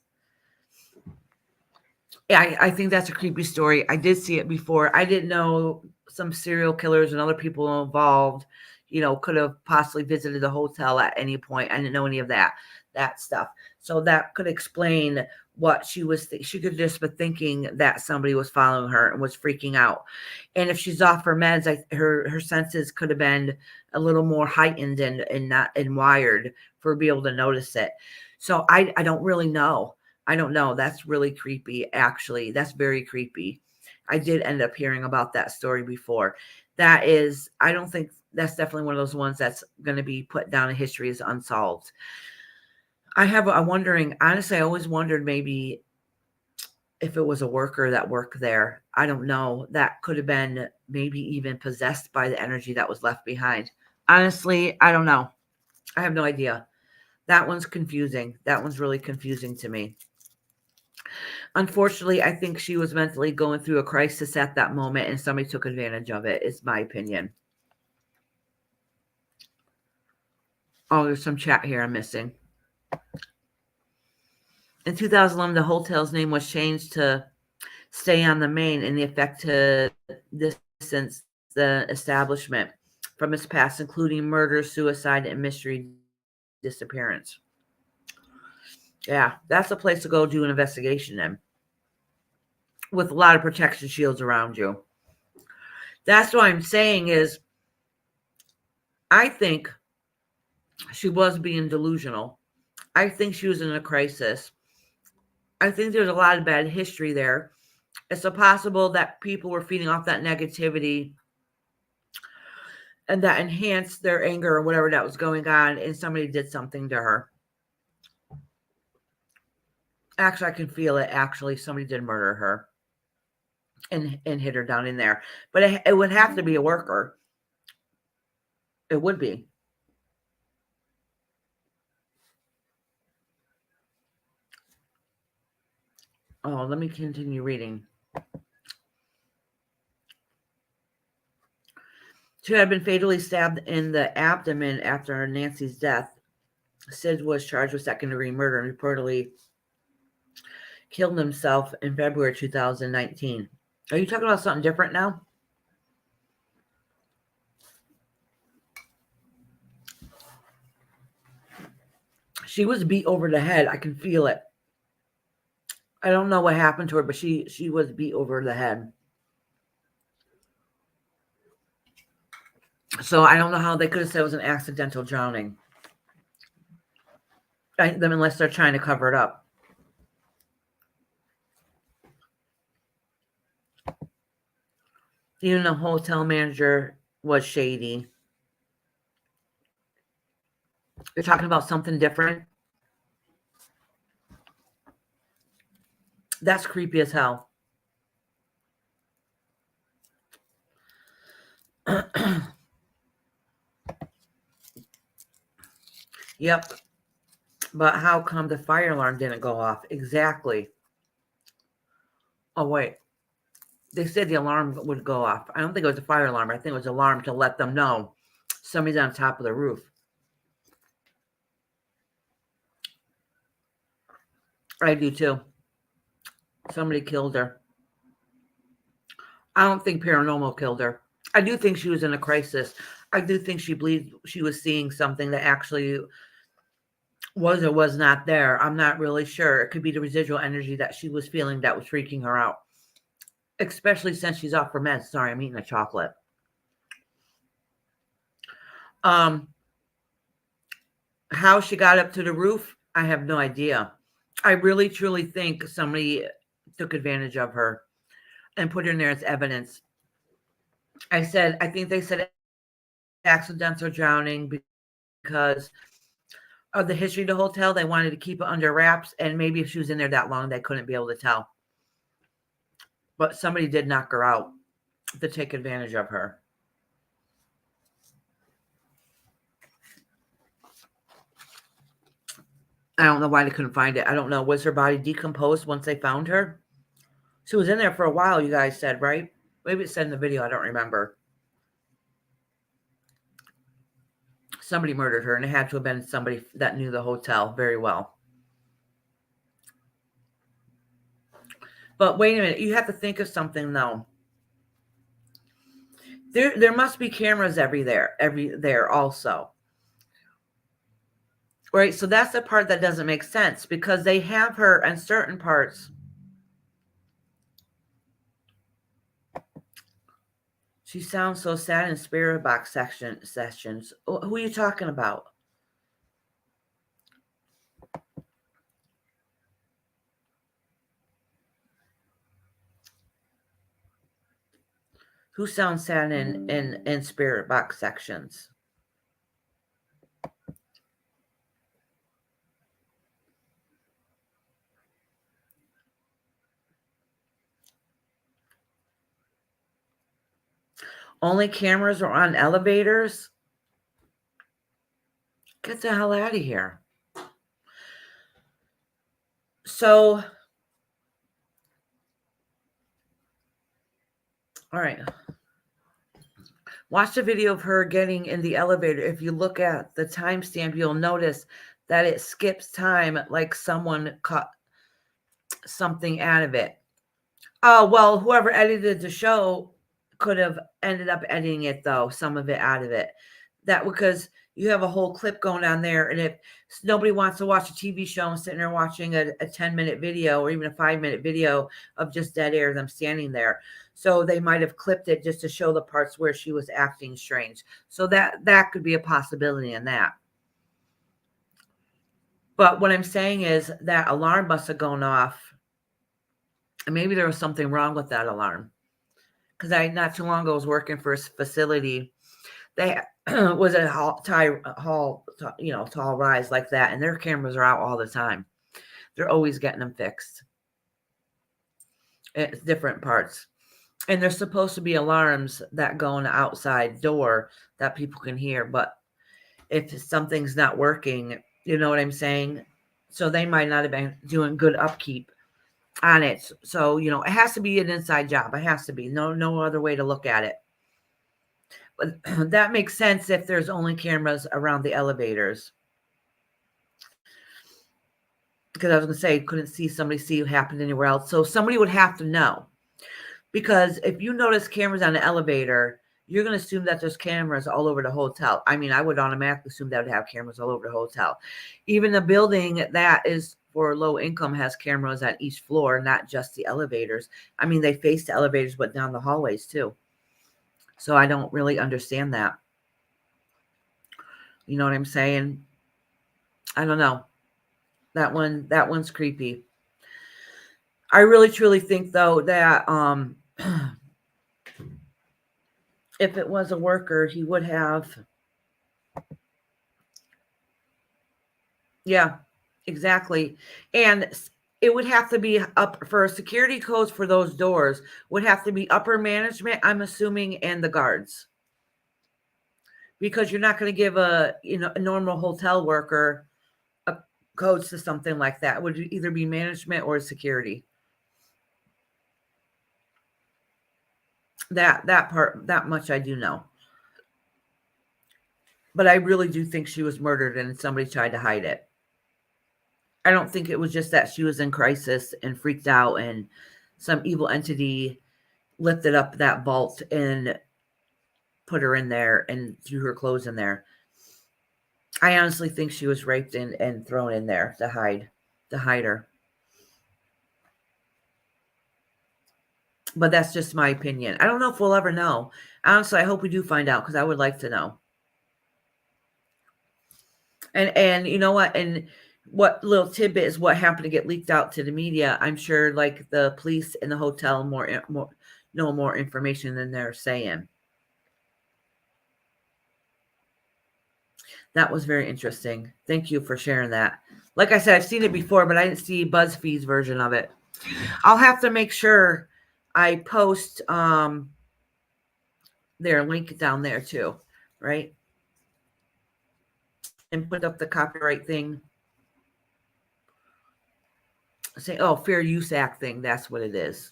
Yeah, I think that's a creepy story. I did see it before. I didn't know some serial killers and other people involved, could have possibly visited the hotel at any point. I didn't know any of that stuff. So that could explain what she was. She could just be thinking that somebody was following her and was freaking out. And if she's off her meds, her senses could have been a little more heightened and wired for be able to notice it. So I don't really know. I don't know. That's really creepy, actually. That's very creepy. I did end up hearing about that story before. I don't think that's definitely one of those ones that's going to be put down in history as unsolved. I'm wondering, honestly, I always wondered maybe if it was a worker that worked there. I don't know. That could have been maybe even possessed by the energy that was left behind. Honestly, I don't know. I have no idea. That one's confusing. That one's really confusing to me. Unfortunately, I think she was mentally going through a crisis at that moment and somebody took advantage of it, is my opinion. Oh, there's some chat here I'm missing. In 2011, the hotel's name was changed to Stay on the Main in the effect to distance the establishment from its past, including murder, suicide, and mystery disappearance. Yeah, that's a place to go do an investigation in, with a lot of protection shields around you. That's what I'm saying is I think she was being delusional. I think she was in a crisis. I think there's a lot of bad history there. It's possible that people were feeding off that negativity and that enhanced their anger or whatever that was going on, and somebody did something to her. Actually, I can feel it. Actually, somebody did murder her and hit her down in there. But it would have to be a worker. It would be. Oh, let me continue reading. She had been fatally stabbed in the abdomen after Nancy's death. Sid was charged with second-degree murder and reportedly killed himself in February 2019. Are you talking about something different now? She was beat over the head. I can feel it. I don't know what happened to her, but she was beat over the head. So I don't know how they could have said it was an accidental drowning. Unless they're trying to cover it up. Even the hotel manager was shady. You're talking about something different? That's creepy as hell. Yep. But how come the fire alarm didn't go off? Exactly. Oh, wait. They said the alarm would go off. I don't think it was a fire alarm. I think it was an alarm to let them know somebody's on top of the roof. I do too. Somebody killed her. I don't think paranormal killed her. I do think she was in a crisis. I do think she believed she was seeing something that actually was or was not there. I'm not really sure. It could be the residual energy that she was feeling that was freaking her out. Especially since she's off her meds. Sorry, I'm eating a chocolate. How she got up to the roof, I have no idea. I really, truly think somebody took advantage of her and put her in there as evidence. I think they said accidental drowning because of the history of the hotel. They wanted to keep it under wraps, and maybe if she was in there that long, they couldn't be able to tell. But somebody did knock her out to take advantage of her. I don't know why they couldn't find it. I don't know. Was her body decomposed once they found her? She was in there for a while, you guys said, right? Maybe it said in the video. I don't remember. Somebody murdered her, and it had to have been somebody that knew the hotel very well. But wait a minute. You have to think of something, though. There must be cameras there also. Right? So that's the part that doesn't make sense, because they have her in certain parts. She sounds so sad in spirit box sessions. Who are you talking about? Who sounds sad in spirit box sections? Only cameras are on elevators? Get the hell out of here. So, all right. Watch the video of her getting in the elevator. If you look at the timestamp, you'll notice that it skips time like someone cut something out of it. Oh, well, whoever edited the show could have ended up editing it, though, some of it out of it. That because you have a whole clip going on there, and if nobody wants to watch a TV show and sitting there watching a 10-minute video or even a 5-minute video of just dead air, them standing there. So they might have clipped it just to show the parts where she was acting strange. So that could be a possibility in that. But what I'm saying is that alarm must have gone off. And maybe there was something wrong with that alarm. Because I, not too long ago, was working for a facility. They was a tall rise like that. And their cameras are out all the time. They're always getting them fixed. It's different parts. And there's supposed to be alarms that go on the outside door that people can hear. But if something's not working, you know what I'm saying? So they might not have been doing good upkeep on it. So, it has to be an inside job. It has to be. No other way to look at it. But that makes sense if there's only cameras around the elevators. Because I was going to say, couldn't see somebody see what happened anywhere else. So somebody would have to know. Because if you notice cameras on the elevator, you're going to assume that there's cameras all over the hotel. I mean, I would automatically assume that would have cameras all over the hotel. Even the building that is for low income has cameras at each floor, not just the elevators. I mean, they face the elevators, but down the hallways too. So I don't really understand that. You know what I'm saying? I don't know. That one's creepy. I really truly think though that if it was a worker, he would have. Yeah, exactly. And it would have to be up for security codes for those doors would have to be upper management, I'm assuming, and the guards. Because you're not going to give a normal hotel worker a codes to something like that. It would either be management or security. That much I do know. But I really do think she was murdered and somebody tried to hide it. I don't think it was just that she was in crisis and freaked out and some evil entity lifted up that vault and put her in there and threw her clothes in there. I honestly think she was raped and thrown in there to hide her. But that's just my opinion. I don't know if we'll ever know. Honestly, I hope we do find out because I would like to know. And you know what? And what little tidbit is what happened to get leaked out to the media. I'm sure like the police and the hotel know more information than they're saying. That was very interesting. Thank you for sharing that. Like I said, I've seen it before, but I didn't see BuzzFeed's version of it. I'll have to make sure I post their link down there too, right? And put up the copyright thing. Say, oh, Fair Use Act thing. That's what it is.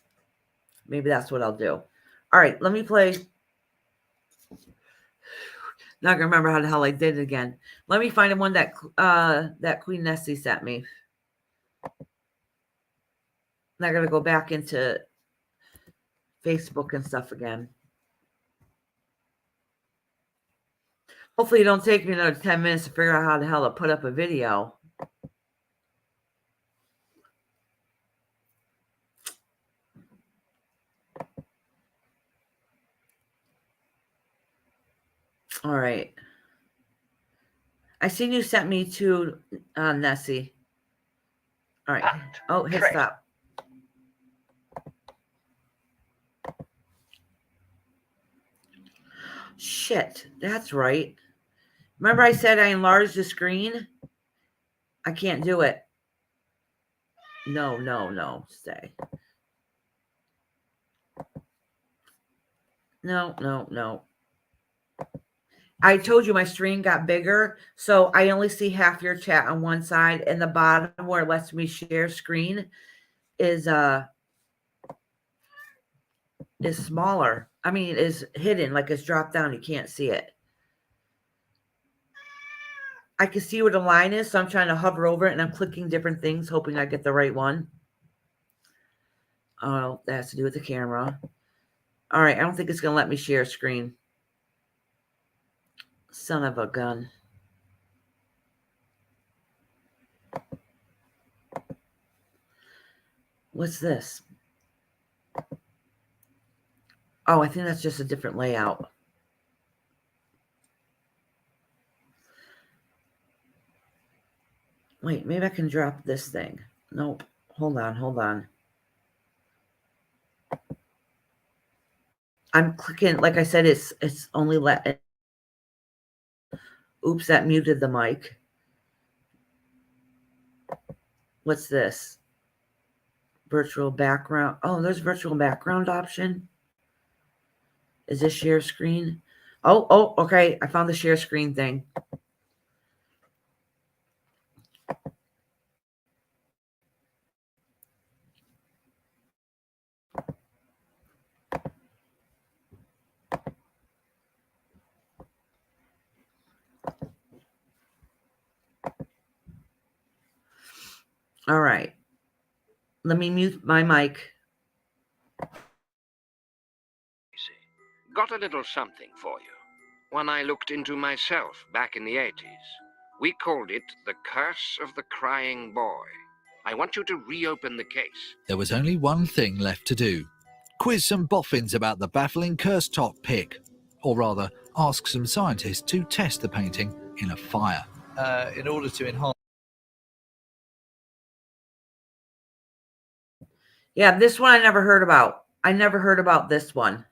Maybe that's what I'll do. All right, let me play. Not gonna remember how the hell I did it again. Let me find the one that that Queen Nessie sent me. Not gonna go back into Facebook and stuff again. Hopefully, it don't take me another 10 minutes to figure out how the hell to put up a video. All right. I seen you sent me to Nessie. All right. Oh, hit stop. Shit, that's right. Remember I said I enlarged the screen? I can't do it. No. Stay. No. I told you my screen got bigger, so I only see half your chat on one side, and the bottom where it lets me share screen is smaller. I mean, is hidden, like it's dropped down. You can't see it. I can see where the line is, so I'm trying to hover over it, and I'm clicking different things, hoping I get the right one. Oh, that has to do with the camera. All right, I don't think it's going to let me share screen. Son of a gun. What's this? Oh, I think that's just a different layout. Wait, maybe I can drop this thing. Nope. Hold on. I'm clicking, like I said, it's only let. Oops, that muted the mic. What's this? Virtual background. Oh, there's virtual background option. Is this share screen? Oh, okay. I found the share screen thing. All right. Let me mute my mic. Got a little something for you. One I looked into myself back in the 80s. We called it The Curse of the Crying Boy. I want you to reopen the case. There was only one thing left to do. Quiz some boffins about the baffling curse top pick. Or rather, ask some scientists to test the painting in a fire. In order to enhance... Yeah, this one I never heard about. I never heard about this one.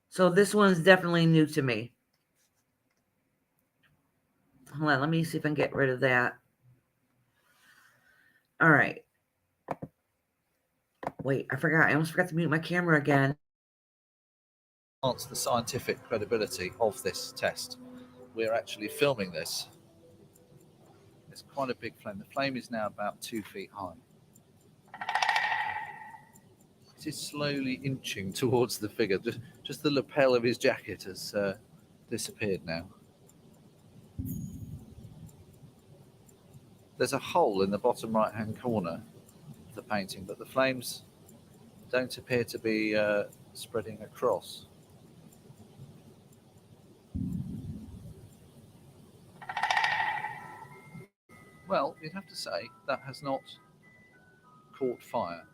So this one's definitely new to me. Hold on, let me see if I can get rid of that. All right. Wait, I forgot. I almost forgot to mute my camera again. Enhance the scientific credibility of this test. We're actually filming this. It's quite a big flame. The flame is now about 2 feet high. It is slowly inching towards the figure. Just the lapel of his jacket has disappeared now. There's a hole in the bottom right-hand corner of the painting, but the flames don't appear to be spreading across. Well, you'd have to say that has not caught fire.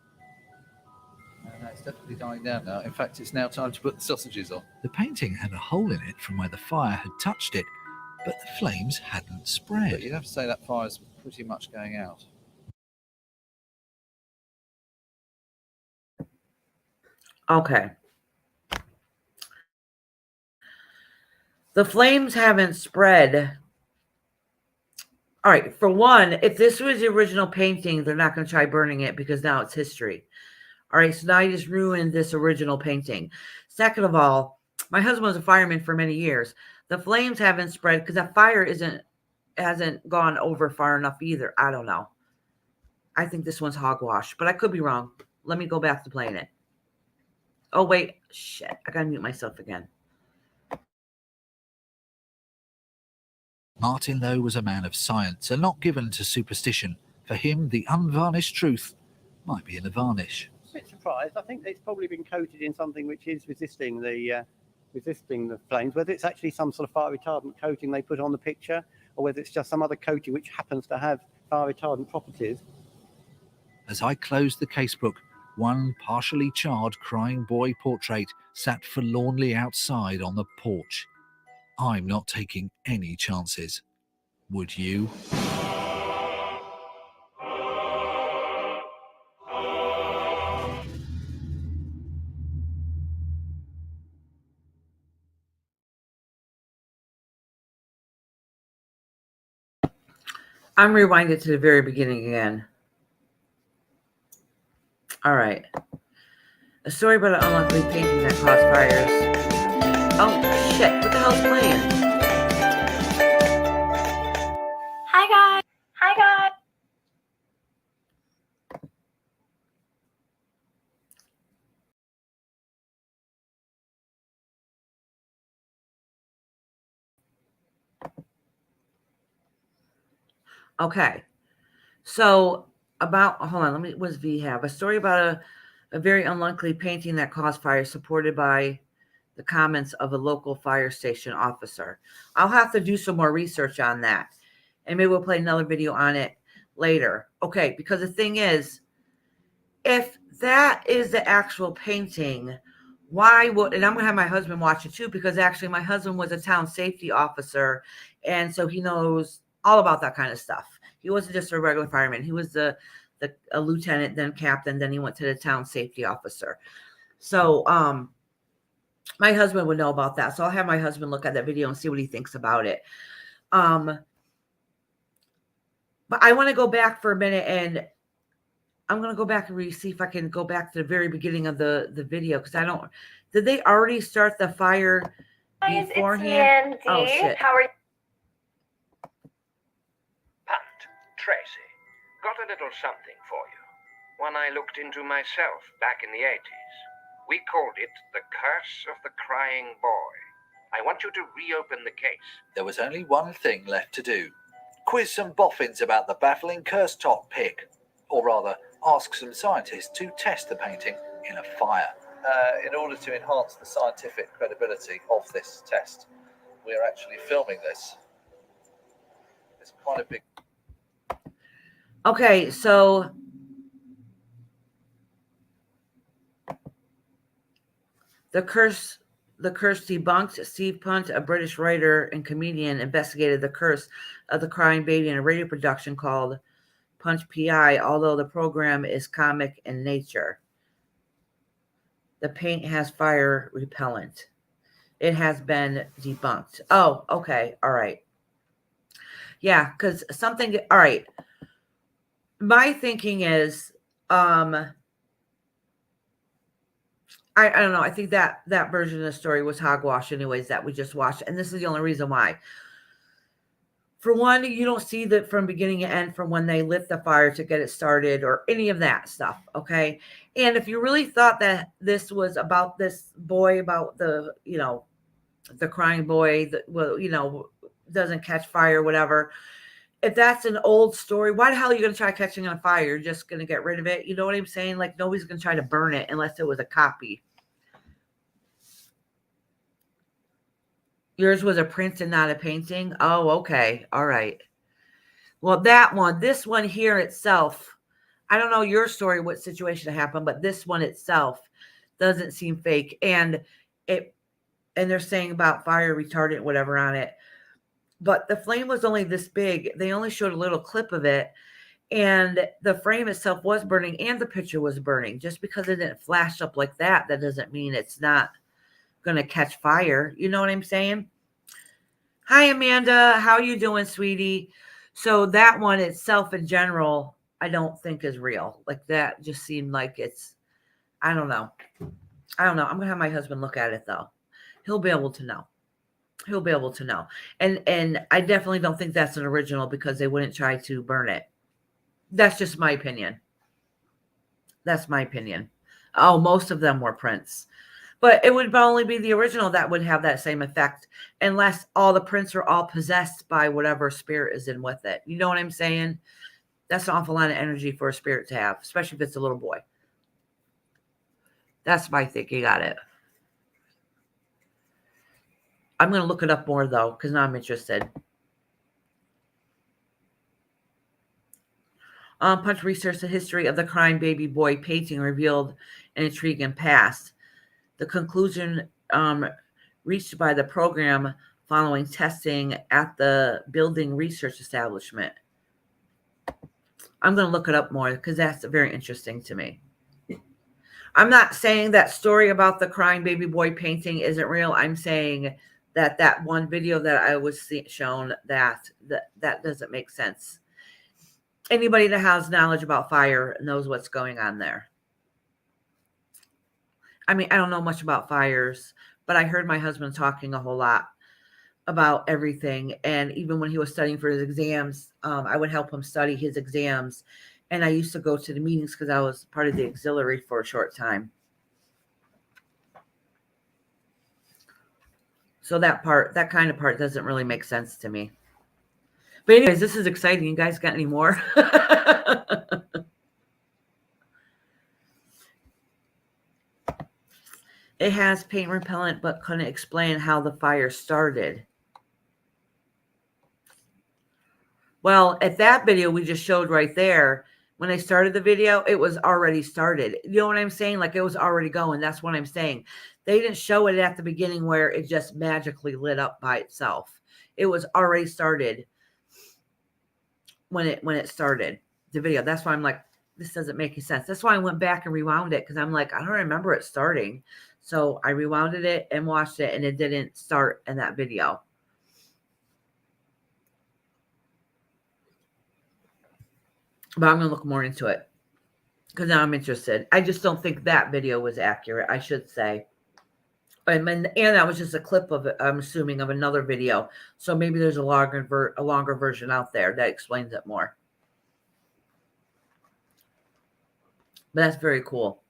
And it's definitely dying down now. In fact, it's now time to put the sausages on. The painting had a hole in it from where the fire had touched it, but the flames hadn't spread. But you'd have to say that fire's pretty much going out. Okay. The flames haven't spread. All right, for one, if this was the original painting, they're not going to try burning it because now it's history. All right, so now you just ruined this original painting. Second of all, my husband was a fireman for many years. The flames haven't spread because that fire hasn't gone over far enough either. I don't know. I think this one's hogwash, but I could be wrong. Let me go back to playing it. Oh, wait. Shit. I got to mute myself again. Martin Lowe was a man of science and not given to superstition. For him, the unvarnished truth might be in a varnish. A bit surprised. I think it's probably been coated in something which is resisting the flames, whether it's actually some sort of fire retardant coating they put on the picture, or whether it's just some other coating which happens to have fire retardant properties. As I closed the casebook, one partially charred crying boy portrait sat forlornly outside on the porch. I'm not taking any chances. Would you? I'm rewinded to the very beginning again. All right. A story about an unlucky painting that caused fires. Oh, shit. What the hell's playing? Hi, guys. Hi, guys. Okay. So, hold on. What does V have? A story about a very unlikely painting that caused fire, supported by the comments of a local fire station officer. I'll have to do some more research on that. And maybe we'll play another video on it later. Okay, because the thing is, if that is the actual painting, why would, and I'm going to have my husband watch it too, because actually my husband was a town safety officer, and so he knows all about that kind of stuff. He wasn't just a regular fireman. He was a lieutenant, then captain, then he went to the town safety officer. So, my husband would know about that. So I'll have my husband look at that video and see what he thinks about it. But I want to go back for a minute, and I'm going to go back and see if I can go back to the very beginning of the video, because I don't. Did they already start the fire beforehand? It's Mandy. Oh, shit. How are you? Punt, Tracy. Got a little something for you. One I looked into myself back in the 80s. We called it The Curse of the Crying Boy. I want you to reopen the case. There was only one thing left to do. Quiz some boffins about the baffling curse top pick. Or rather, ask some scientists to test the painting in a fire. In order to enhance the scientific credibility of this test, we are actually filming this. It's quite a big... Okay, so the curse debunked. Steve Punt, a British writer and comedian, investigated the curse of the crying baby in a radio production called Punch PI, although the program is comic in nature. The paint has fire repellent. It has been debunked. Oh, okay. All right. Yeah, because something, all right. My thinking is, I don't know. I think that version of the story was hogwash anyways, that we just watched. And this is the only reason why. For one, you don't see that from beginning to end, from when they lit the fire to get it started or any of that stuff. Okay. And if you really thought that this was about this boy, about the, the crying boy that, well, doesn't catch fire, whatever. If that's an old story, why the hell are you going to try catching on fire? You're just going to get rid of it. You know what I'm saying? Like, nobody's going to try to burn it unless it was a copy. Yours was a print and not a painting? Oh, okay. All right. Well, this one here itself, I don't know your story, what situation happened, but this one itself doesn't seem fake. And they're saying about fire retardant, whatever on it. But the flame was only this big. They only showed a little clip of it. And the frame itself was burning and the picture was burning. Just because it didn't flash up like that, that doesn't mean it's not going to catch fire. You know what I'm saying? Hi, Amanda. How you doing, sweetie? So that one itself in general, I don't think is real. Like that just seemed like it's, I don't know. I'm going to have my husband look at it though. He'll be able to know. He'll be able to know. And I definitely don't think that's an original because they wouldn't try to burn it. That's just my opinion. That's my opinion. Oh, most of them were prints. But it would only be the original that would have that same effect unless all the prints are all possessed by whatever spirit is in with it. You know what I'm saying? That's an awful lot of energy for a spirit to have, especially if it's a little boy. That's my thinking on it. I'm going to look it up more, though, because now I'm interested. Punch researched the history of the crying baby boy painting revealed an intriguing past. The conclusion reached by the program following testing at the building research establishment. I'm going to look it up more because that's very interesting to me. I'm not saying that story about the crying baby boy painting isn't real. I'm saying that that one video that I was shown that doesn't make sense. Anybody that has knowledge about fire knows what's going on there. I mean, I don't know much about fires, but I heard my husband talking a whole lot about everything. And even when he was studying for his exams, I would help him study his exams. And I used to go to the meetings because I was part of the auxiliary for a short time. So that kind of part doesn't really make sense to me. But anyways, this is exciting. You guys got any more? It has paint repellent, but couldn't explain how the fire started. Well, at that video we just showed right there, when they started the video, it was already started. You know what I'm saying? Like it was already going. That's what I'm saying. They didn't show it at the beginning where it just magically lit up by itself. It was already started when it started the video. That's why I'm like, this doesn't make any sense. That's why I went back and rewound it because I'm like, I don't remember it starting. So I rewounded it and watched it, and it didn't start in that video. But I'm going to look more into it because now I'm interested. I just don't think that video was accurate, I should say. And that was just a clip of it, I'm assuming, of another video. So maybe there's a longer version out there that explains it more. But that's very cool.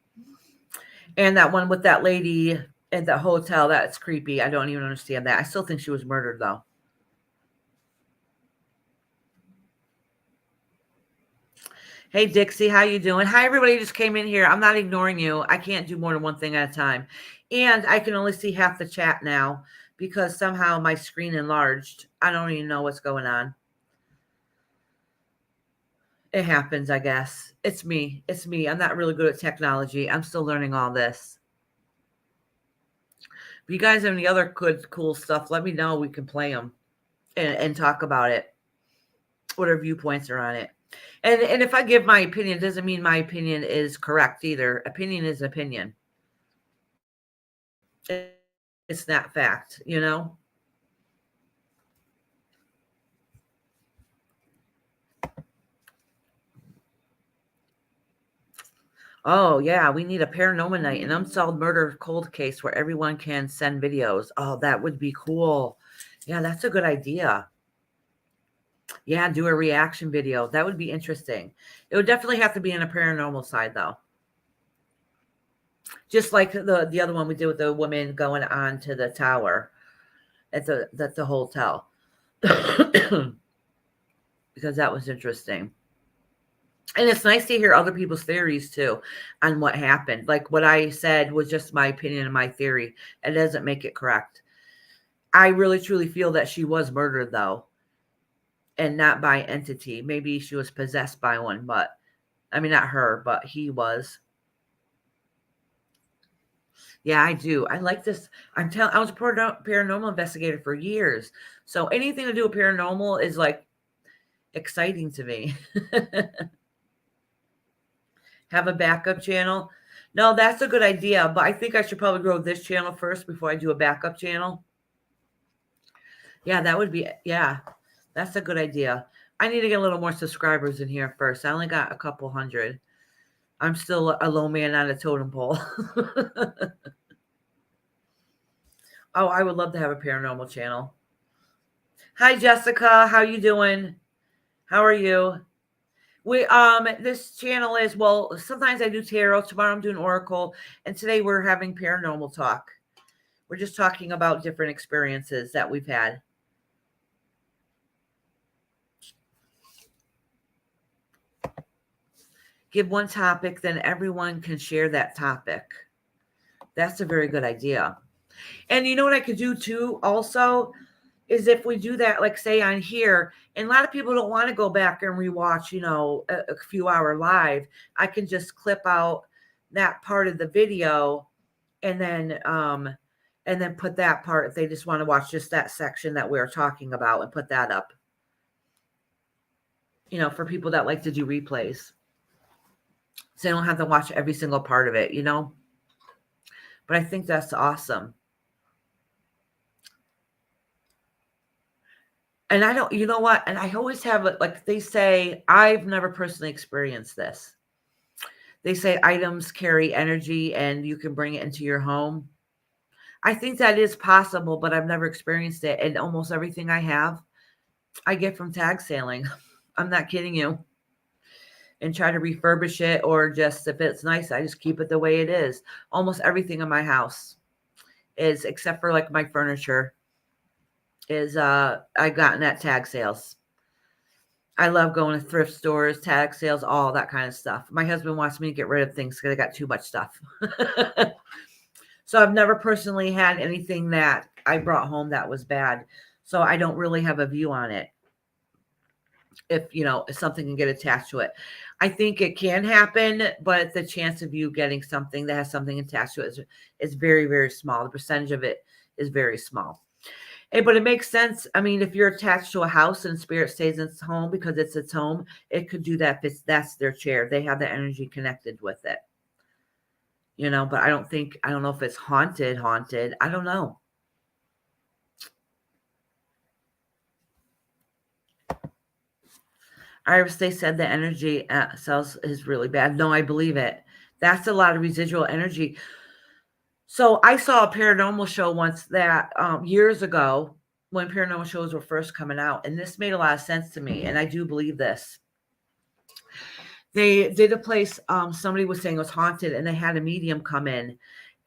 And that one with that lady at the hotel, that's creepy. I don't even understand that. I still think she was murdered, though. Hey, Dixie, how you doing? Hi, everybody just came in here. I'm not ignoring you. I can't do more than one thing at a time. And I can only see half the chat now because somehow my screen enlarged. I don't even know what's going on. It happens, I guess. It's me. It's me. I'm not really good at technology. I'm still learning all this. If you guys have any other good, cool stuff, let me know. We can play them and talk about it. What our viewpoints are on it. And if I give my opinion, it doesn't mean my opinion is correct either. Opinion is opinion. It's not fact, you know? Oh, yeah, we need a paranormal night, an unsolved murder cold case where everyone can send videos. Oh, that would be cool. Yeah, that's a good idea. Yeah, do a reaction video. That would be interesting. It would definitely have to be in a paranormal side, though. Just like the other one we did with the woman going on to the tower at the hotel. Because that was interesting. And it's nice to hear other people's theories, too, on what happened. Like what I said was just my opinion and my theory. It doesn't make it correct. I really, truly feel that she was murdered, though. And not by entity. Maybe she was possessed by one, but I mean, not her, but he was. Yeah, I do. I like this. I was a paranormal investigator for years. So anything to do with paranormal is like exciting to me. Have a backup channel. No, that's a good idea, but I think I should probably grow this channel first before I do a backup channel. Yeah, that would be, yeah, that's a good idea. I need to get a little more subscribers in here first. I only got a couple hundred. I'm still a low man on a totem pole. Oh, I would love to have a paranormal channel. Hi, Jessica. How you doing? How are you? This channel is, well, sometimes I do tarot. Tomorrow I'm doing oracle. And today we're having paranormal talk. We're just talking about different experiences that we've had. Give one topic, then everyone can share that topic. That's a very good idea. And you know what I could do too also is if we do that, like say on here, and a lot of people don't want to go back and rewatch, you know, a few hour live. I can just clip out that part of the video and then put that part if they just want to watch just that section that we're talking about and put that up. You know, for people that like to do replays. So they don't have to watch every single part of it, you know? But I think that's awesome. And I don't, you know what? And I always have it, like they say, I've never personally experienced this. They say items carry energy and you can bring it into your home. I think that is possible, but I've never experienced it. And almost everything I have, I get from tag sailing. I'm not kidding you. And try to refurbish it, or just if it's nice, I just keep it the way it is. Almost everything in my house is, except for like my furniture, is I've gotten at tag sales. I love going to thrift stores, tag sales, all that kind of stuff. My husband wants me to get rid of things because I got too much stuff. So I've never personally had anything that I brought home that was bad. So I don't really have a view on it. If, you know, if something can get attached to it. I think it can happen, but the chance of you getting something that has something attached to it is very, very small. The percentage of it is very small. But it makes sense. I mean, if you're attached to a house and spirit stays in its home because it's its home, it could do that if that's their chair. They have the energy connected with it. You know, but I don't know if it's haunted. I don't know. Iris, they said the energy cells is really bad. No, I believe it. That's a lot of residual energy. So I saw a paranormal show once that years ago when paranormal shows were first coming out, and this made a lot of sense to me, and I do believe this. They did a place, somebody was saying it was haunted, and they had a medium come in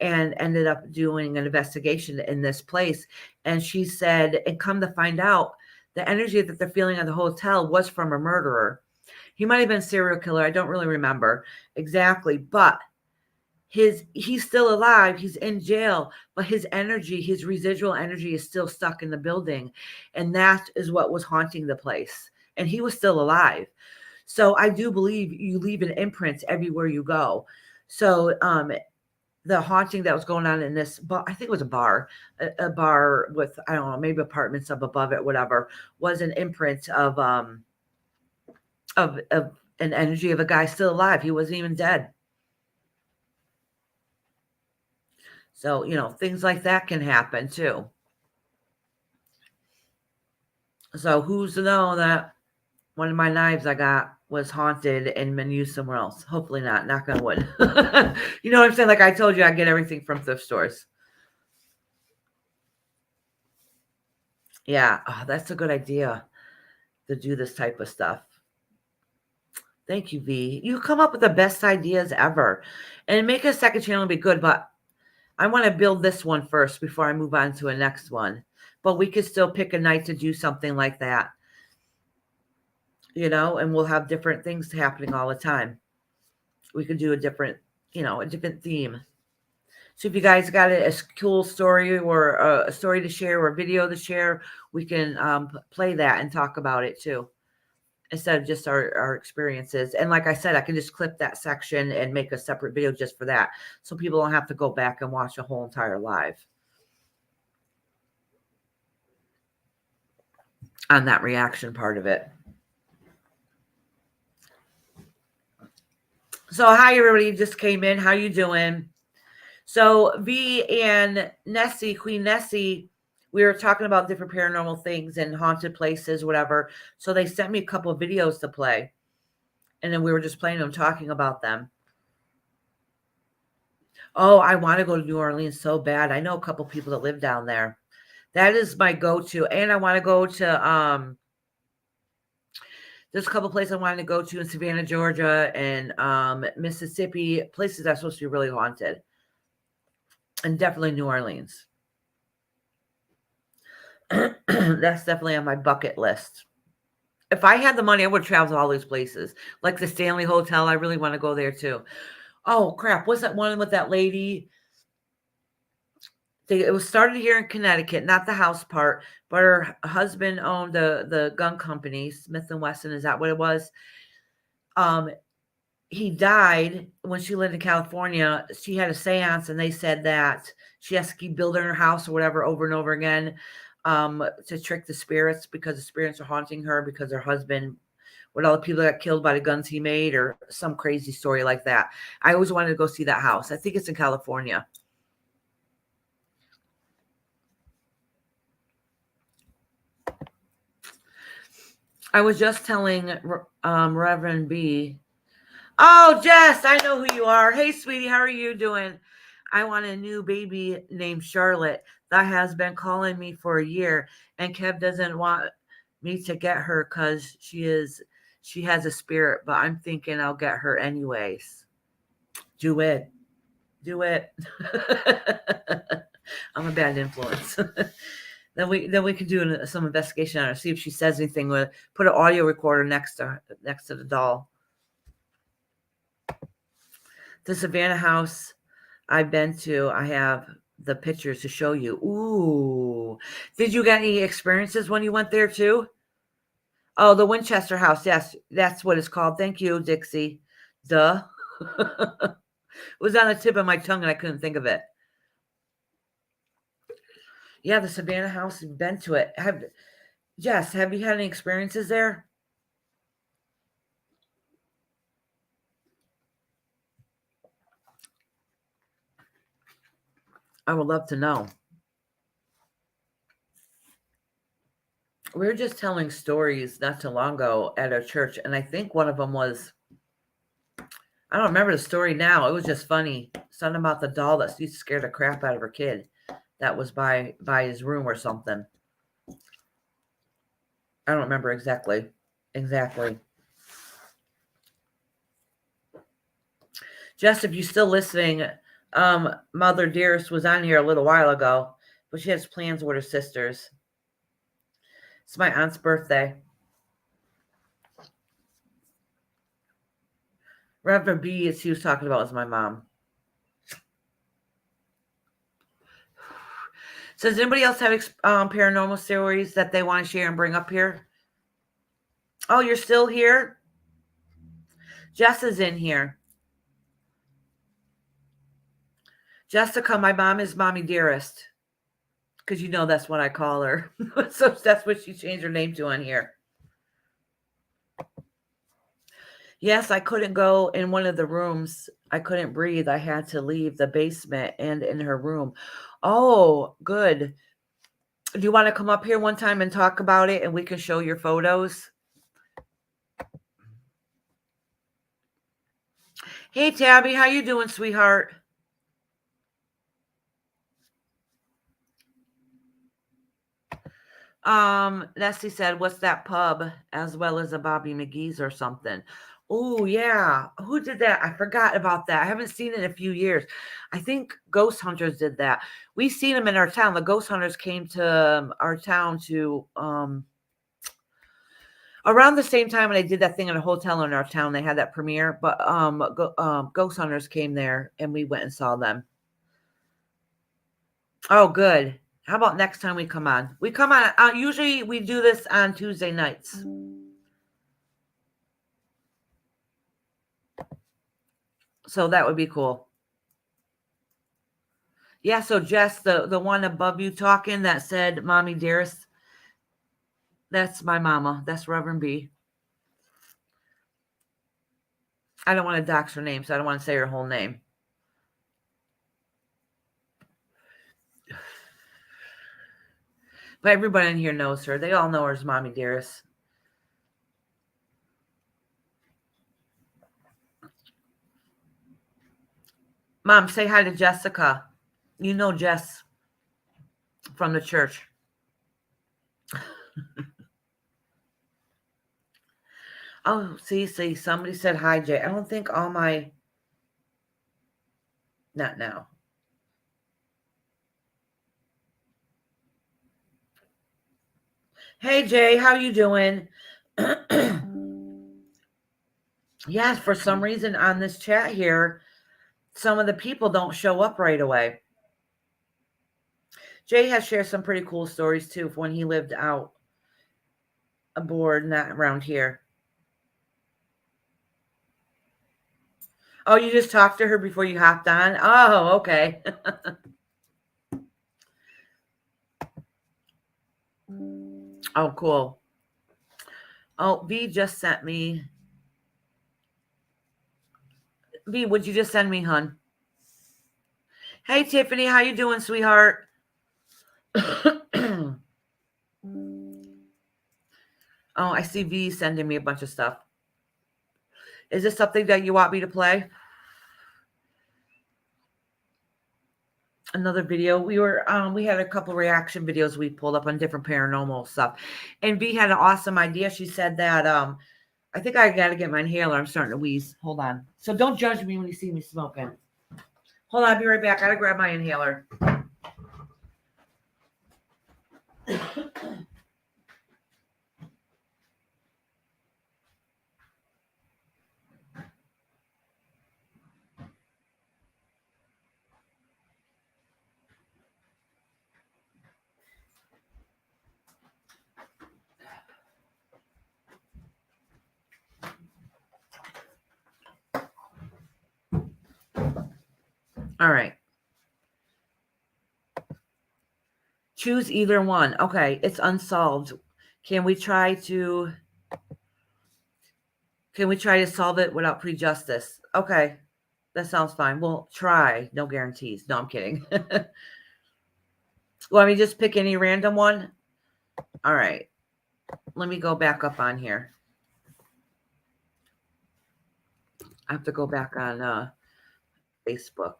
and ended up doing an investigation in this place. And she said, and come to find out, the energy that they're feeling at the hotel was from a murderer. He might have been a serial killer. I don't really remember exactly, but he's still alive. He's in jail, but his energy, his residual energy is still stuck in the building. And that is what was haunting the place. And he was still alive. So I do believe you leave an imprint everywhere you go. So the haunting that was going on in this bar, I think it was a bar with, I don't know, maybe apartments up above it, whatever, was an imprint of an energy of a guy still alive. He wasn't even dead. So, you know, things like that can happen too. So who's to know that one of my knives I got was haunted and been used somewhere else? Hopefully not. Knock on wood. You know what I'm saying? Like I told you, I get everything from thrift stores. Yeah, that's a good idea to do this type of stuff. Thank you, V. You come up with the best ideas ever. And make a second channel be good, but I want to build this one first before I move on to a next one. But we could still pick a night to do something like that. You know, and we'll have different things happening all the time. We could do a different, you know, a different theme. So if you guys got a cool story or a story to share or a video to share, we can play that and talk about it too, instead of just our experiences. And like I said, I can just clip that section and make a separate video just for that. So people don't have to go back and watch a whole entire live on that reaction part of it. So hi, everybody just came in. How you doing? So V and Nessie, Queen Nessie, we were talking about different paranormal things and haunted places, whatever. So they sent me a couple of videos to play. And then we were just playing them, talking about them. Oh, I want to go to New Orleans so bad. I know a couple people that live down there. That is my go-to. And I want to go to there's a couple places I wanted to go to in Savannah, Georgia, and Mississippi, places that are supposed to be really haunted. And definitely New Orleans. That's definitely on my bucket list. If I had the money, I would travel to all these places. Like the Stanley Hotel, I really want to go there too. Oh, crap. What's that one with that lady? It was started here in Connecticut, not the house part, but her husband owned the gun company, Smith & Wesson. Is that what it was? He died when she lived in California. She had a seance, and they said that she has to keep building her house or whatever over and over again to trick the spirits, because the spirits are haunting her because her husband, with all the people that got killed by the guns he made, or some crazy story like that. I always wanted to go see that house. I think it's in California. I was just telling Reverend B. Oh, Jess, I know who you are. Hey, sweetie, how are you doing? I want a new baby named Charlotte. That has been calling me for a year, and Kev doesn't want me to get her because she has a spirit, but I'm thinking I'll get her anyways. Do it. Do it. I'm a bad influence. Then we can do some investigation on her, see if she says anything. With put an audio recorder next to the doll. The Savannah house I've been to, I have the pictures to show you. Ooh, did you get any experiences when you went there too? Oh, the Winchester house. Yes, that's what it's called. Thank you, Dixie. Duh. It was on the tip of my tongue and I couldn't think of it. Yeah, the Savannah house, you've been to it. Jess, have you had any experiences there? I would love to know. We were just telling stories not too long ago at our church, and I think one of them was, I don't remember the story now. It was just funny. Something about the doll that used to scare the crap out of her kid that was by his room or something. I don't remember exactly. Jess, if you're still listening, Mother Dearest was on here a little while ago, but she has plans with her sisters. It's my aunt's birthday. Reverend B, as he was talking about, was my mom. So does anybody else have paranormal stories that they want to share and bring up here? Oh, you're still here? Jess is in here. Jessica, my mom is Mommy Dearest. Because you know that's what I call her. So that's what she changed her name to on here. Yes, I couldn't go in one of the rooms. I couldn't breathe. I had to leave the basement and in her room. Oh, good. Do you want to come up here one time and talk about it and we can show your photos? Hey, Tabby, how you doing, sweetheart? Nessie said, what's that pub? As well as a Bobby McGee's or something. Oh, yeah. Who did that? I forgot about that. I haven't seen it in a few years. I think Ghost Hunters did that. We seen them in our town. The Ghost Hunters came to our town to around the same time when they did that thing in a hotel in our town. They had that premiere, but Ghost Hunters came there and we went and saw them. Oh, good. How about next time we come on? We come on. Usually we do this on Tuesday nights. So that would be cool. Yeah, so Jess, the one above you talking that said, Mommy Dearest, that's my mama. That's Reverend B. I don't want to dox her name, so I don't want to say her whole name. But everybody in here knows her. They all know her as Mommy Dearest. Mom, say hi to Jessica. You know Jess from the church. Oh, see, somebody said hi, Jay. I don't think all my... Not now. Hey, Jay, how you doing? Yes, for some reason on this chat here, some of the people don't show up right away. Jay has shared some pretty cool stories, too, when he lived out aboard, not around here. Oh, you just talked to her before you hopped on? Oh, okay. Oh, cool. Oh, V just sent me. V, would you just send me, hun? Hey, Tiffany, how you doing, sweetheart? Oh, I see V sending me a bunch of stuff. Is this something that you want me to play? Another video. We had a couple reaction videos we pulled up on different paranormal stuff. And V had an awesome idea. She said that, I think I got to get my inhaler. I'm starting to wheeze. Hold on. So don't judge me when you see me smoking. Hold on. I'll be right back. I got to grab my inhaler. All right. Choose either one. Okay, it's unsolved. Can we try to solve it without prejudice? Okay, that sounds fine. We'll try. No guarantees. No, I'm kidding. Want me to just pick any random one? All right. Let me go back up on here. I have to go back on Facebook.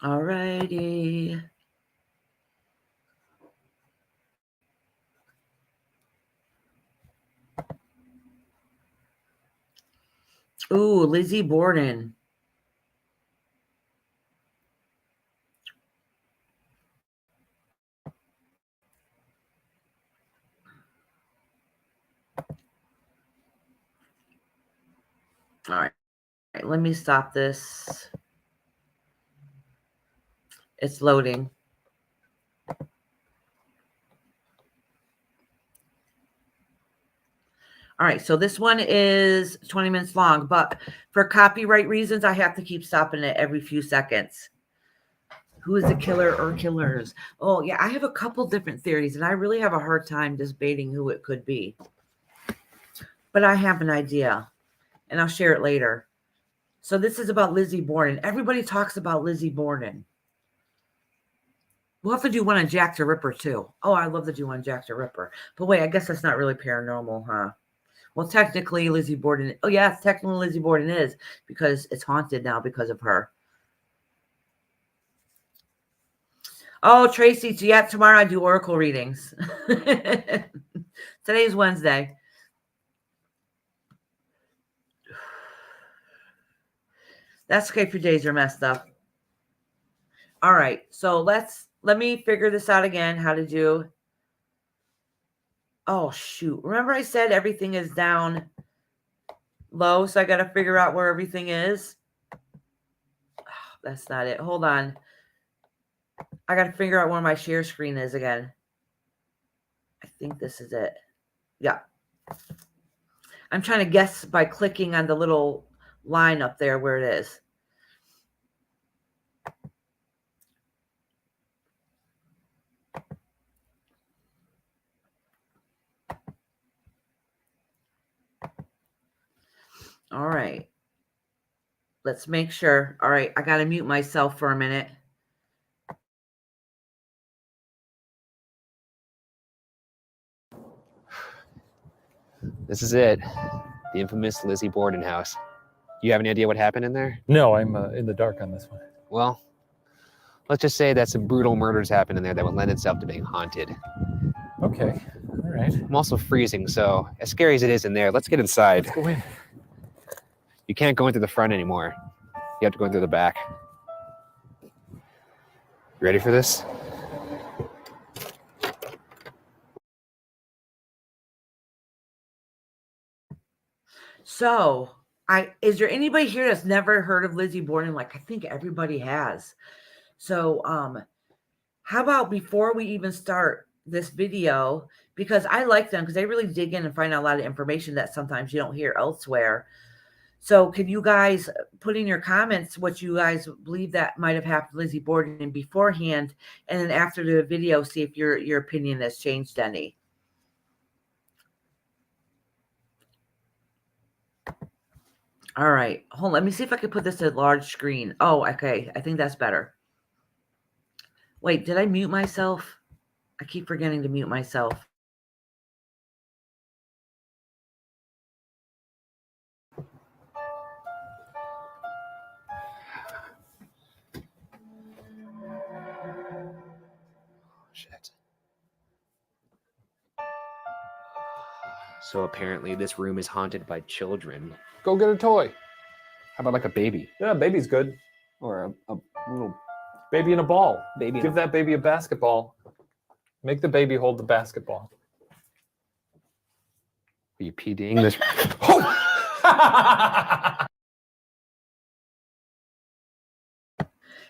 All righty. Ooh, Lizzie Borden. All right. Let me stop this. It's loading. All right, so this one is 20 minutes long, but for copyright reasons, I have to keep stopping it every few seconds. Who is the killer or killers? Oh, yeah, I have a couple different theories, and I really have a hard time debating who it could be. But I have an idea, and I'll share it later. So this is about Lizzie Borden. Everybody talks about Lizzie Borden. We'll have to do one on Jack the Ripper, too. Oh, I'd love to do one on Jack the Ripper. But wait, I guess that's not really paranormal, huh? Well, technically, Lizzie Borden. Oh, yes, technically Lizzie Borden is, because it's haunted now because of her. Oh, Tracy, yeah, tomorrow I do oracle readings. Today's Wednesday. That's okay if your days are messed up. All right, so let me figure this out again, how to do. Oh, shoot. Remember I said everything is down low, so I got to figure out where everything is. Oh, that's not it. Hold on. I got to figure out where my share screen is again. I think this is it. Yeah. I'm trying to guess by clicking on the little line up there where it is. All right. Let's make sure. All right, I got to mute myself for a minute. This is it. The infamous Lizzie Borden house. You have any idea what happened in there? No, I'm in the dark on this one. Well, let's just say that some brutal murders happened in there that would lend itself to being haunted. Okay, all right. I'm also freezing, so as scary as it is in there, let's get inside. Let's go in. You can't go in through the front anymore. You have to go in through the back. You ready for this? So, is there anybody here that's never heard of Lizzie Borden? Like, I think everybody has. So, how about before we even start this video, because I like them because they really dig in and find out a lot of information that sometimes you don't hear elsewhere. So can you guys put in your comments what you guys believe that might have happened to Lizzie Borden beforehand, and then after the video, see if your opinion has changed any. All right, hold on. Let me see if I can put this at large screen. Oh, okay. I think that's better. Wait, did I mute myself? I keep forgetting to mute myself. Shit. So apparently this room is haunted by children. Go get a toy. How about like a baby? Yeah, baby's good. Or a little baby in a ball. Give that baby a basketball. Make the baby hold the basketball. Are you PDing this?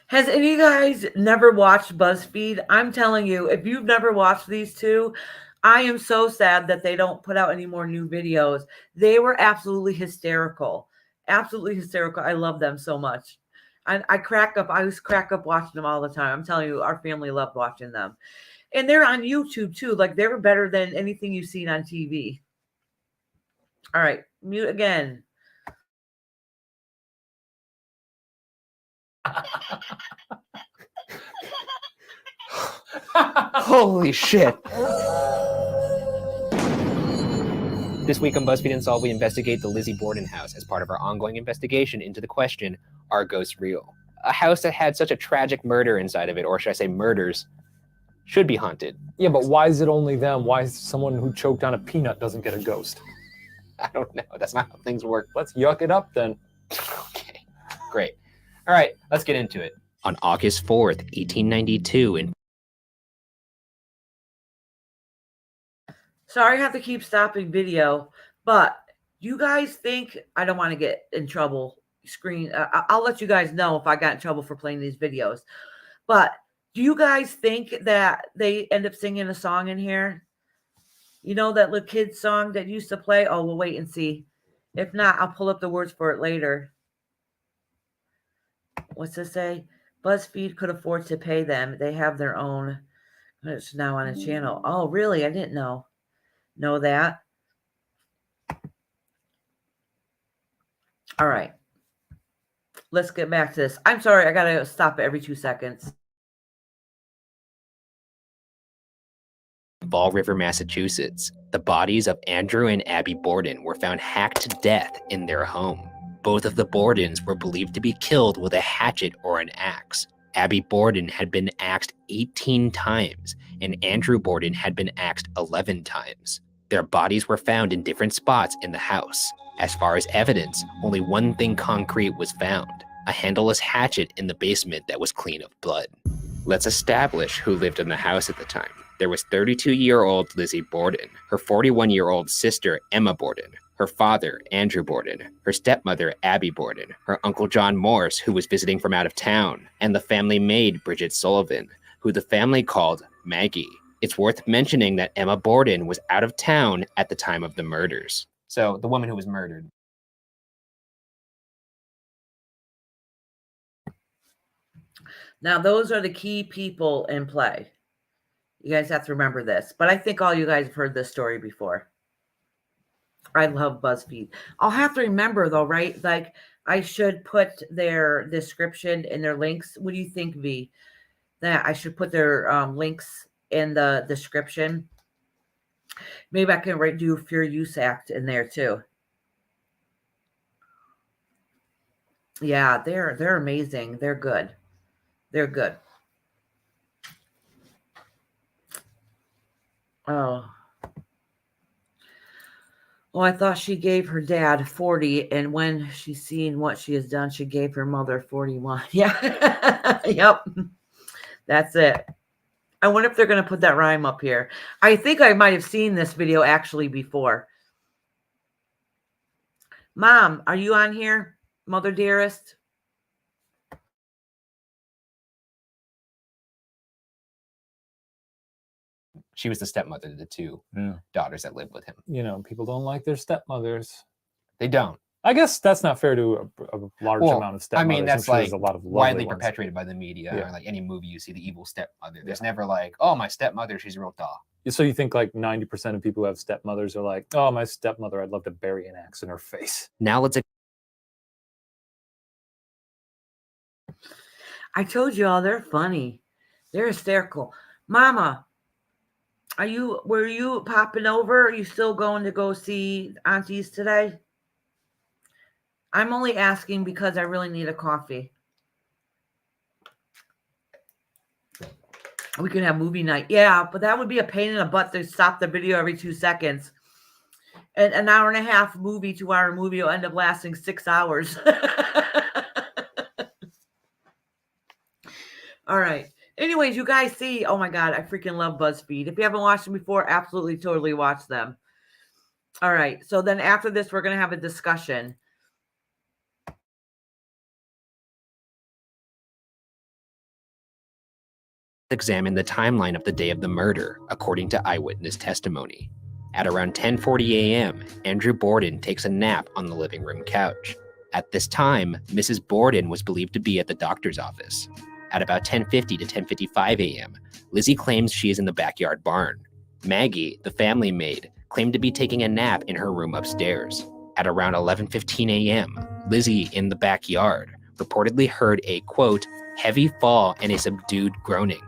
Has any of you guys never watched BuzzFeed? I'm telling you, if you've never watched these two, I am so sad that they don't put out any more new videos. They were absolutely hysterical. Absolutely hysterical. I love them so much. I crack up. I was crack up watching them all the time. I'm telling you, our family loved watching them. And they're on YouTube too. Like, they were better than anything you've seen on TV. All right, mute again. Holy shit. This week on BuzzFeed Unsolved, we investigate the Lizzie Borden house as part of our ongoing investigation into the question, are ghosts real? A house that had such a tragic murder inside of it, or should I say murders, should be haunted. Yeah, but why is it only them? Why is someone who choked on a peanut doesn't get a ghost? I don't know. That's not how things work. Let's yuck it up then. Okay, great. All right, let's get into it. On August 4th, 1892, in Sorry I have to keep stopping video, but you guys think, I don't want to get in trouble I'll let you guys know if I got in trouble for playing these videos, but do you guys think that they end up singing a song in here? You know, that little kid song that used to play? Oh, we'll wait and see. If not, I'll pull up the words for it later. What's this say? BuzzFeed could afford to pay them. They have their own. It's now on a channel. Oh, really? I didn't know that. All right. Let's get back to this. I'm sorry. I got to stop it every 2 seconds. Fall River, Massachusetts. The bodies of Andrew and Abby Borden were found hacked to death in their home. Both of the Bordens were believed to be killed with a hatchet or an axe. Abby Borden had been axed 18 times, and Andrew Borden had been axed 11 times. Their bodies were found in different spots in the house. As far as evidence, only one thing concrete was found: a handleless hatchet in the basement that was clean of blood. Let's establish who lived in the house at the time. There was 32-year-old Lizzie Borden, her 41-year-old sister Emma Borden, her father Andrew Borden, her stepmother Abby Borden, her uncle John Morse, who was visiting from out of town, and the family maid Bridget Sullivan, who the family called Maggie. It's worth mentioning that Emma Borden was out of town at the time of the murders. So, the woman who was murdered. Now, those are the key people in play. You guys have to remember this. But I think all you guys have heard this story before. I love BuzzFeed. I'll have to remember though, right? Like I should put their description and their links. What do you think, V? That I should put their links in the description. Maybe I can do Fair Use Act in there too. Yeah, they're amazing. They're good. They're good. Oh. Well, I thought she gave her dad 40, and when she's seen what she has done, she gave her mother 41. Yeah. Yep. That's it. I wonder if they're going to put that rhyme up here. I think I might have seen this video actually before. Mom, are you on here? Mother dearest? She was the stepmother to the two daughters that lived with him. You know, people don't like their stepmothers. They don't. I guess that's not fair to a large amount of stepmothers. I mean, that's like there's a lot of widely ones. perpetuated by the media. Yeah. Or like any movie, you see the evil stepmother. There's never like, oh, my stepmother, she's a real doll. So you think like 90% of people who have stepmothers are like, oh, my stepmother, I'd love to bury an axe in her face. Now let's. I told you all, they're funny. They're hysterical. Mama, were you popping over? Are you still going to go see aunties today? I'm only asking because I really need a coffee. We can have movie night. Yeah, but that would be a pain in the butt to stop the video every 2 seconds. And an hour and a half movie, 2-hour movie will end up lasting 6 hours. All right. Anyways, you guys see, oh my God, I freaking love BuzzFeed. If you haven't watched them before, absolutely, totally watch them. All right. So then after this, we're going to have a discussion. Examine the timeline of the day of the murder, according to eyewitness testimony. At around 10:40 a.m., Andrew Borden takes a nap on the living room couch. At this time, Mrs. Borden was believed to be at the doctor's office. At about 10:50 to 10:55 a.m., Lizzie claims she is in the backyard barn. Maggie, the family maid, claimed to be taking a nap in her room upstairs. At around 11:15 a.m., Lizzie, in the backyard, reportedly heard a, quote, heavy fall and a subdued groaning.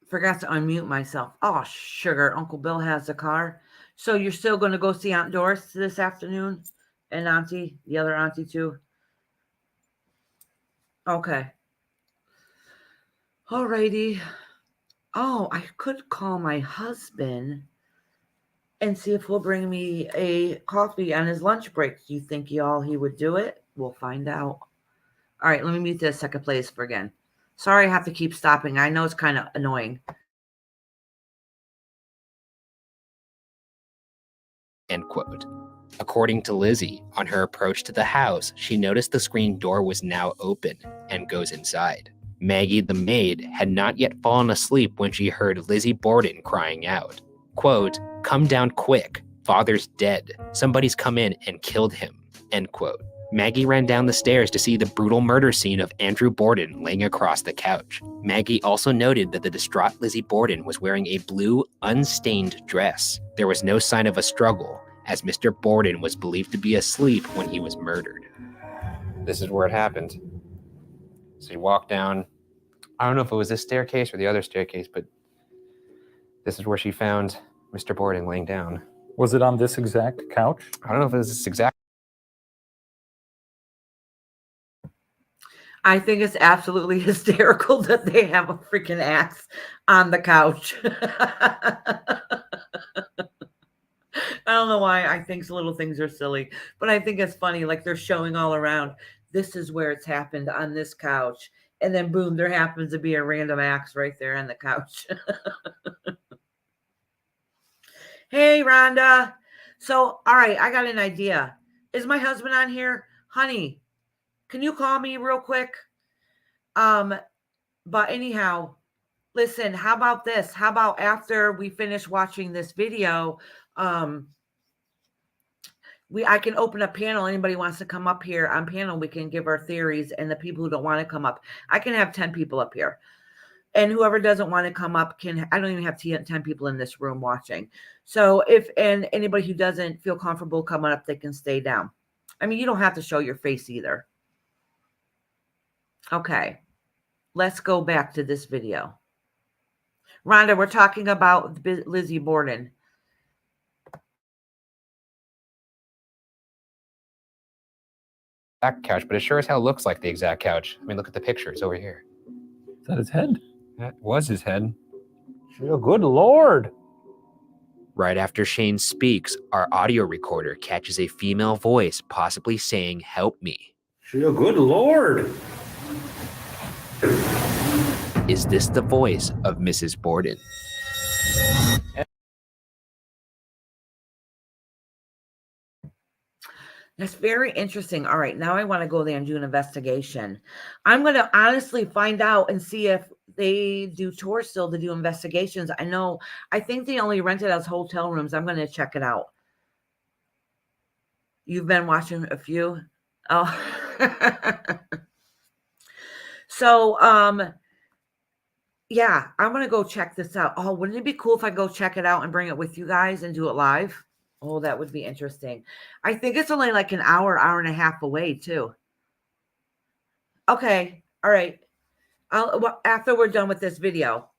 Forgot to unmute myself. Oh, sugar. Uncle Bill has a car. So you're still going to go see Aunt Doris this afternoon? And Auntie, the other Auntie too? Okay. All righty. Oh, I could call my husband and see if he'll bring me a coffee on his lunch break. Do you think he would do it? We'll find out. All right, let me mute this second place for again. Sorry, I have to keep stopping. I know it's kind of annoying. End quote. According to Lizzie, on her approach to the house, she noticed the screen door was now open and goes inside. Maggie, the maid, had not yet fallen asleep when she heard Lizzie Borden crying out, quote, come down quick, father's dead, somebody's come in and killed him, end quote. Maggie ran down the stairs to see the brutal murder scene of Andrew Borden laying across the couch. Maggie also noted that the distraught Lizzie Borden was wearing a blue, unstained dress. There was no sign of a struggle, as Mr. Borden was believed to be asleep when he was murdered. This is where it happened. So you walk down, I don't know if it was this staircase or the other staircase, but this is where she found Mr. Borden laying down. Was it on this exact couch? I don't know if it was this exact. I think it's absolutely hysterical that they have a freaking axe on the couch. I don't know why I think little things are silly, but I think it's funny. Like they're showing all around. This is where it's happened on this couch. And then boom, there happens to be a random axe right there on the couch. Hey, Rhonda. So, all right, I got an idea. Is my husband on here? Honey, can you call me real quick? But anyhow, listen, how about this? How about after we finish watching this video, I can open a panel. Anybody wants to come up here on panel, we can give our theories, and the people who don't want to come up, I can have 10 people up here. And whoever doesn't want to come up I don't even have 10 people in this room watching. So and anybody who doesn't feel comfortable coming up, they can stay down. I mean, you don't have to show your face either. Okay. Let's go back to this video. Rhonda, we're talking about Lizzie Borden. Exact couch, but it sure as hell looks like the exact couch. I mean, look at the pictures over here. Is that his head? That was his head. Oh, good Lord. Right after Shane speaks, our audio recorder catches a female voice possibly saying, "Help me." Oh, good Lord. Is this the voice of Mrs. Borden? That's very interesting. All right, now I want to go there and do an investigation. I'm going to honestly find out and see if they do tours still to do investigations. I think they only rent it as hotel rooms. I'm going to check it out. You've been watching a few? Oh. So, yeah, I'm going to go check this out. Oh, wouldn't it be cool if I go check it out and bring it with you guys and do it live? Oh, that would be interesting. I think it's only like an hour and a half away, too. Okay. All right. After we're done with this video.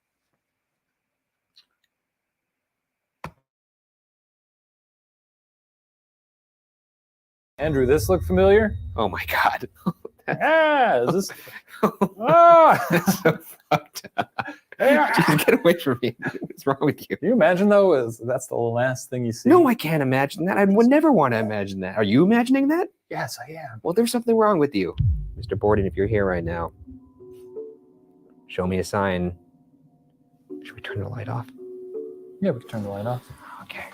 Andrew, this look familiar? Oh my God. Yeah, is this? That's so fucked up. Jeez, get away from me. What's wrong with you? Can you imagine, though, that's the last thing you see? No, I can't imagine that. I would never want to imagine that. Are you imagining that? Yes, I am. Well, there's something wrong with you. Mr. Borden, if you're here right now, show me a sign. Should we turn the light off? Yeah, we can turn the light off. Okay.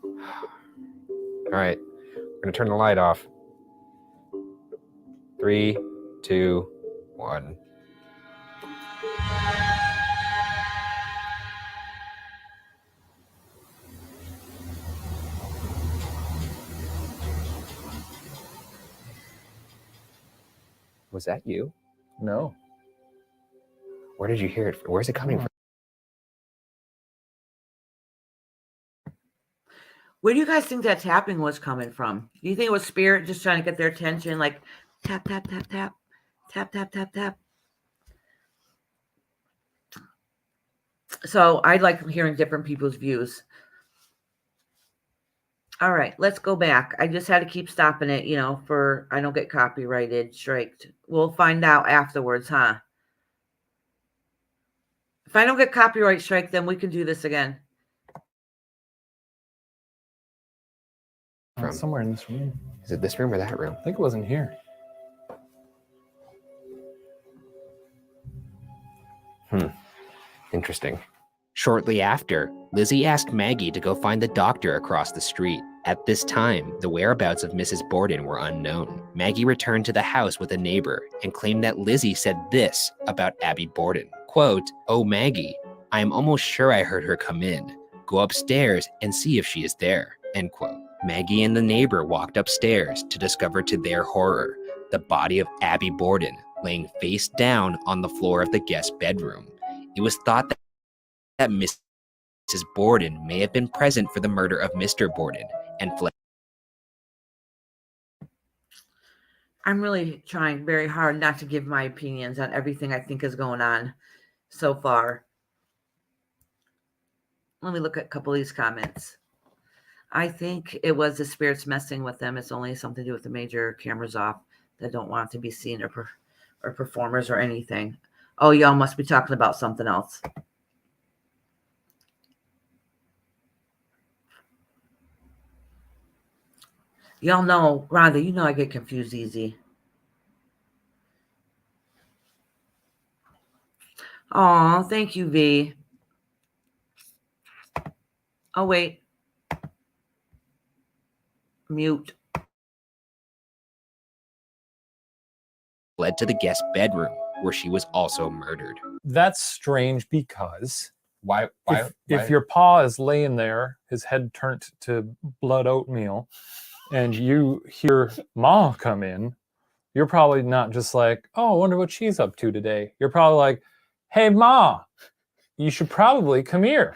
All right. We're going to turn the light off. 3, 2, 1. Was that you? No. Where did you hear it from? Where's it coming from? Where do you guys think that tapping was coming from? Do you think it was spirit just trying to get their attention, like tap, tap, tap, tap, tap, tap, tap, tap? So I like hearing different people's views. All right, let's go back. I just had to keep stopping it, for I don't get copyrighted, striked. We'll find out afterwards, huh? If I don't get copyright strike, then we can do this again. From somewhere in this room. Is it this room or that room? I think it wasn't here. Interesting. Shortly after, Lizzie asked Maggie to go find the doctor across the street. At this time, the whereabouts of Mrs. Borden were unknown. Maggie returned to the house with a neighbor and claimed that Lizzie said this about Abby Borden. Quote, "Oh, Maggie, I am almost sure I heard her come in. Go upstairs and see if she is there." End quote. Maggie and the neighbor walked upstairs to discover to their horror the body of Abby Borden laying face down on the floor of the guest bedroom. It was thought that Mrs. Borden may have been present for the murder of Mr. Borden and fled. I'm really trying very hard not to give my opinions on everything I think is going on so far. Let me look at a couple of these comments. I think it was the spirits messing with them. It's only something to do with the major cameras off that don't want to be seen or performers or anything. Oh, y'all must be talking about something else. Y'all know, Rhonda, I get confused easy. Oh, thank you, V. Oh, wait. Mute. Fled to the guest bedroom where she was also murdered. That's strange because Why? if your paw is laying there, his head turned to blood oatmeal, and you hear Ma come in, you're probably not just like, oh, I wonder what she's up to today. You're probably like, hey, Ma, you should probably come here.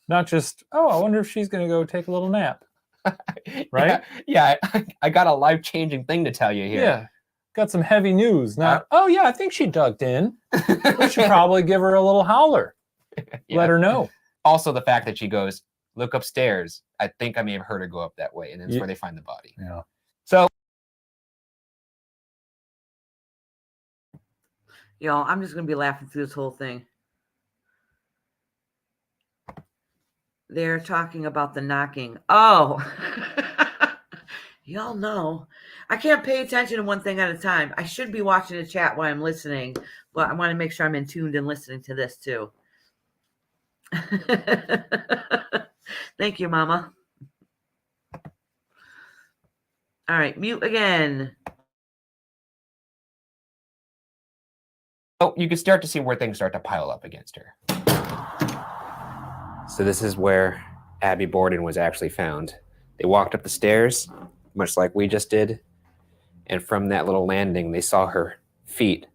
Not just, oh, I wonder if she's going to go take a little nap. Right? Yeah, I got a life-changing thing to tell you here. Yeah. Got some heavy news. Not, oh, yeah, I think she ducked in. We should probably give her a little howler. Yeah. Let her know. Also, the fact that she goes, look upstairs. I think I may have heard her go up that way, and that's where they find the body. Yeah. So, Y'all, I'm just going to be laughing through this whole thing. They're talking about the knocking. Oh, y'all know. I can't pay attention to one thing at a time. I should be watching the chat while I'm listening, but I want to make sure I'm in tuned and listening to this too. Thank you, Mama. All right, mute again. oh, you can start to see where things start to pile up against her. So this is where Abby Borden was actually found. They walked up the stairs, much like we just did, and from that little landing, they saw her feet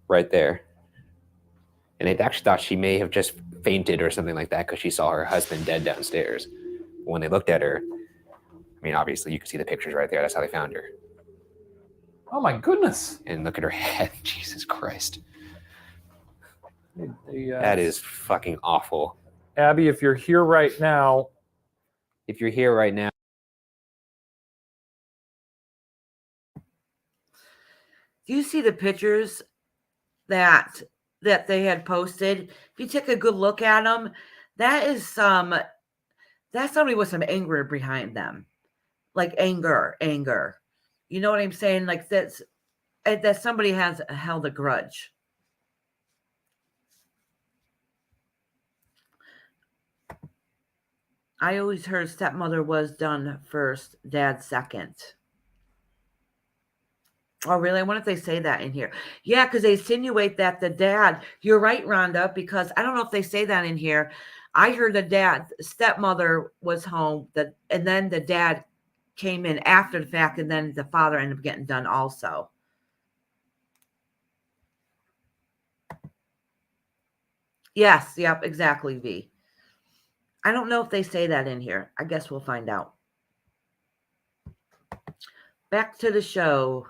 right there. And they actually thought she may have just fainted or something like that because she saw her husband dead downstairs. When they looked at her, I mean, obviously you can see the pictures right there. That's how they found her. Oh my goodness. And look at her head. Jesus Christ. They, That is fucking awful. Abby, if you're here right now. If you're here right now. Do you see the pictures that they had posted? If you take a good look at them, that's somebody with some anger behind them. Like anger. You know what I'm saying? Like that somebody has held a grudge. I always heard stepmother was done first, dad second. Oh, really? I wonder if they say that in here. Yeah, because they insinuate that the dad, you're right, Rhonda, because I don't know if they say that in here. I heard the stepmother was home, and then the dad came in after the fact, and then the father ended up getting done also. Yes, yep, exactly, V. I don't know if they say that in here. I guess we'll find out. Back to the show.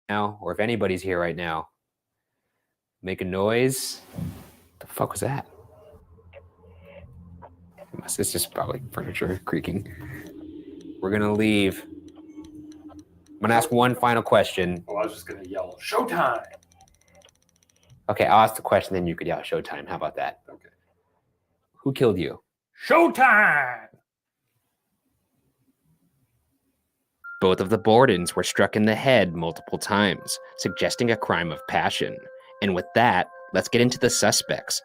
Now, or if anybody's here right now, make a noise. What the fuck was that? It's just probably furniture creaking. We're gonna leave. I'm gonna ask one final question. Oh, I was just gonna yell, showtime. Okay, I'll ask the question, then you could yell showtime. How about that? Okay. Who killed you? Showtime! Both of the Bordens were struck in the head multiple times, suggesting a crime of passion. And with that, let's get into the suspects.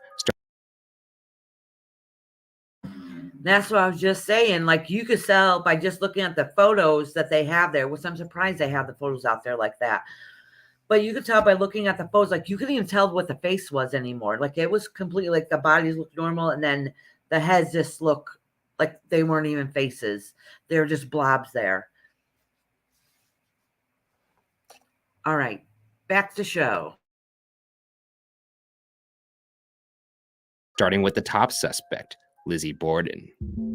That's what I was just saying. Like, you could tell by just looking at the photos that they have there, which I'm surprised they have the photos out there like that. But you could tell by looking at the photos, like, you couldn't even tell what the face was anymore. Like, it was completely like the bodies looked normal, and then the heads just look like they weren't even faces. They were just blobs there. All right, back to show. Starting with the top suspect, Lizzie Borden.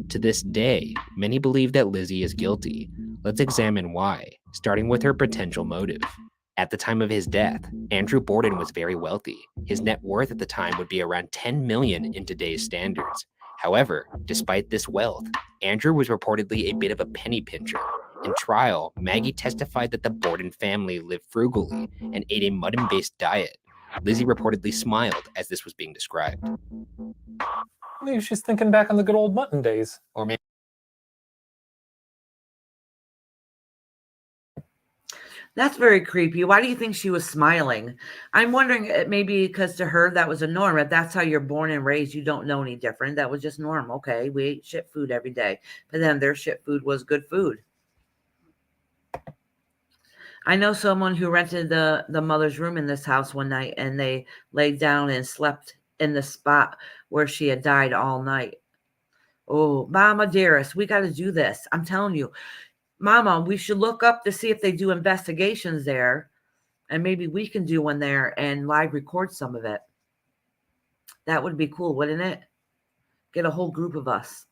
To this day, many believe that Lizzie is guilty. Let's examine why, starting with her potential motive. At the time of his death, Andrew Borden was very wealthy. His net worth at the time would be around $10 million in today's standards. However, despite this wealth, Andrew was reportedly a bit of a penny pincher. In trial, Maggie testified that the Borden family lived frugally and ate a mutton-based diet. Lizzie reportedly smiled as this was being described. Maybe she's thinking back on the good old mutton days. Or maybe That's very creepy. Why do you think she was smiling? I'm wondering, maybe because to her that was a norm. If that's how you're born and raised, you don't know any different. That was just norm. Okay, we ate shit food every day. But then their shit food was good food. I know someone who rented the mother's room in this house one night, and they laid down and slept in the spot where she had died all night. Oh, Mama dearest, we got to do this. I'm telling you, Mama, we should look up to see if they do investigations there, and maybe we can do one there and live record some of it. That would be cool, wouldn't it? Get a whole group of us.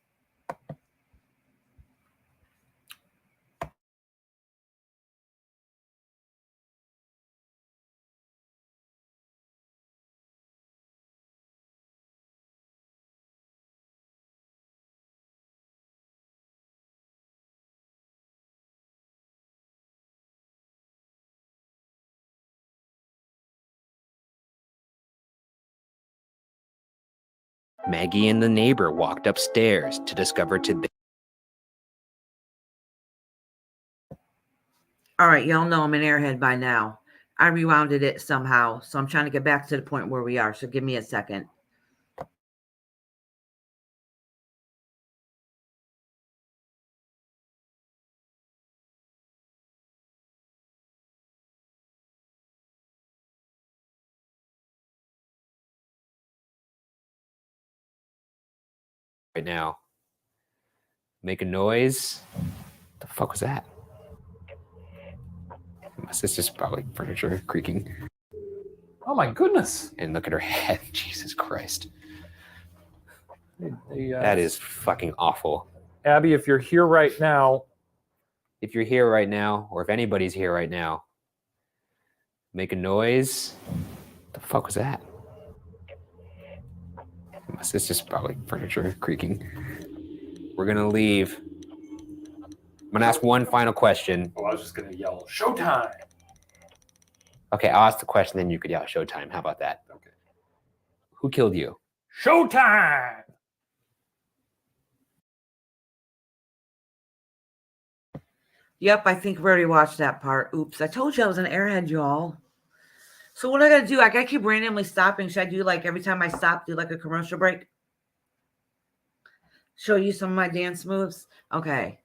Maggie and the neighbor walked upstairs to discover All right, y'all know I'm an airhead by now. I rewounded it somehow, so I'm trying to get back to the point where we are. So give me a second. right now. Make a noise. The fuck was that? My sister's probably furniture creaking. Oh my goodness. And look at her head. Jesus Christ. They, that is fucking awful. Abby, if you're here right now. If you're here right now, or if anybody's here right now, make a noise. The fuck was that? My sister's probably furniture creaking. We're gonna leave. I'm gonna ask one final question. Oh, I was just gonna yell, "Showtime!" Okay, I'll ask the question, then you could yell "Showtime." How about that? Okay. Who killed you? Showtime! Yep, I think we already watched that part. Oops, I told you I was an airhead, y'all. So what I gotta do? I gotta keep randomly stopping. Should I do like every time I stop, do like a commercial break? Show you some of my dance moves? Okay.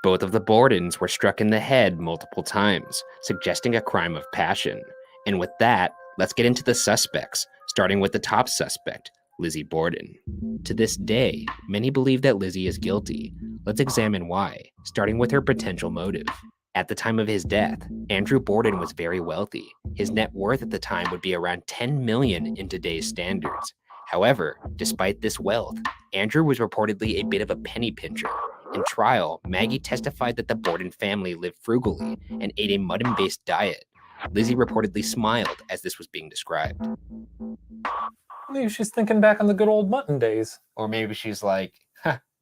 Both of the Bordens were struck in the head multiple times, suggesting a crime of passion. And with that, let's get into the suspects, starting with the top suspect, Lizzie Borden. To this day, many believe that Lizzie is guilty. Let's examine why, starting with her potential motive. At the time of his death, Andrew Borden was very wealthy. His net worth at the time would be around $10 million in today's standards. However, despite this wealth, Andrew was reportedly a bit of a penny pincher. In trial, Maggie testified that the Borden family lived frugally and ate a mutton-based diet. Lizzie reportedly smiled as this was being described. Maybe she's thinking back on the good old mutton days. Or maybe she's like,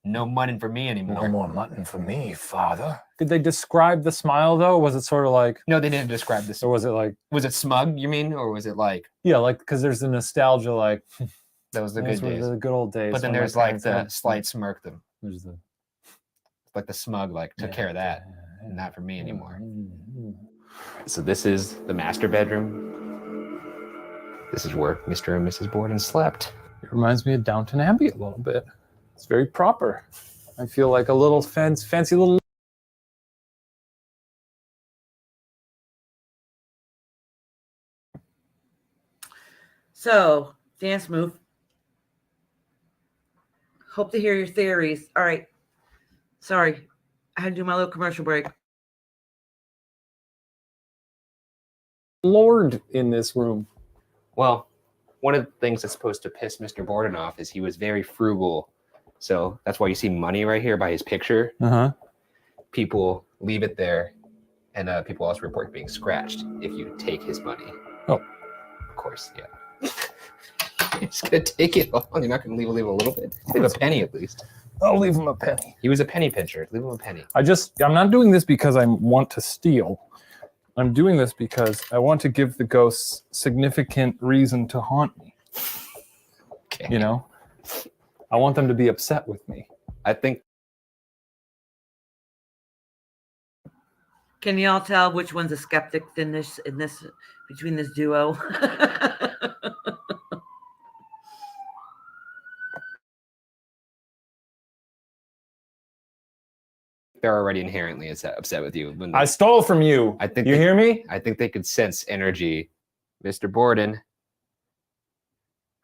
no mutton for me anymore. No more mutton for me, father. Did they describe the smile, though? Was it sort of like... No, they didn't describe this. Or was it like... Was it smug, you mean? Or was it like... Yeah, like, because there's the nostalgia, like... That was the good days. The good old days. But then there's like the slight smirk. There's the... Like the smug, like, took care of that. Not for me anymore. So this is the master bedroom. This is where Mr. and Mrs. Borden slept. It reminds me of Downton Abbey a little bit. It's very proper. I feel like a little fancy little... So, dance move. Hope to hear your theories. All right. Sorry, I had to do my little commercial break. Lord in this room. Well, one of the things that's supposed to piss Mr. Borden off is he was very frugal. So that's why you see money right here by his picture. Uh-huh. People leave it there, and people also report being scratched if you take his money. Oh. Of course, yeah. You're just going to take it all. You're not going to leave a little bit. Leave a penny at least. I'll leave him a penny. He was a penny pincher. Leave him a penny. I'm not doing this because I want to steal. I'm doing this because I want to give the ghosts significant reason to haunt me. Okay. You know? I want them to be upset with me. I think. Can y'all tell which one's a skeptic in this between this duo? They're already inherently upset with you. I stole from you. I think you hear me? I think they could sense energy. Mr. Borden,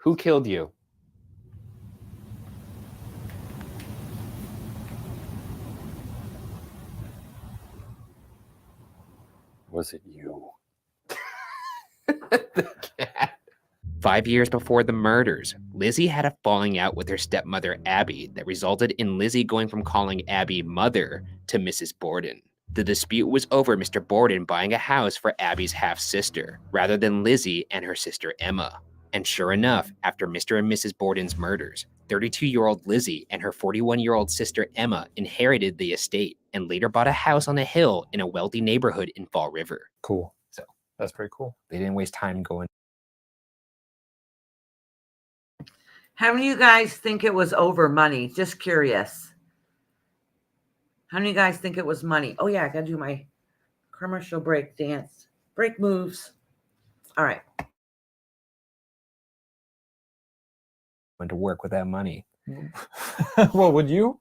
Who killed you? Was it you? The cat. 5 years before the murders, Lizzie had a falling out with her stepmother Abby that resulted in Lizzie going from calling Abby mother to Mrs. Borden. The dispute was over Mr. Borden buying a house for Abby's half-sister, rather than Lizzie and her sister Emma. And sure enough, after Mr. and Mrs. Borden's murders, 32-year-old Lizzie and her 41-year-old sister Emma inherited the estate and later bought a house on a hill in a wealthy neighborhood in Fall River. Cool. So That's pretty cool. they didn't waste time going. How many of you guys think it was over money? Just curious. How many of you guys think it was money? Oh, yeah, I got to do my commercial break dance. Break moves. All right. Went to work with that money. Well, would you?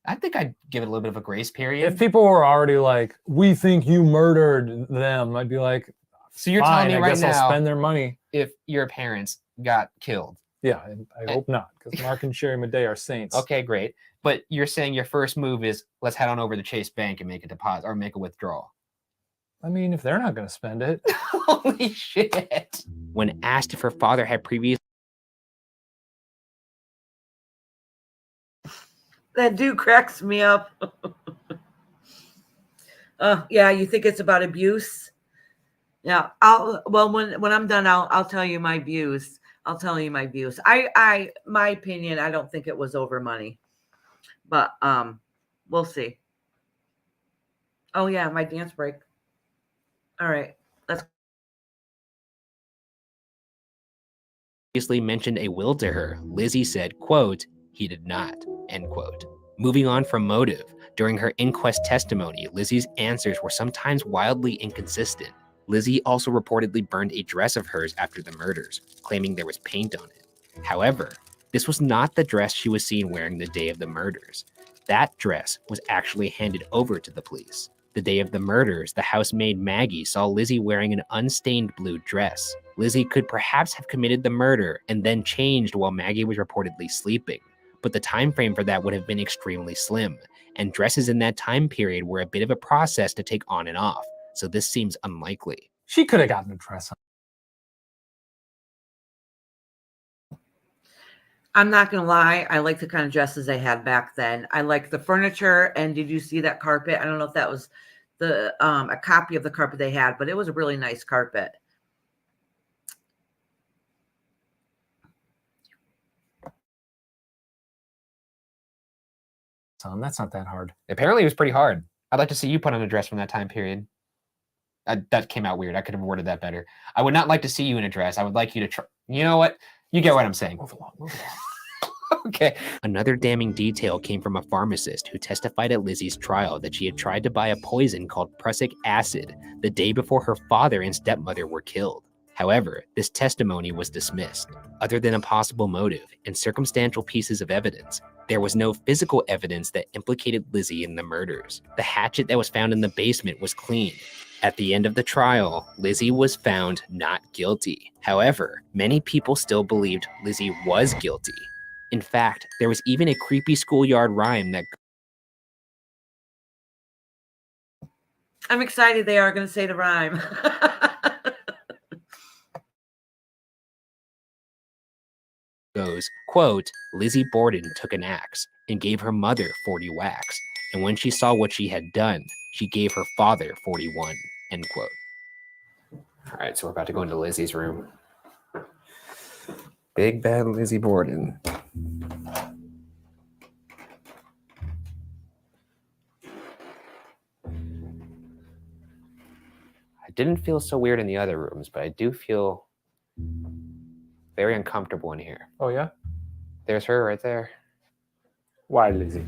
I think I'd give it a little bit of a grace period. If people were already like, we think you murdered them, I'd be like, So you're fine, telling me I right guess now, I'll spend their money. if your parents got killed. Yeah, I hope not, because Mark and Sherry Madej are saints. Okay, great. But you're saying your first move is let's head on over to Chase Bank and make a deposit or make a withdrawal. I mean, if they're not going to spend it. Holy shit. When asked if her father had previously That dude cracks me up. Yeah, you think it's about abuse? Yeah, when I'm done, I'll tell you my views. I'll tell you my views. My opinion, I don't think it was over money, but we'll see. Oh yeah, my dance break. All right, let's. previously mentioned a will to her, Lizzie said, quote, he did not, end quote. Moving on from motive, during her inquest testimony, Lizzie's answers were sometimes wildly inconsistent. Lizzie also reportedly burned a dress of hers after the murders, claiming there was paint on it. However, this was not the dress she was seen wearing the day of the murders. That dress was actually handed over to the police. The day of the murders, the housemaid Maggie saw Lizzie wearing an unstained blue dress. Lizzie could perhaps have committed the murder and then changed while Maggie was reportedly sleeping, but the time frame for that would have been extremely slim, and dresses in that time period were a bit of a process to take on and off, so this seems unlikely. She could have gotten a dress on. I'm not gonna lie, I like the kind of dresses they had back then. I like the furniture, and did you see that carpet? I don't know if that was the a copy of the carpet they had, but it was a really nice carpet. Son, that's not that hard. Apparently it was pretty hard. I'd like to see you put on a dress from that time period. That came out weird. I could have worded that better. I would not like to see you in a dress. I would like you to try. You know what? You get what I'm saying. Move along. Okay. Another damning detail came from a pharmacist who testified at Lizzie's trial that she had tried to buy a poison called prussic acid the day before her father and stepmother were killed. However, this testimony was dismissed. Other than a possible motive and circumstantial pieces of evidence, there was no physical evidence that implicated Lizzie in the murders. The hatchet that was found in the basement was clean. At the end of the trial, Lizzie was found not guilty. However, many people still believed Lizzie was guilty. In fact, there was even a creepy schoolyard rhyme that I'm excited they are going to say the rhyme. goes, quote, Lizzie Borden took an axe and gave her mother 40 whacks, and when she saw what she had done, she gave her father 41, end quote. All right, so we're about to go into Lizzie's room. Big bad Lizzie Borden. I didn't feel so weird in the other rooms, but I do feel very uncomfortable in here. Oh, yeah? There's her right there. Why, Lizzie?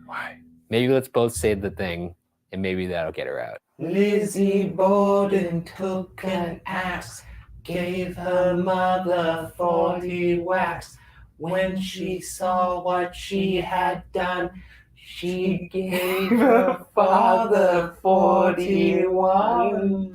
Why? Maybe let's both say the thing, and maybe that'll get her out. Lizzie Borden took an axe, gave her mother 40 whacks. When she saw what she had done, she gave her father 41.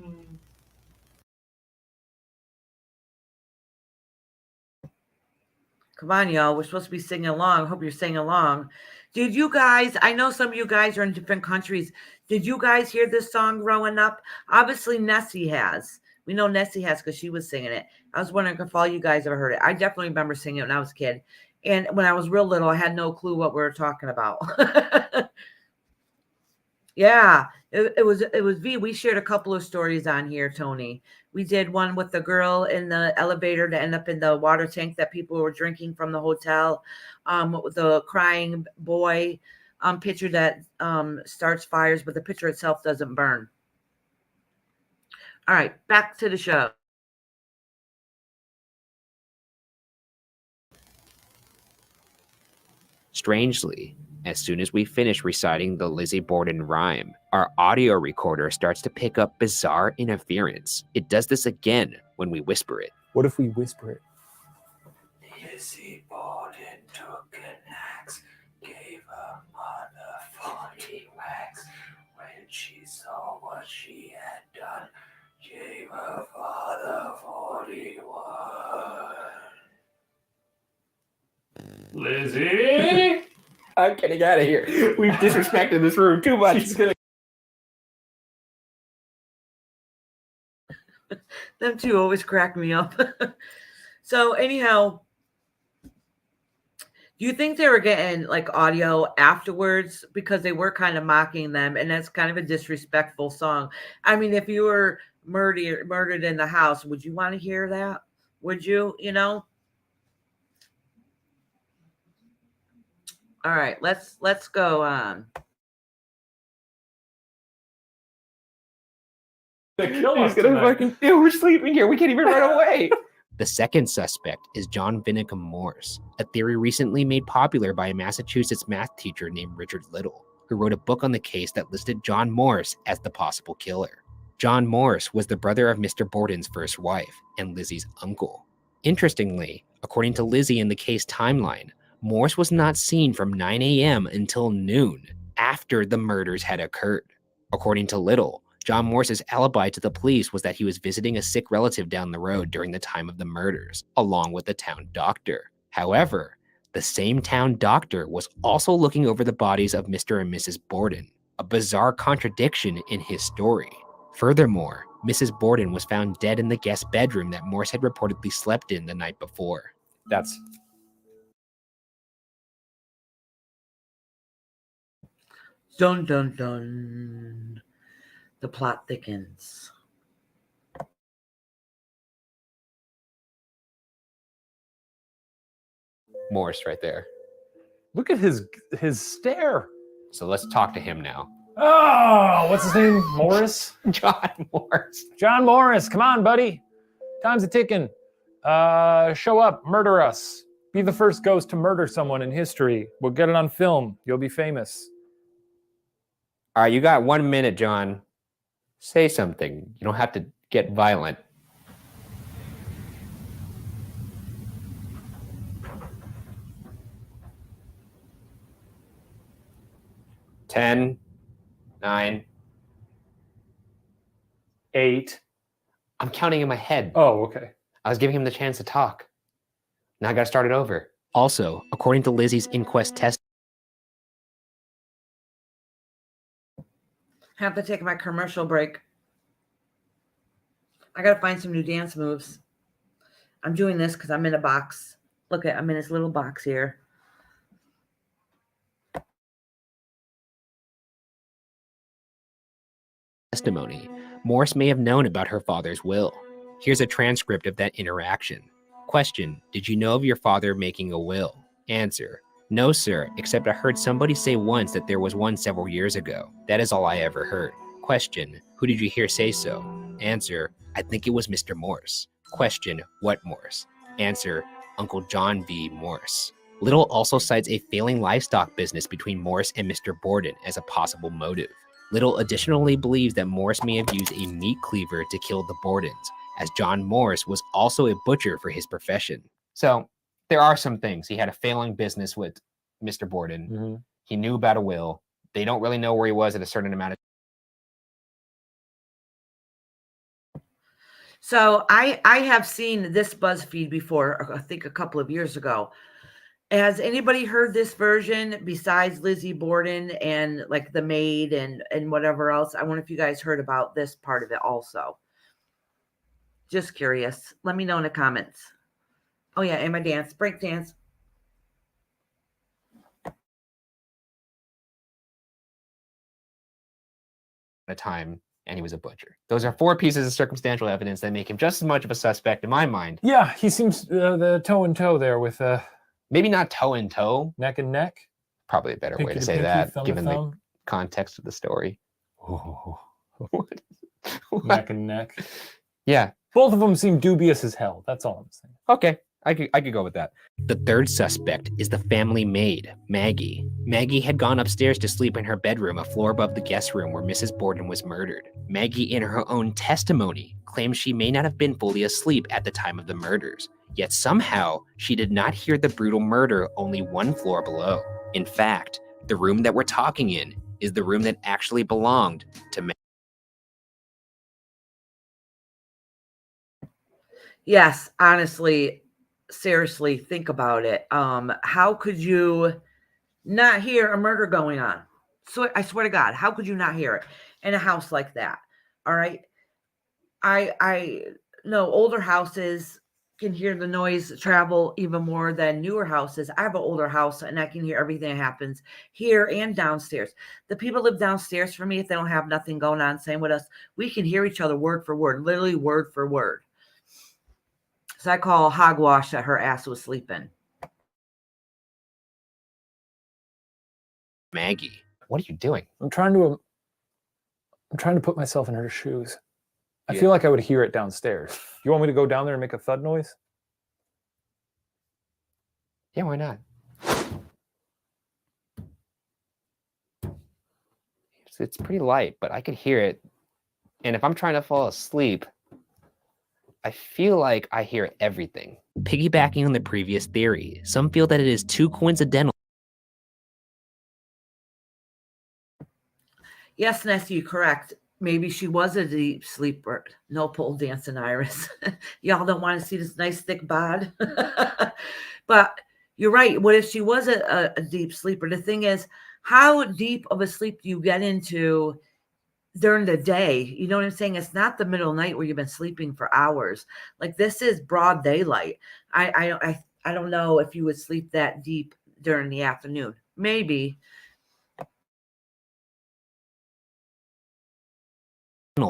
Come on, y'all. We're supposed to be singing along. Hope you're singing along. Did you guys, I know some of you guys are in different countries. Did you guys hear this song growing up? Obviously, Nessie has. We know Nessie has because she was singing it. I was wondering if all you guys ever heard it. I definitely remember singing it when I was a kid. And when I was real little, I had no clue what we were talking about. Yeah, it was V. We shared a couple of stories on here, Tony. We did one with the girl in the elevator to end up in the water tank that people were drinking from the hotel. With the crying boy picture that starts fires, but the picture itself doesn't burn. All right, back to the show. Strangely, as soon as we finish reciting the Lizzie Borden rhyme, our audio recorder starts to pick up bizarre interference. It does this again when we whisper it. What if we whisper it? Lizzie Borden took an axe, gave her mother 40 whacks. When she saw what she had done, gave her father 41. Lizzie? I'm getting out of here. We've disrespected this room too much. Them two always crack me up. So anyhow, do you think they were getting like audio afterwards because they were kind of mocking them, and that's kind of a disrespectful song? I mean, if you were murdered in the house, would you want to hear that? Would you? You know? All right, let's go on. He's gonna fucking do. We're sleeping here. We can't even run away. The second suspect is John Vinicum Morse, a theory recently made popular by a Massachusetts math teacher named Richard Little, who wrote a book on the case that listed John Morse as the possible killer. John Morse was the brother of Mr. Borden's first wife and Lizzie's uncle. Interestingly, according to Lizzie in the case timeline, Morse was not seen from 9 a.m. until noon, after the murders had occurred. According to Little, John Morse's alibi to the police was that he was visiting a sick relative down the road during the time of the murders, along with the town doctor. However, the same town doctor was also looking over the bodies of Mr. and Mrs. Borden, a bizarre contradiction in his story. Furthermore, Mrs. Borden was found dead in the guest bedroom that Morse had reportedly slept in the night before. That's Dun dun dun. The plot thickens. Morse right there. look at his stare. So let's talk to him now. Oh, what's his name? Morris? John Morris. John Morris, come on, buddy. Time's a ticking. Show up, murder us. Be the first ghost to murder someone in history. We'll get it on film. You'll be famous. All right, you got 1 minute, John. Say something. You don't have to get violent. Ten, 9, 8. I'm counting in my head. Oh, okay. I was giving him the chance to talk. Now I gotta start it over. Also, according to Lizzie's inquest test, Have to take my commercial break. I gotta find some new dance moves. I'm doing this because I'm in a box. Look at, I'm in this little box here. testimony, Morse may have known about her father's will. Here's a transcript of that interaction. Question: did you know of your father making a will? Answer: no, sir, except I heard somebody say once that there was one several years ago. That is all I ever heard. Question: who did you hear say so? Answer: I think it was Mr. Morse. Question: what Morse? Answer: Uncle John V. Morse. Little also cites a failing livestock business between Morse and Mr. Borden as a possible motive. Little additionally believes that Morse may have used a meat cleaver to kill the Bordens, as John Morse was also a butcher for his profession. So there are some things. He had a failing business with Mr. Borden. Mm-hmm. He knew about a will. They don't really know where he was at a certain amount of So I have seen this BuzzFeed before, I think a couple of years ago, Has anybody heard this version besides Lizzie Borden and like the maid and whatever else? I wonder if you guys heard about this part of it also. Just curious. Let me know in the comments. Oh yeah, and my dance, break dance. A time, and he was a butcher. Those are 4 pieces of circumstantial evidence that make him just as much of a suspect in my mind. Yeah, he seems the toe and toe there with maybe not toe and toe, neck and neck. Probably a better way to say pinky, that, thumb given to the thumb. context of the story. Oh. What? Neck and neck. Yeah. Both of them seem dubious as hell. That's all I'm saying. Okay, I could go with that. The third suspect is the family maid, Maggie. Maggie had gone upstairs to sleep in her bedroom, a floor above the guest room where Mrs. Borden was murdered. Maggie, in her own testimony, claims she may not have been fully asleep at the time of the murders, yet somehow she did not hear the brutal murder only 1 floor below. In fact, the room that we're talking in is the room that actually belonged to Maggie. Yes, honestly, seriously, think about it. How could you not hear a murder going on? So I swear to God, how could you not hear it in a house like that? All right. I know older houses can hear the noise travel even more than newer houses. I have an older house and I can hear everything that happens here and downstairs. The people live downstairs for me, if they don't have nothing going on, same with us, we can hear each other word for word, literally word for word. So I call hogwash that her ass was sleeping. Maggie, what are you doing? I'm trying to put myself in her shoes. I feel like I would hear it downstairs. You want me to go down there and make a thud noise? Yeah, why not? It's pretty light, but I could hear it. And if I'm trying to fall asleep, I feel like I hear everything. Piggybacking on the previous theory, some feel that it is too coincidental. Yes, Nessie, correct. Maybe she was a deep sleeper. No pole dancing, Iris. Y'all don't want to see this nice thick bod. But you're right. What if she was a deep sleeper? The thing is, how deep of a sleep do you get into during the day? You know what I'm saying? It's not the middle of the night where you've been sleeping for hours. Like, this is broad daylight. I don't know if you would sleep that deep during the afternoon. Maybe.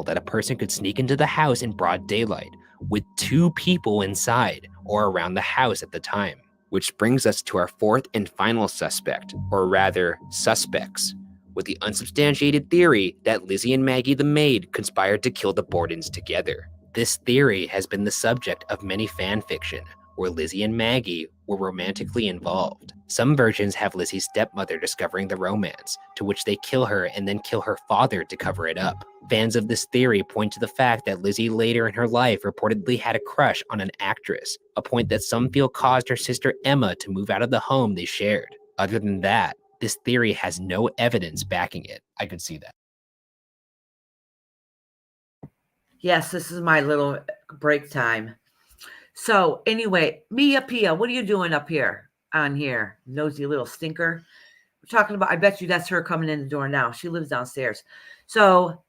That a person could sneak into the house in broad daylight with 2 people inside or around the house at the time. Which brings us to our 4th and final suspect, or rather suspects, with the unsubstantiated theory that Lizzie and Maggie the maid conspired to kill the Bordens together. This theory has been the subject of many fan fiction, where Lizzie and Maggie were romantically involved. Some versions have Lizzie's stepmother discovering the romance, to which they kill her and then kill her father to cover it up. Fans of this theory point to the fact that Lizzie later in her life reportedly had a crush on an actress, a point that some feel caused her sister Emma to move out of the home they shared. Other than that, this theory has no evidence backing it. I could see that. Yes, this is my little break time. So anyway, Mia Pia, what are you doing up here on here? Nosy little stinker. We're talking about, I bet you that's her coming in the door now. She lives downstairs. So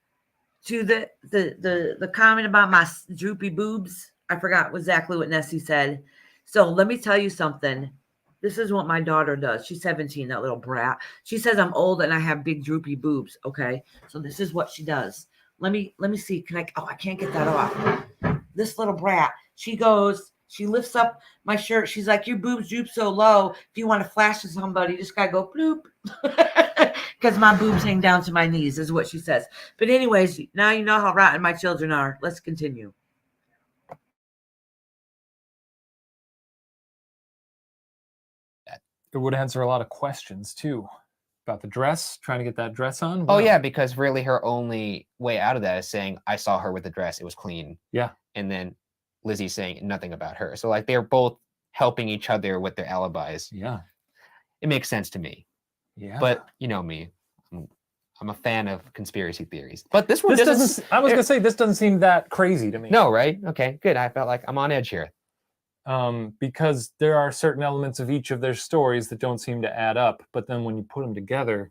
to the comment about my droopy boobs, I forgot exactly what Nessie said. So let me tell you something. This is what my daughter does. She's 17, that little brat. She says I'm old and I have big droopy boobs. Okay. So this is what she does. Let me see. I can't get that off. This little brat, she lifts up my shirt. She's like, your boobs droop so low. If you want to flash to somebody, you just got to go bloop. Because my boobs hang down to my knees is what she says. But anyways, now you know how rotten my children are. Let's continue. It would answer a lot of questions too about the dress, trying to get that dress on. Oh yeah, because really her only way out of that is saying, I saw her with the dress, it was clean. Yeah. And then Lizzie saying nothing about her. So like they're both helping each other with their alibis. Yeah. It makes sense to me. Yeah. But you know me. I'm a fan of conspiracy theories. But this one I was gonna say this doesn't seem that crazy to me. No, right? Okay, good. I felt like I'm on edge here. because there are certain elements of each of their stories that don't seem to add up. But then when you put them together,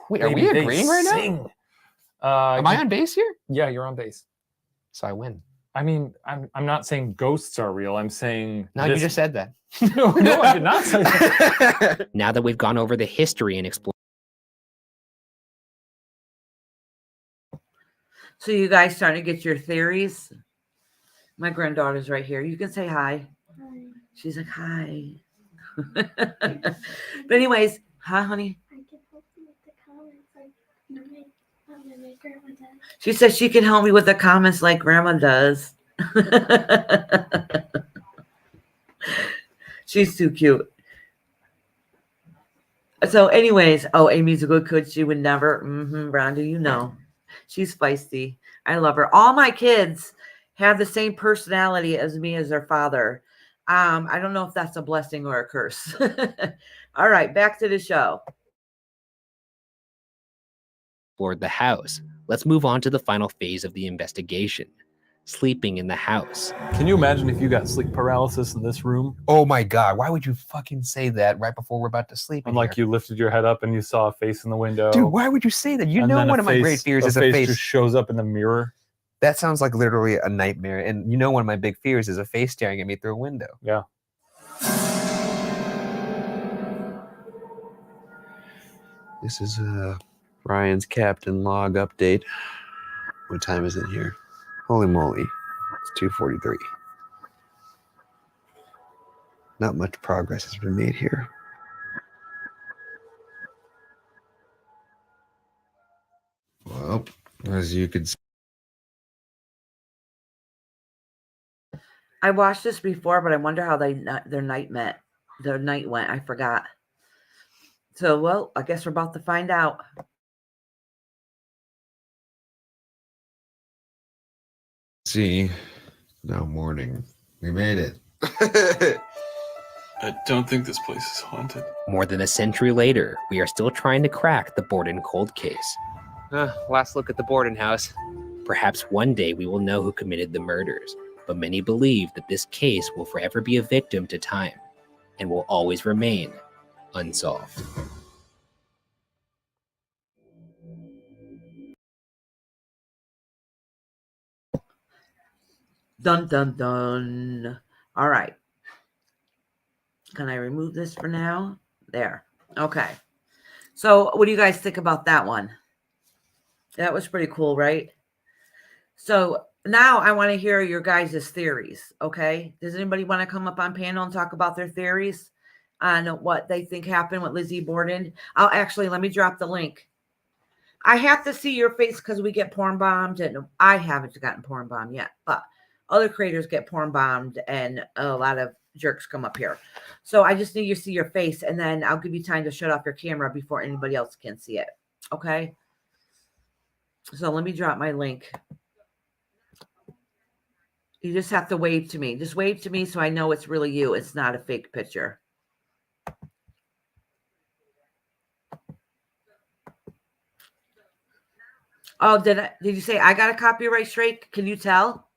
wait, are we agreeing right now? Am I on base here? Yeah, you're on base. So I win. I mean, I'm not saying ghosts are real. I'm saying No, you just said that. no, I did not say that. Now that we've gone over the history and explored. So you guys starting to get your theories? My granddaughter's right here. You can say hi. Hi. She's like, hi. But anyways, hi, honey. I can help you with the comments like my grandma does. She says she can help me with the comments like grandma does. She's too cute. So anyways, Amy's a good coach. She would never. Rhonda, you know. She's feisty. I love her. All my kids have the same personality as me as their father. I don't know if that's a blessing or a curse. All right, back to the show. For the house, let's move on to the final phase of the investigation. Sleeping in the house. Can you imagine if you got sleep paralysis in this room? Oh my God, why would you fucking say that right before we're about to sleep? And like you lifted your head up and you saw a face in the window. Dude, why would you say that? You know one of my great fears is a face just shows up in the mirror. That sounds like literally a nightmare. And you know one of my big fears is a face staring at me through a window. Yeah. This is Ryan's captain log update. What time is it here? Holy moly. It's 2:43. Not much progress has been made here. Well, as you could see. I watched this before, but I wonder how their night went. I forgot. So, well, I guess we're about to find out. See, now morning. We made it. I don't think this place is haunted. More than a century later, we are still trying to crack the Borden cold case. Last look at the Borden house. Perhaps one day we will know who committed the murders, but many believe that this case will forever be a victim to time and will always remain unsolved. Dun, dun, dun. All right. Can I remove this for now? There. Okay. So what do you guys think about that one? That was pretty cool, right? So now I want to hear your guys' theories, okay? Does anybody want to come up on panel and talk about their theories on what they think happened with Lizzie Borden? Let me drop the link. I have to see your face because we get porn bombed, and I haven't gotten porn bombed yet, but other creators get porn bombed and a lot of jerks come up here. So I just need you to see your face, and then I'll give you time to shut off your camera before anybody else can see it, okay? So let me drop my link. You just have to wave to me. Just wave to me so I know it's really you. It's not a fake picture. Oh, did you say I got a copyright strike? Can you tell?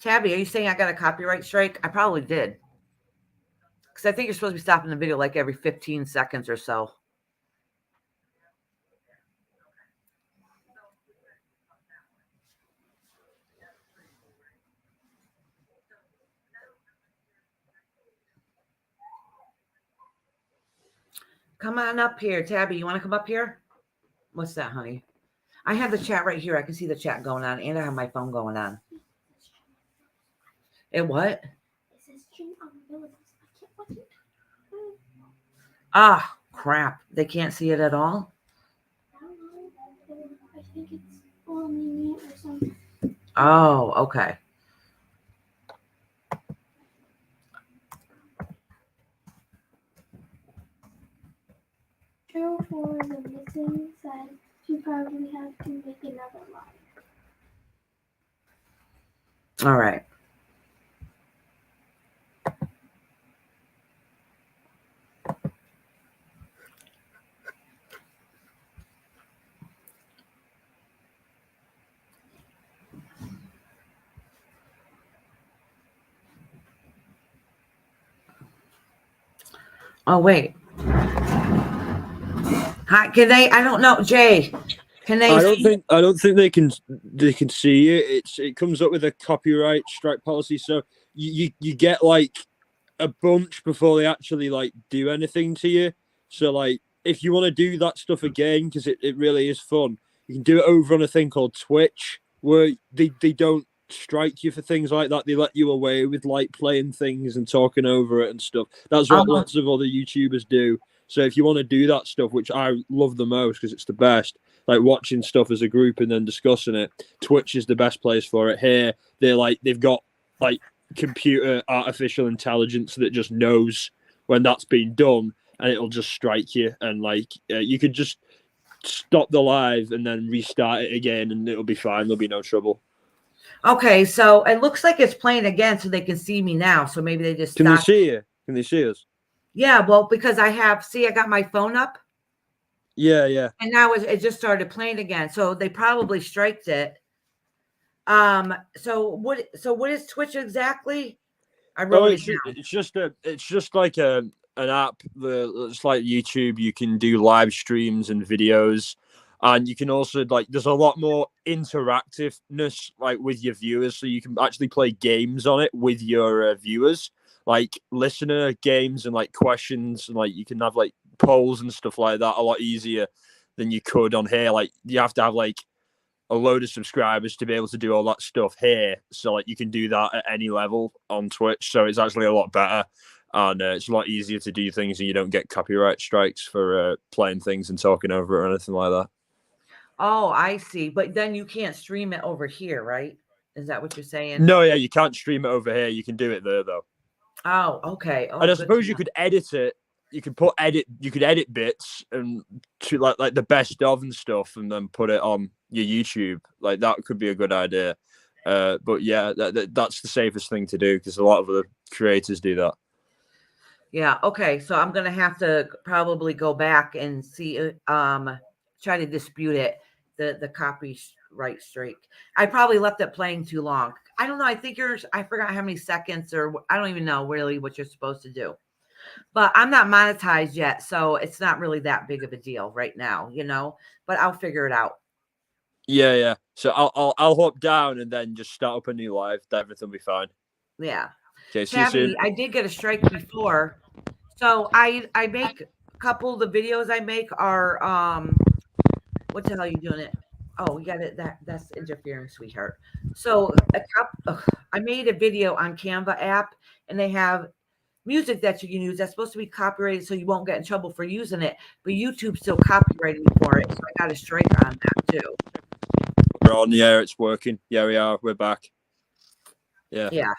Tabby, are you saying I got a copyright strike? I probably did. Because I think you're supposed to be stopping the video like every 15 seconds or so. Come on up here, Tabby. You want to come up here? What's that, honey? I have the chat right here. I can see the chat going on, and I have my phone going on. It what? Ah, crap. They can't see it at all? I think it's only me or something. Oh, okay. Joe for the missing said you probably have to make another line. All right. Oh, wait. Hi, can they? I don't know, Jay. Can they? I don't think they can see it. It comes up with a copyright strike policy, so you get like a bunch before they actually like do anything to you. So like if you want to do that stuff again, because it really is fun, you can do it over on a thing called Twitch, where they don't strike you for things like that. They let you away with like playing things and talking over it and stuff. That's what lots of other YouTubers do. So if you want to do that stuff, which I love the most because it's the best, like watching stuff as a group and then discussing it, Twitch is the best place for it. Here, they've got like computer artificial intelligence that just knows when that's been done, and it'll just strike you. And like you could just stop the live and then restart it again, and it'll be fine. There'll be no trouble. Okay, so it looks like it's playing again, so they can see me now. So maybe they just Can they see you? Can they see us? Yeah, well, because I got my phone up. Yeah, yeah. And now it just started playing again. So they probably striked it. So what is Twitch exactly? I wrote it down. It's just like an app that's like YouTube. You can do live streams and videos, and you can also like there's a lot more interactiveness like with your viewers, so you can actually play games on it with your viewers, like listener games and like questions, and like you can have like polls and stuff like that a lot easier than you could on here. Like you have to have like a load of subscribers to be able to do all that stuff here, so like you can do that at any level on Twitch, so it's actually a lot better, and it's a lot easier to do things, and you don't get copyright strikes for playing things and talking over it or anything like that. Oh, I see. But then you can't stream it over here, right? Is that what you're saying? No, yeah, you can't stream it over here. You can do it there though. Oh, okay. Oh, and I suppose you could edit it. You could edit bits and to like the best of and stuff, and then put it on your YouTube. Like that could be a good idea. But yeah, that's the safest thing to do because a lot of other creators do that. Yeah. Okay. So I'm gonna have to probably go back and see. Try to dispute it. The copyright strike. I probably left it playing too long. I don't know. I think I forgot how many seconds, or I don't even know really what you're supposed to do. But I'm not monetized yet, so it's not really that big of a deal right now, but I'll figure it out. Yeah. So I'll hop down and then just start up a new live. Everything will be fine. Yeah. Okay. See you soon. I did get a strike before, so I make a couple of the videos I make are what the hell are you doing it? Oh, you got it. That's interfering, sweetheart. So I made a video on Canva app, and they have music that you can use that's supposed to be copyrighted, so you won't get in trouble for using it. But YouTube still copyrighted me for it, so I got a strike on that too. We're on the air. It's working. Yeah, we are. We're back. Yeah. Yeah.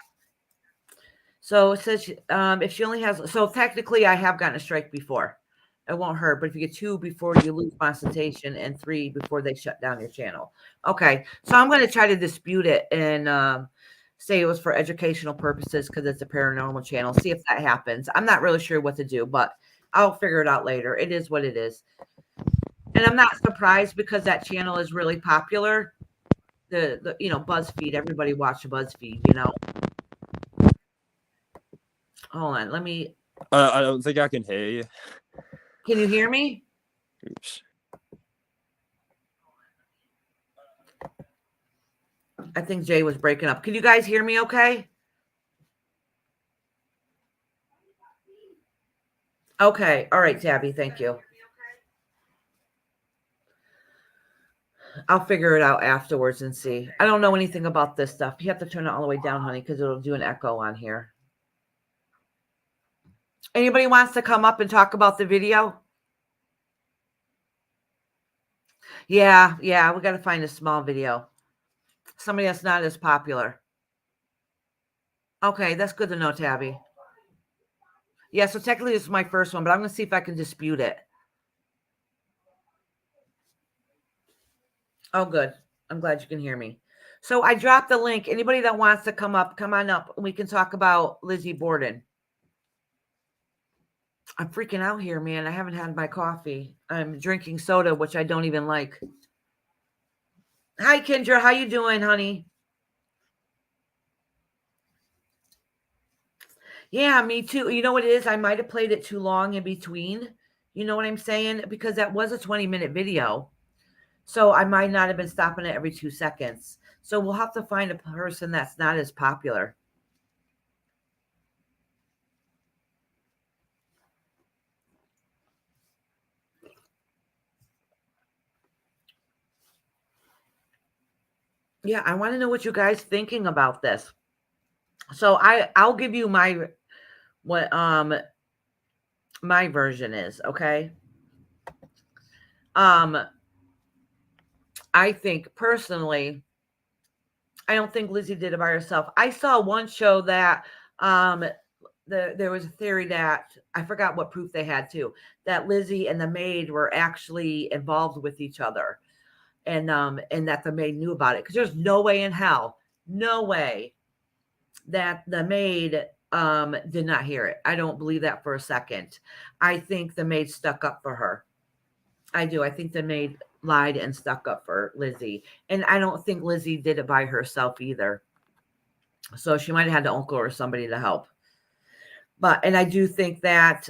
So it says if she only has, so technically I have gotten a strike before. It won't hurt, but if you get 2 before you lose monetization and 3 before they shut down your channel. Okay, so I'm going to try to dispute it and say it was for educational purposes because it's a paranormal channel. See if that happens. I'm not really sure what to do, but I'll figure it out later. It is what it is. And I'm not surprised because that channel is really popular. The BuzzFeed, everybody watched BuzzFeed, Hold on, let me. I don't think I can hear you. Can you hear me? Oops. I think Jay was breaking up. Can you guys hear me okay? Okay. All right, Tabby. Thank you. I'll figure it out afterwards and see. I don't know anything about this stuff. You have to turn it all the way down, honey, because it'll do an echo on here. Anybody wants to come up and talk about the video? Yeah, we got to find a small video. Somebody that's not as popular. Okay, that's good to know, Tabby. Yeah, so technically this is my first one, but I'm going to see if I can dispute it. Oh, good. I'm glad you can hear me. So I dropped the link. Anybody that wants to come up, come on up. We can talk about Lizzie Borden. I'm freaking out here, man. I haven't had my coffee. I'm drinking soda, which I don't even like. Hi, Kendra. How you doing, honey? Yeah, me too. You know what it is? I might have played it too long in between. You know what I'm saying? Because that was a 20-minute video. So I might not have been stopping it every 2 seconds. So we'll have to find a person that's not as popular. Yeah, I want to know what you guys thinking about this. So I'll give you my version is, okay? I think personally, I don't think Lizzie did it by herself. I saw one show that there was a theory that I forgot what proof they had too, that Lizzie and the maid were actually involved with each other, and that the maid knew about it. Because there's no way in hell, no way that the maid did not hear it. I don't believe that for a second. I think the maid stuck up for her. I do. I think the maid lied and stuck up for Lizzie. And I don't think Lizzie did it by herself either. So she might have had an uncle or somebody to help. And I do think that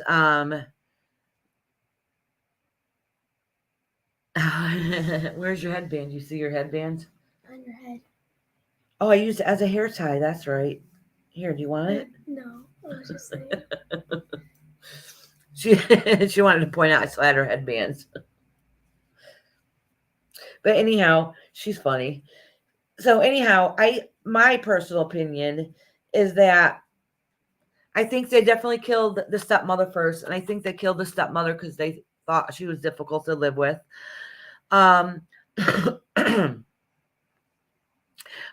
where's your headband? You see your headband? On your head. Oh, I used it as a hair tie. That's right. Here, do you want it? No, I was just saying. She wanted to point out I still had her headbands. But anyhow, she's funny. So anyhow, my personal opinion is that I think they definitely killed the stepmother first, and I think they killed the stepmother because they thought she was difficult to live with. I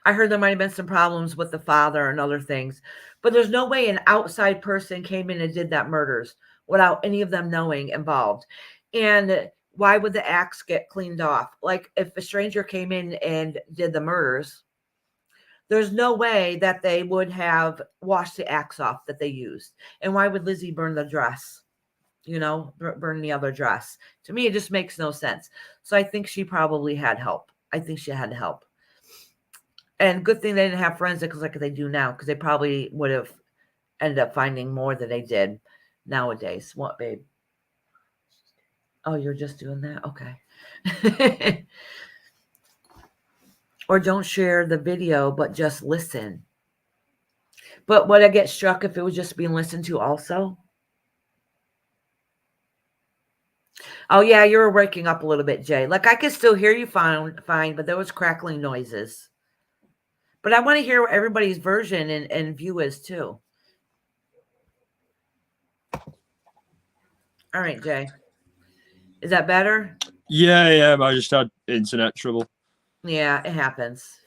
heard there might have been some problems with the father and other things, but there's no way an outside person came in and did that murders without any of them knowing involved. And why would the axe get cleaned off? Like if a stranger came in and did the murders, there's no way that they would have washed the axe off that they used. And why would Lizzie burn the dress? You know, burn the other dress. To me, it just makes no sense. So I think she probably had help. I think she had help. And good thing they didn't have forensics like they do now, because they probably would have ended up finding more than they did nowadays. What, babe? Oh, you're just doing that? Okay. Or don't share the video, but just listen. But would I get struck if it was just being listened to also? Oh, yeah, you were waking up a little bit, Jay. Like, I could still hear you fine, but there was crackling noises. But I want to hear everybody's version and view is, too. All right, Jay. Is that better? Yeah, I just had internet trouble. Yeah, it happens.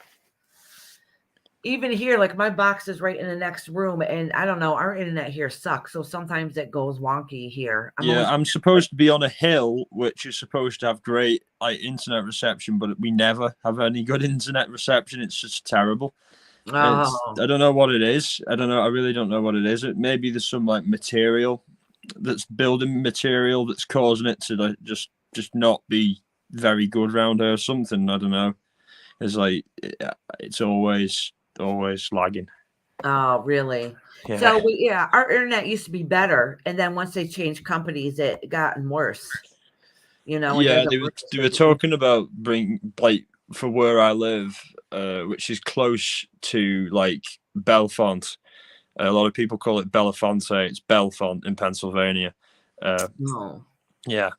Even here, like my box is right in the next room, and I don't know, our internet here sucks. So sometimes it goes wonky here. I'm supposed to be on a hill, which is supposed to have great internet reception, but we never have any good internet reception. It's just terrible. Oh. I don't know what it is. I really don't know what it is. Maybe there's some material that's building material that's causing it to just not be very good around here or something. I don't know. It's it's always lagging. Oh, really? Yeah. So our internet used to be better, and then once they changed companies, it gotten worse. You know. Yeah, they were talking about for where I live, which is close to Bellefonte. A lot of people call it Belafonte. It's Bellefonte in Pennsylvania. Yeah,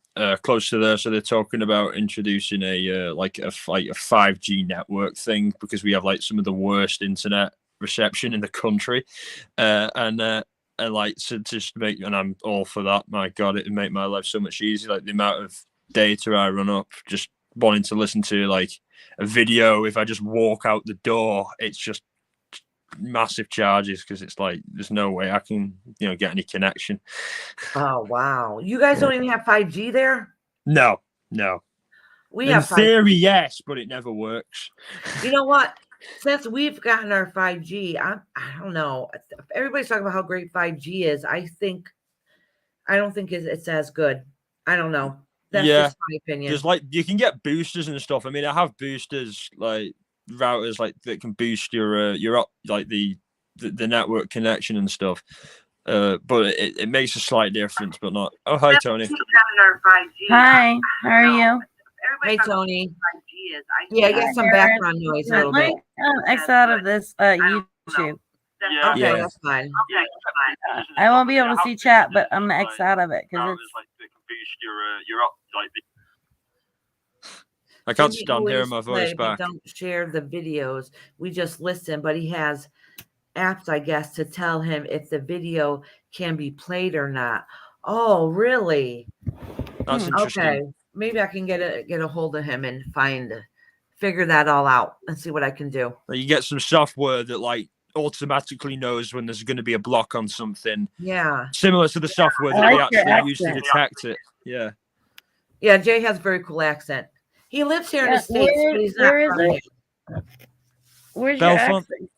close to there. So they're talking about introducing a 5G network thing, because we have some of the worst internet reception in the country, and so just make, and I'm all for that. My God, it'd make my life so much easier. The amount of data I run up just wanting to listen to a video. If I just walk out the door, it's just massive charges, because it's there's no way I can get any connection. Oh wow, you guys don't even have 5G there? No. We in have 5G. theory, yes, but it never works. You know what? since we've gotten our 5G, I don't know. Everybody's talking about how great 5G is. I don't think it's as good. I don't know. That's Yeah, just my opinion. there's like you can get boosters and stuff. I mean, I have boosters like routers like that can boost your up like the network connection and stuff. But it makes a slight difference, but not. Oh, hi Tony. Hi, how are you? Hey Tony. Yeah, I got some background noise a little bit. X out of this YouTube. Okay, Yeah. that's fine. I won't be able to see chat, but I'm gonna X out of it because it's. I can't Cindy stand hearing always my voice play, but back. don't share the videos. We just listen, but he has apps, I guess, to tell him if the video can be played or not. Oh, really? That's interesting. Okay, maybe I can get a hold of him and figure that all out and see what I can do. You get some software that like automatically knows when there's going to be a block on something. Yeah. Similar to the software that I like they your actually use to accent. detect it. Yeah. Yeah, Jay has a very cool accent. He lives here in the States, but he's not where is from it? here. Where's your Belfont. accent?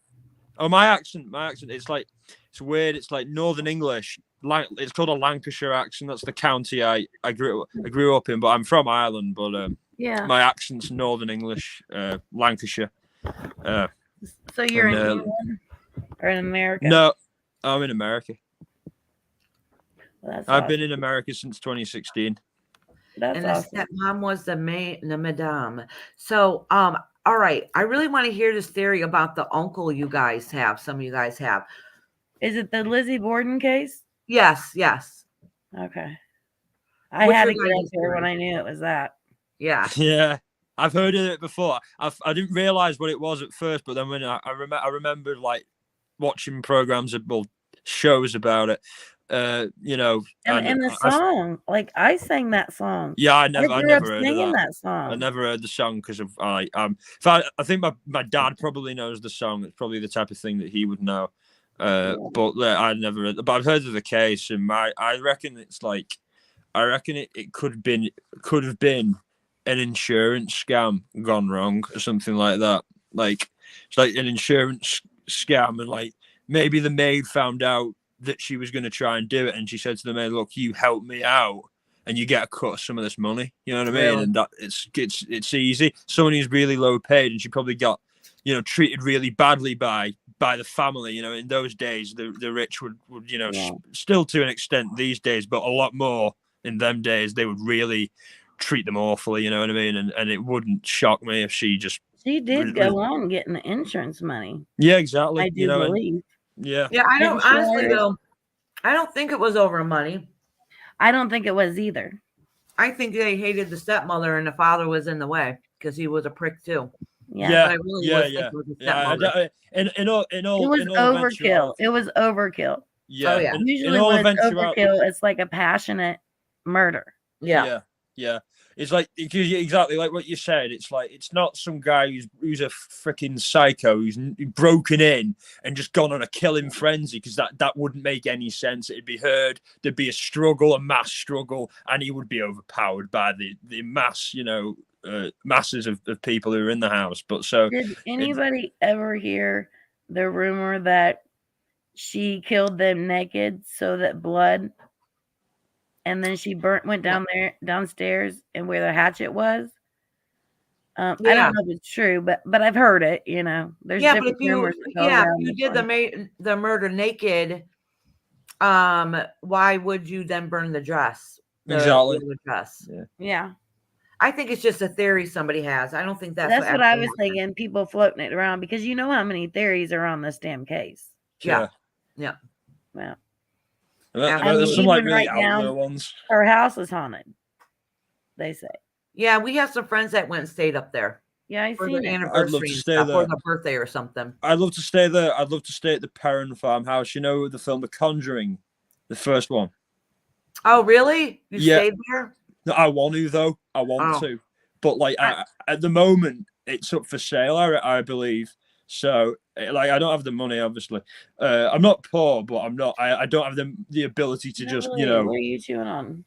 Oh, my accent. It's like it's weird. It's like Northern English. It's called a Lancashire accent. That's the county I grew up in, but I'm from Ireland. But Yeah. my accent's Northern English, Lancashire. So you're in and, England or in America? No, I'm in America. Well, that's I've awesome. been in America since 2016. That's and awesome. the stepmom was the madame. So, all right. I really want to hear this theory about the uncle you guys have. Some of you guys have. Is it the Lizzie Borden case? Yes, yes. Okay. I What's had to your get up guys' here when theory? I knew it was that. Yeah. Yeah, I've heard of it before. I didn't realize what it was at first, but then when I remember like watching programs of shows about it. You know, And the song, like I sang that song. Yeah, I grew never up heard singing of that song. I never heard the song because of I think my dad probably knows the song. It's probably the type of thing that he would know. But I never heard. But I've heard of the case, and I reckon it's like it could have been an insurance scam gone wrong or something like that. Like it's like an insurance scam, and like maybe the maid found out that she was going to try and do it, and she said to the maid, "Look, you help me out, and you get a cut of some of this money." You know what I mean? Really? And that it's easy. Someone who's really low paid, and she probably got treated really badly by the family. You know, in those days, the rich would still to an extent these days, but a lot more in them days, they would really treat them awfully. You know what I mean? And it wouldn't shock me if she just She did go on getting the insurance money. Yeah, exactly. I do believe. Yeah. Yeah, I don't honestly Insurance. though. I don't think it was over money. I don't think it was either. I think they hated the stepmother and the father was in the way because he was a prick too. Yeah. But I really was thinking it was the stepmother. In all It was overkill. It was overkill. Yeah. Oh, yeah. Usually in all when it's eventuality- overkill, it's like a passionate murder. Yeah. Yeah. It's like exactly like what you said. It's like it's not some guy who's a freaking psycho who's broken in and just gone on a killing frenzy, because that wouldn't make any sense. It'd be heard. There'd be a mass struggle, and he would be overpowered by the mass, masses of people who are in the house. But so Did anybody ever hear the rumor that she killed them naked so that blood, and then she went downstairs and where the hatchet was? I don't know if it's true, but I've heard it. There's Yeah, but different if you rumors that go around if you this did one. the murder naked, why would you then burn the dress? Exactly. The dress. Yeah. I think it's just a theory somebody has. I don't think that's what I actually was thinking. People floating it around because you know how many theories are on this damn case. Yeah. Well, There's some like even really right out now, there ones. her house is haunted. They say. Yeah, we have some friends that went and stayed up there. Yeah, I for seen their it. anniversary I'd love to and stay stuff, there. or the birthday or something. I'd love to stay there. I'd love to stay at the Perrin farmhouse. You know the film The Conjuring, the first one. Oh, really? You Yeah. stayed there? No, I want to though. I want to, but like at the moment, it's up for sale. I believe. So like I don't have the money, obviously. I'm not poor, but I'm not. I don't have the ability to just What are you chewing on?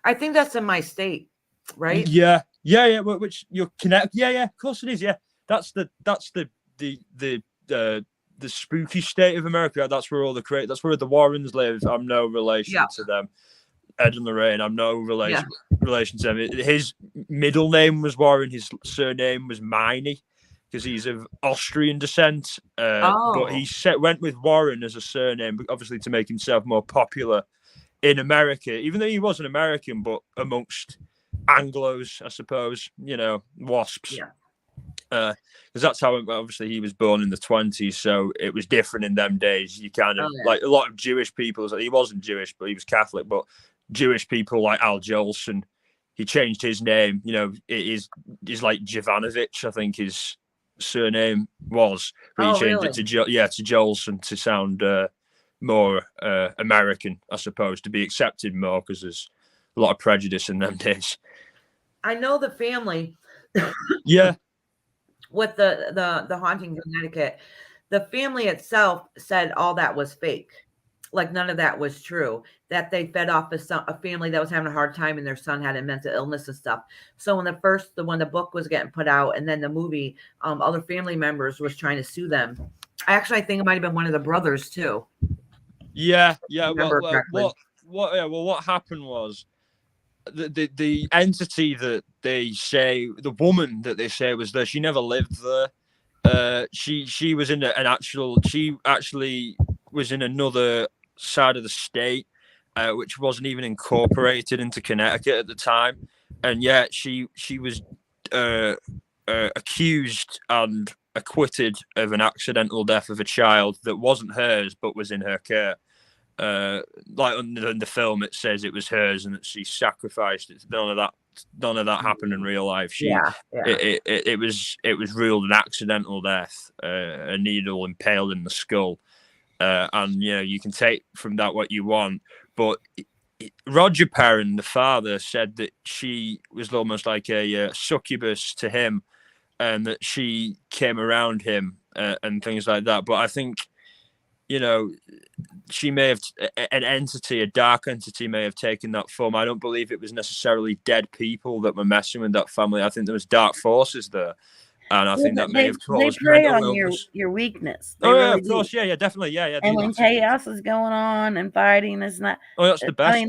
I think that's in my state, right? Yeah. Which you're connect. Yeah. Of course it is. Yeah, that's the the spooky state of America. That's where that's where the Warrens live. I'm no relation to them. Ed and Lorraine, I'm no relation to them. His middle name was Warren. His surname was Miney because he's of Austrian descent. But he went with Warren as a surname, obviously to make himself more popular in America, even though he wasn't American, but amongst Anglos, I suppose, WASPs. Because that's how, obviously, he was born in the 1920s, so it was different in them days. You kind of, like a lot of Jewish people, he wasn't Jewish, but he was Catholic, but Jewish people like Al Jolson, he changed his name, it is like Jovanovich, I think his surname was, but he changed it to Jolson to sound more American, I suppose, to be accepted more, because there's a lot of prejudice in them days. I know the family. With the hauntings in Connecticut, the family itself said all that was fake. Like none of that was true. That they fed off a family that was having a hard time and their son had a mental illness and stuff. So when the book was getting put out and then the movie, other family members was trying to sue them. I think it might have been one of the brothers too. What happened was the entity that they say, the woman that they say was there, she never lived there. She was in she actually was in another side of the state, which wasn't even incorporated into Connecticut at the time, and yet she was accused and acquitted of an accidental death of a child that wasn't hers but was in her care. Like in the film, it says it was hers and that she sacrificed it. None of that happened in real life. It was ruled an accidental death, a needle impaled in the skull, and you can take from that what you want. But Roger Perrin, the father, said that she was almost like a succubus to him, and that she came around him and things like that. But I think, she may have a dark entity may have taken that form. I don't believe it was necessarily dead people that were messing with that family. I think there was dark forces there, and I think that may have caused they prey mental on illness. your weakness. They really of course, definitely, And when chaos is going on and fighting, it's not. That's the best.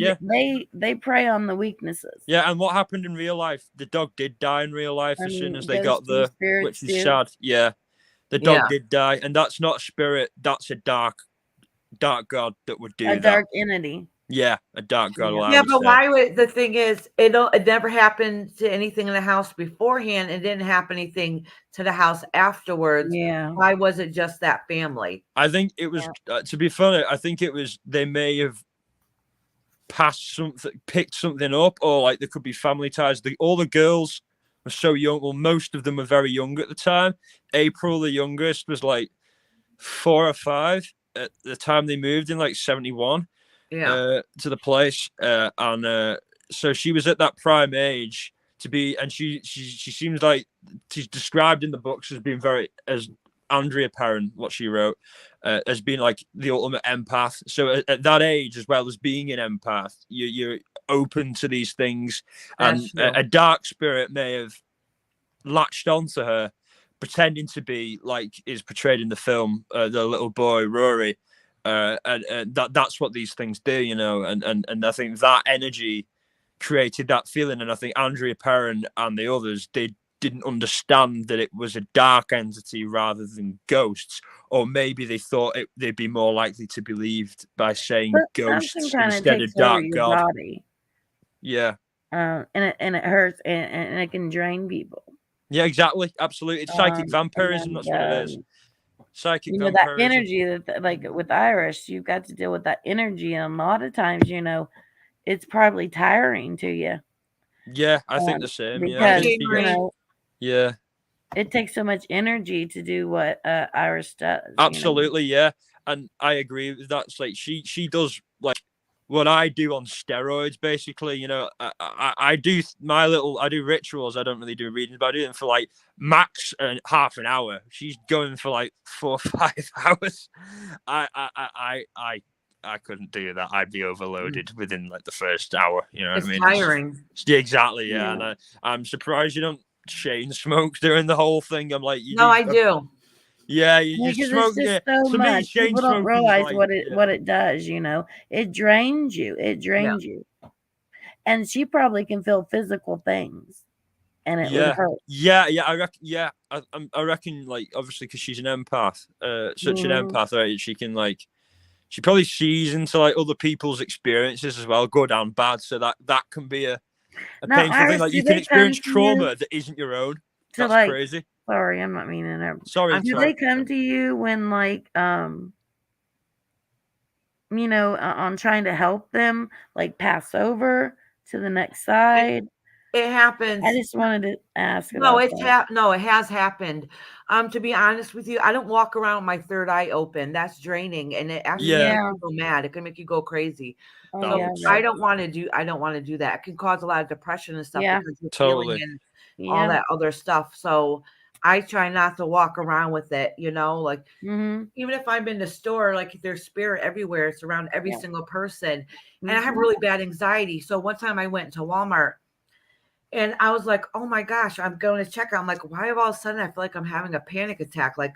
They prey on the weaknesses. Yeah, and what happened in real life? The dog did die in real life as soon as they got there, which is sad. Yeah, the dog did die, and that's not a spirit. That's a dark god that would do that. A dark entity. Yeah, a dark god. But why would the thing is it never happened to anything in the house beforehand? It didn't happen anything to the house afterwards. Yeah. Why was it just that family? I think it was to be funny. I think it was they may have picked something up, or like there could be family ties. All the girls were so young. Well, most of them were very young at the time. April, the youngest, was like 4 or 5 at the time they moved in, like 71. To the place, and so she was at that prime age to be, and she seems like she's described in the books as being as Andrea Perrin, what she wrote, as being like the ultimate empath. So at that age, as well as being an empath, you're open to these things, and a dark spirit may have latched onto her, pretending to be like is portrayed in the film, the little boy Rory. And that's what these things do, and I think that energy created that feeling. And I think Andrea Perrin and the others, they didn't understand that it was a dark entity rather than ghosts, or maybe they thought they'd be more likely to be believed by saying ghosts instead of dark god. Body. Yeah. And it hurts, and it can drain people. Yeah, exactly, absolutely. It's psychic vampirism. That's what it is. Psychic vampirism. That energy that, like with Iris, you've got to deal with that energy, and a lot of times, it's probably tiring to you. Yeah, I think the same. Because yeah, it takes so much energy to do what Iris does. Absolutely, yeah, and I agree with that. It's like she does like what I do on steroids, basically. I do rituals. I don't really do readings, but I do them for like max half an hour. She's going for like 4 or 5 hours. I couldn't do that. I'd be overloaded within like the first hour. You know what I mean? Tiring. Yeah, exactly. Yeah, and I'm surprised you don't chain smoke during the whole thing. I'm like, I do. Yeah, you Because smoke. it's Yeah, just so to me, much. chain People don't smoking's realize like, what it does. You know, it drains you. It drains you. And she probably can feel physical things, and it would yeah, hurt. yeah. I reckon. Yeah, I reckon. Like, obviously, because she's an empath, such an Mhm. empath, right? She can like, she probably sees into like other people's experiences as well, good and bad. So that can be a Now, painful thing. Iris, Like, do you can they come experience to you trauma that isn't your own. to That's like? crazy. Sorry, I'm not meaning to interrupt. Sorry, Do they come to you when like you know, on trying to help them like pass over to the next side? It happens. I just wanted to ask No, about it's that. no, it has happened. To be honest with you, I don't walk around with my third eye open. That's draining, and it actually Yeah. makes you go mad. It can make you go crazy. Oh, So yeah, I right. don't want to do that. It can cause a lot of depression and stuff Yeah. because you're Totally. feeling and all that other stuff. So I try not to walk around with it, you know, like Mhm. even if I'm in the store, like there's spirit everywhere. It's around every Yeah. single person. And I have Mhm. really bad anxiety. So one time I went to Walmart and I was like, oh my gosh, I'm going to check out. I'm like, why have all of a sudden I feel like I'm having a panic attack, like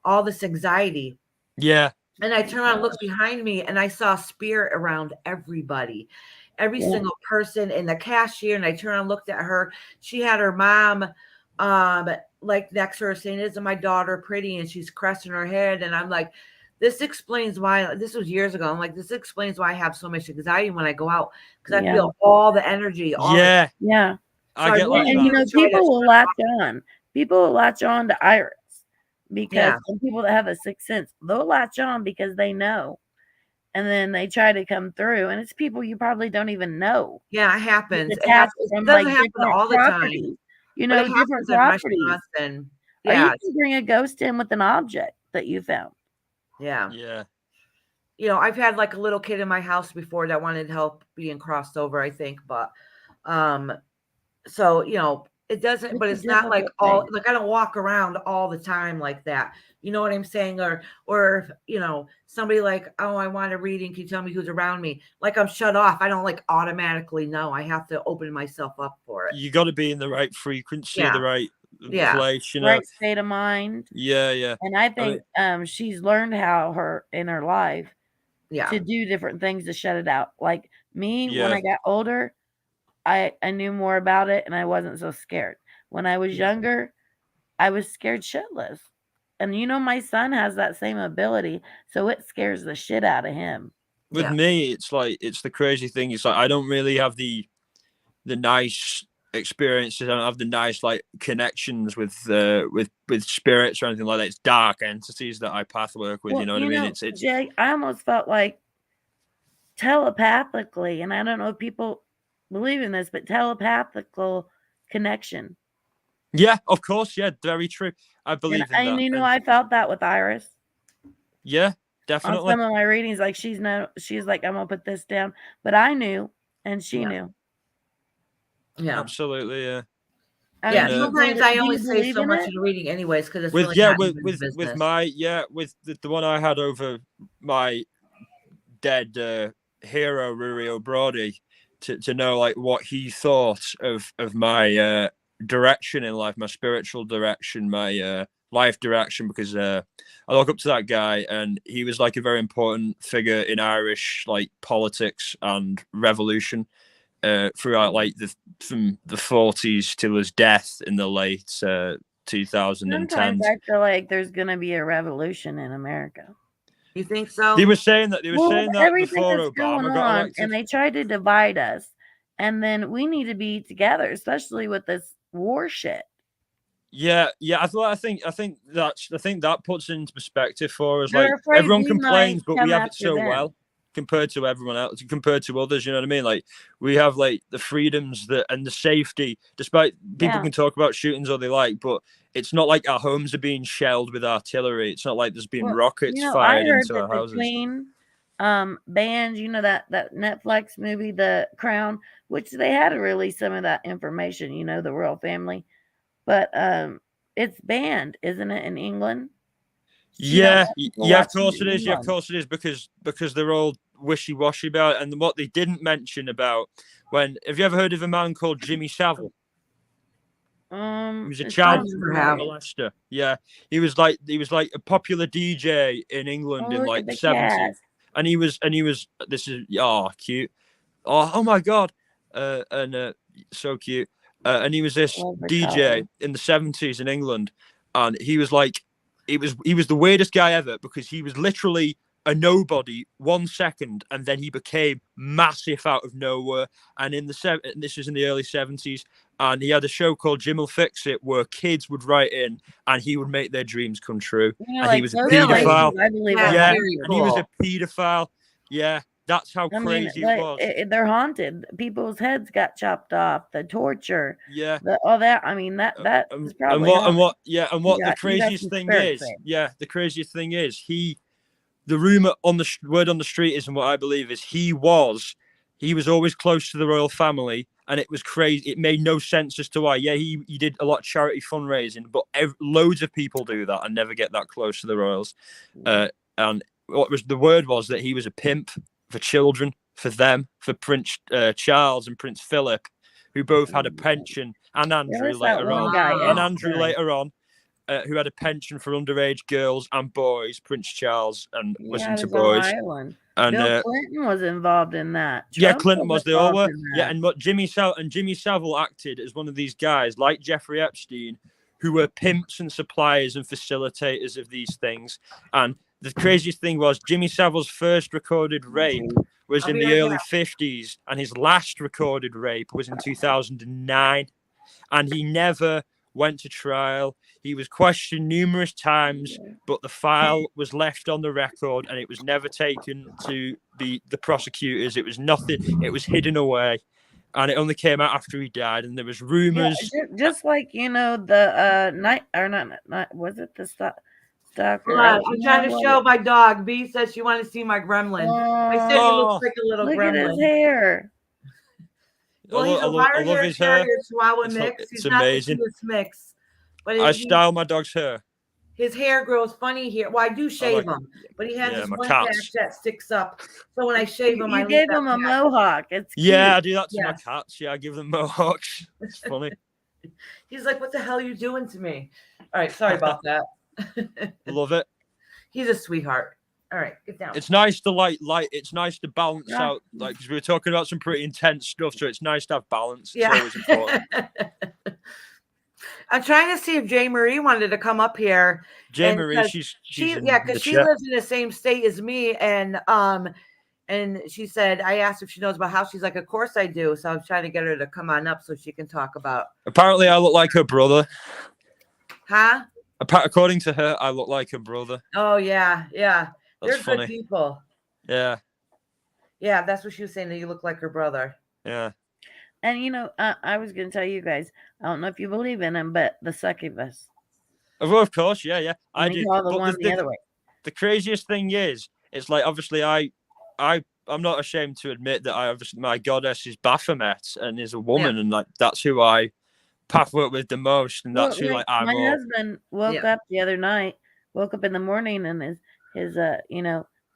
all this anxiety. Yeah. And I turned around and looked behind me and I saw spirit around everybody, every Yeah. single person in the cashier. And I turned around and looked at her. She had her mom like next to her saying, isn't my daughter pretty? And she's caressing her head. And I'm like, this explains why this was years ago. I'm like, this explains why I have so much anxiety when I go out because I Yeah. feel all the energy. All Yeah. Yeah. So I get that. And you know, people will latch on. People will latch on to Iris because some people that have a sixth sense, they'll latch on because they know. And then they try to come through, and it's people you probably don't even know. Yeah, it happens. It's It attached happens. It from doesn't like happen different all the time, properties. You but know, it different happens in properties. restaurants and Or you yeah, can bring a ghost in with an object that you found. yeah. Yeah. You know, I've had like a little kid in my house before that wanted help being crossed over, I think, but so you know, it doesn't, but It's it's a not like difficult all thing. like I don't walk around all the time like that. You know what I'm saying? Or if, you know, somebody like, oh, I want a reading, can you tell me who's around me? Like I'm shut off. I don't like automatically know. I have to open myself up for it. You got to be in the right frequency, Yeah. the right Yeah. place, you know. Right state of mind. Yeah, yeah. And I think she's learned how in her life Yeah. to do different things to shut it out. Like me, when Yeah. I got older, I knew more about it and I wasn't so scared. When I was younger, I was scared shitless. And you know, my son has that same ability, so it scares the shit out of him. With me, it's like, it's the crazy thing. It's like I don't really have the nice experiences. I don't have the nice like connections with spirits or anything like that. It's dark entities that I path work with. Well, You know what I you mean? know, It's Jay, I almost felt like telepathically, and I don't know if people believe in this, but telepathical connection. yeah, of course, yeah, very true. I believe in And that. you know, And I felt that with Iris. yeah, On definitely. some of my readings, like she's like, I'm gonna put this down. But I knew and she knew. Yeah. Absolutely, yeah. Yeah, And, sometimes I do only you say believe so in much it? in the reading anyways, because it's with really not with anybody's with business. my with the one I had over my dead hero Rurio Brody to know like what he thought of my direction in life, my spiritual direction, my life direction, because I look up to that guy and he was like a very important figure in Irish like politics and revolution throughout like from the 40s till his death in the late 2010s. Sometimes I feel like there's gonna be a revolution in America. You think so? They were saying that Everything before that's going Obama got on, elected. and they tried to divide us, and then we need to be together, especially with this war shit. Yeah. I think that puts it into perspective for us. They're Like afraid everyone we complains, might but we come have it after so them. well compared to everyone else, compared to others. You know what I mean? Like we have like the freedoms and the safety. Despite people Yeah. can talk about shootings all they like, but it's not like our homes are being shelled with artillery. It's not like there's been Well, rockets you know, fired I heard into that our the houses. Queen banned, you know, that Netflix movie, The Crown, which they had to release some of that information, you know, the royal family. But it's banned, isn't it, in England? She don't Yeah, want people yeah, of watching course it in is. Yeah, of England. course it is because they're all wishy-washy about it. And what they didn't mention about have you ever heard of a man called Jimmy Savile? He was a it child sounds familiar. molester. Yeah, he was like a popular DJ in England Oh, in look like at the the 70s, cat. and he was this is cute. Oh my god, and so cute. And he was this Love the DJ collar. in the 70s in England, and he was like, he was the weirdest guy ever because he was literally a nobody 1 second, and then he became massive out of nowhere. And this was in the early 70s, and he had a show called Jim'll Fix It where kids would write in, and he would make their dreams come true. You know, And he like was a those paedophile. places, I believe, Yeah, are Yeah, haunted. and he was a paedophile. Yeah, that's how I mean, crazy it like was. they're haunted. People's heads got chopped off. The torture, Yeah. all that. I mean, that is And probably what haunted. the You got craziest some thing spirits is, there. the craziest thing is the rumor on the word on the street is, and what I believe is, he was always close to the royal family, and it was crazy. It made no sense as to why. Yeah, he did a lot of charity fundraising, but loads of people do that and never get that close to the royals. And what was the word was that he was a pimp for children, for them, for Prince Charles and Prince Philip, who both had a pension, and Andrew was that later one on, guy, and Ed Andrew Stein. later on. Who had a pension for underage girls and boys, Prince Charles and He listen had to his boys. island. And Bill Clinton was involved in that. yeah, Trump Clinton was. They all involved were. in Yeah, that. and what Jimmy Savile acted as one of these guys, like Jeffrey Epstein, who were pimps and suppliers and facilitators of these things. And the craziest thing was, Jimmy Savile's first recorded rape was in the early 50s, and his last recorded rape was in 2009. And he never went to trial. He was questioned numerous times, but the file was left on the record, and it was never taken to the prosecutors. It was nothing. It was hidden away, and it only came out after he died. And there was rumors. Yeah, just like the night or not was it the stalker? Hold on, I'm trying to show my dog. B says she wanted to see my gremlin. I said he looks like a little look gremlin. at his hair. Well, he's a wire hair terrier Chihuahua mix. It's He's amazing. not the cutest mix, but I style my dog's hair. his hair grows funny here. Well, I do shave him, but he has yeah, this my one cats. patch that sticks up. So when I shave him, I You leave gave that him a patch. mohawk. It's cute. Yeah, I do that to my Yes. cats. Yeah, I give them mohawks. It's funny. He's like, "What the hell are you doing to me?" All right, sorry about that. Love it. He's a sweetheart. All right, get down. It's nice to it's nice to balance out, like, because we were talking about some pretty intense stuff, so it's nice to have balance. It's always important. I'm trying to see if Jay Marie wanted to come up here. Jay and Marie, 'cause she's because in she the chat. lives in the same state as me, and she said, I asked if she knows about house. She's like, of course I do. So I was trying to get her to come on up so she can talk about. Apparently, I look like her brother. Huh? According to her, I look like her brother. Oh yeah, yeah. That's They're funny. good people. Yeah, Yeah, that's what she was saying, that you look like her brother. yeah. And I was going to tell you guys, I don't know if you believe in him, but the succubus. Of course, yeah. I And do. they call the But one the other way. The craziest thing is, it's like, obviously I'm not ashamed to admit that my goddess is Baphomet and is a woman, and like that's who I pathwork with the most, and that's who Well, like I'm. my all- husband woke up the other night, woke up in the morning, and his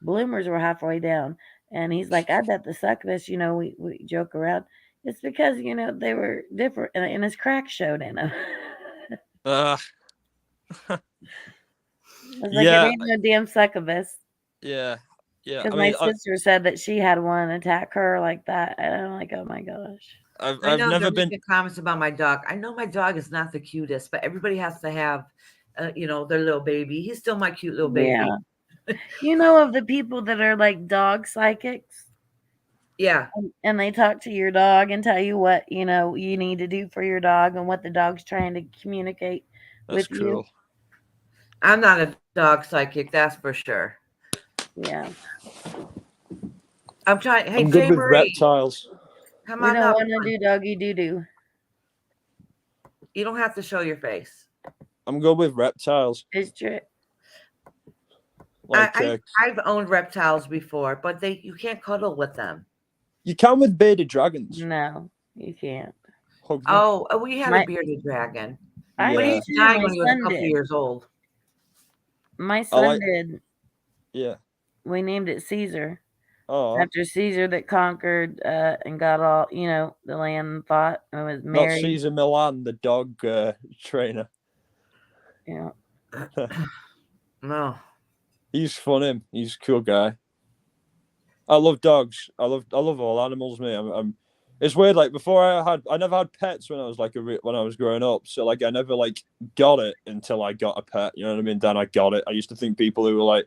bloomers were halfway down, and he's like, I bet the succubus, we joke around. It's because they were different, and his crack showed in them. I was like, Yeah. it ain't no damn succubus. Yeah. Because my sister said that she had one attack her like that, and I'm like, oh my gosh. I've I know never they're been. making comments about my dog. I know my dog is not the cutest, but everybody has to have, their little baby. He's still my cute little baby. Yeah. You know of the people that are like dog psychics? Yeah. And they talk to your dog and tell you what, you need to do for your dog and what the dog's trying to communicate That's with cool. you. I'm not a dog psychic, that's for sure. Yeah. I'm trying. Hey, I'm good Jay with Marie, reptiles. come We on don't up. want to do doggy doo doo. You don't have to show your face. I'm good with reptiles. It's true. Like I've owned reptiles before, but you can't cuddle with them. you can with bearded dragons. No, you can't. Hug them. Oh, we had a bearded dragon. I But he used to, died my when he was a son couple did. years old. My son did. Yeah. We named it Caesar. Oh, After Caesar that conquered and got all, the land and fought and was not married. Caesar Milan, the dog trainer. Yeah. No. He's funny. He's a cool guy. I love dogs. I love all animals, mate. It's weird. Like before, I never had pets when I was when I was growing up. So like I never like got it until I got a pet. You know what I mean? Then I got it. I used to think people who were like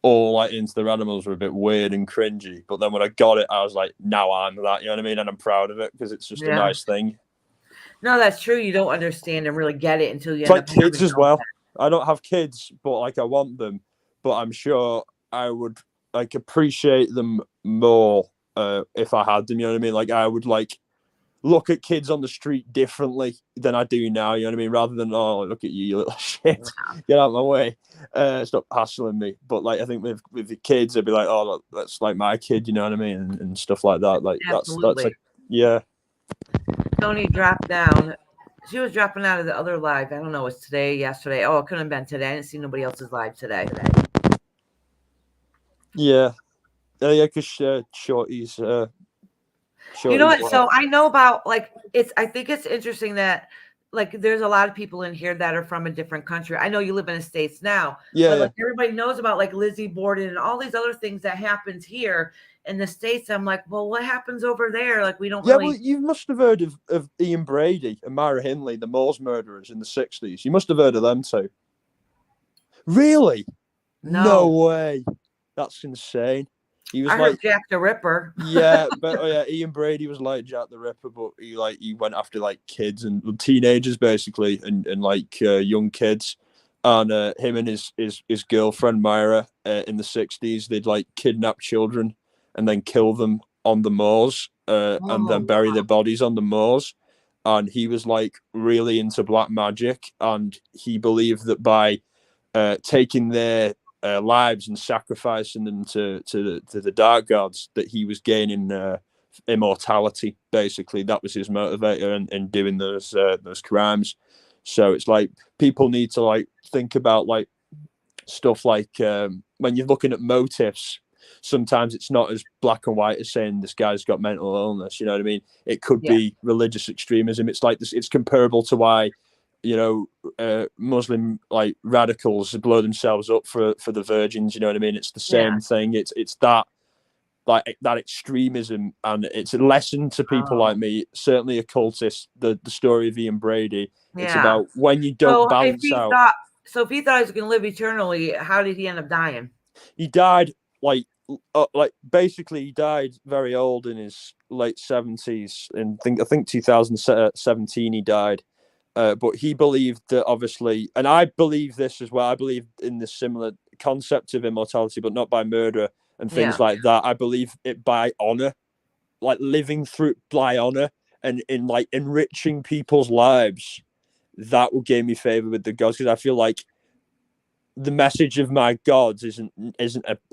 all like into their animals were a bit weird and cringy. But then when I got it, I was like, now I'm that. You know what I mean? And I'm proud of it because it's just a nice thing. No, that's true. You don't understand and really get it until you It's end like up kids having as well. I don't have kids, but like I want them. But I'm sure I would like appreciate them more if I had them. You know what I mean? Like I would like look at kids on the street differently than I do now. You know what I mean? Rather than look at you little shit, get out of my way, stop hassling me. But like I think with the kids, they'd be like, oh, look, that's like my kid. You know what I mean? And stuff like that. Like that's like yeah. Tony dropped down. She was dropping out of the other live. I don't know. It's today, yesterday. Oh, it couldn't have been today. I didn't see nobody else's live today. Yeah. Yeah, because Shorty's. You know what? So I know about like I think it's interesting that like there's a lot of people in here that are from a different country. I know you live in the States now, but like everybody knows about like Lizzie Borden and all these other things that happens here in the States. I'm like, well, what happens over there? Like we don't really. Well, you must have heard of Ian Brady and Myra Hindley, the Moors murderers in the 60s. You must have heard of them too. Really? No way. That's insane. He was heard Jack the Ripper. Yeah, but Ian Brady was like Jack the Ripper, but he went after like kids and teenagers basically, and like young kids. And him and his girlfriend Myra in the 60s, they'd like kidnap children and then kill them on the moors, and then bury their bodies on the moors. And he was like really into black magic, and he believed that by taking their lives and sacrificing them to the dark gods, that he was gaining immortality. Basically, that was his motivator in doing those crimes. So it's like people need to like think about like stuff like when you're looking at motives. Sometimes it's not as black and white as saying this guy's got mental illness. You know what I mean? It could be religious extremism. It's like this. It's comparable to why Muslim like radicals blow themselves up for the virgins. You know what I mean? It's the same thing. It's that like that extremism, and it's a lesson to people like me, certainly occultists. The story of Ian Brady. It's about when you don't balance out. So if he thought he was going to live eternally, how did he end up dying? He died like basically he died very old in his late 70s, and I think 2017 he died. But he believed that obviously, and I believe this as well. I believe in the similar concept of immortality, but not by murder and things like that. I believe it by honor, like living through by honor and in like enriching people's lives. That will gain me favor with the gods, because I feel like the message of my gods isn't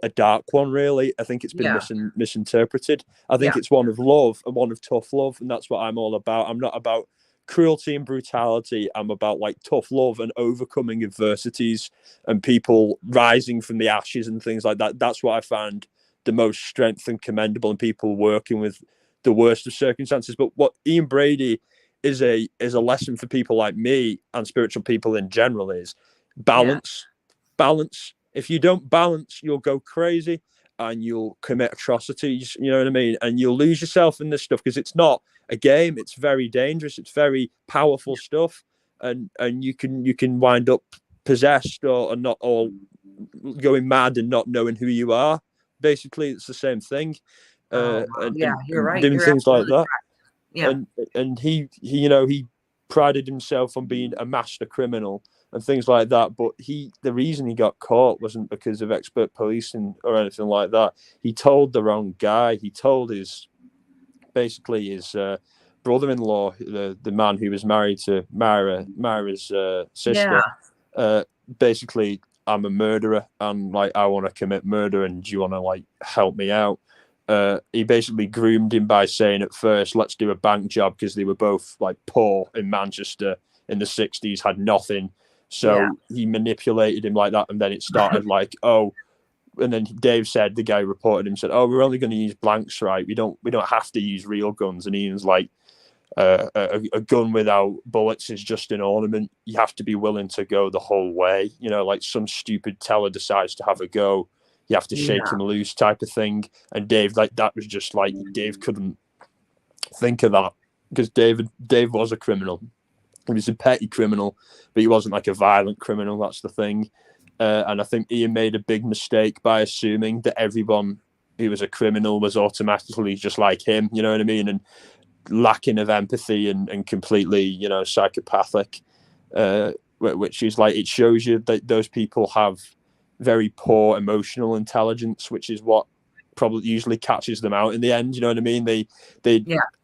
a dark one, really. I think it's been misinterpreted. I think it's one of love and one of tough love, and that's what I'm all about. I'm not about cruelty and brutality. I'm about like tough love and overcoming adversities and people rising from the ashes and things like that. That's what I find the most strength and commendable in people working with the worst of circumstances. But what Ian Brady is a lesson for people like me and spiritual people in general is balance. Balance. If you don't balance, you'll go crazy and you'll commit atrocities, you know what I mean? And you'll lose yourself in this stuff, because it's not a game. It's very dangerous. It's very powerful stuff, and you can wind up possessed or not, or going mad and not knowing who you are. Basically, it's the same thing. You're right. Doing things like that. Yeah. And he prided himself on being a master criminal and things like that. But the reason he got caught wasn't because of expert policing or anything like that. He told the wrong guy. He told his brother-in-law, the man who was married to Myra's sister. Basically, I'm a murderer and like I want to commit murder, and do you want to like help me out? He basically groomed him by saying at first, let's do a bank job, because they were both like poor in Manchester in the 60s, had nothing. So he manipulated him like that. And then it started like, then Dave said, the guy reported him, said, "Oh, we're only going to use blanks, right? We don't have to use real guns." And Ian's like, a gun without bullets is just an ornament. You have to be willing to go the whole way. You know, like some stupid teller decides to have a go, you have to shake him loose type of thing. And Dave, like, that was just like, Dave couldn't think of that, because Dave was a criminal. He was a petty criminal, but he wasn't like a violent criminal. That's the thing. And I think Ian made a big mistake by assuming that everyone who was a criminal was automatically just like him. You know what I mean? And lacking of empathy and completely, you know, psychopathic. Which is like, it shows you that those people have very poor emotional intelligence, which is what probably usually catches them out in the end. You know what I mean? They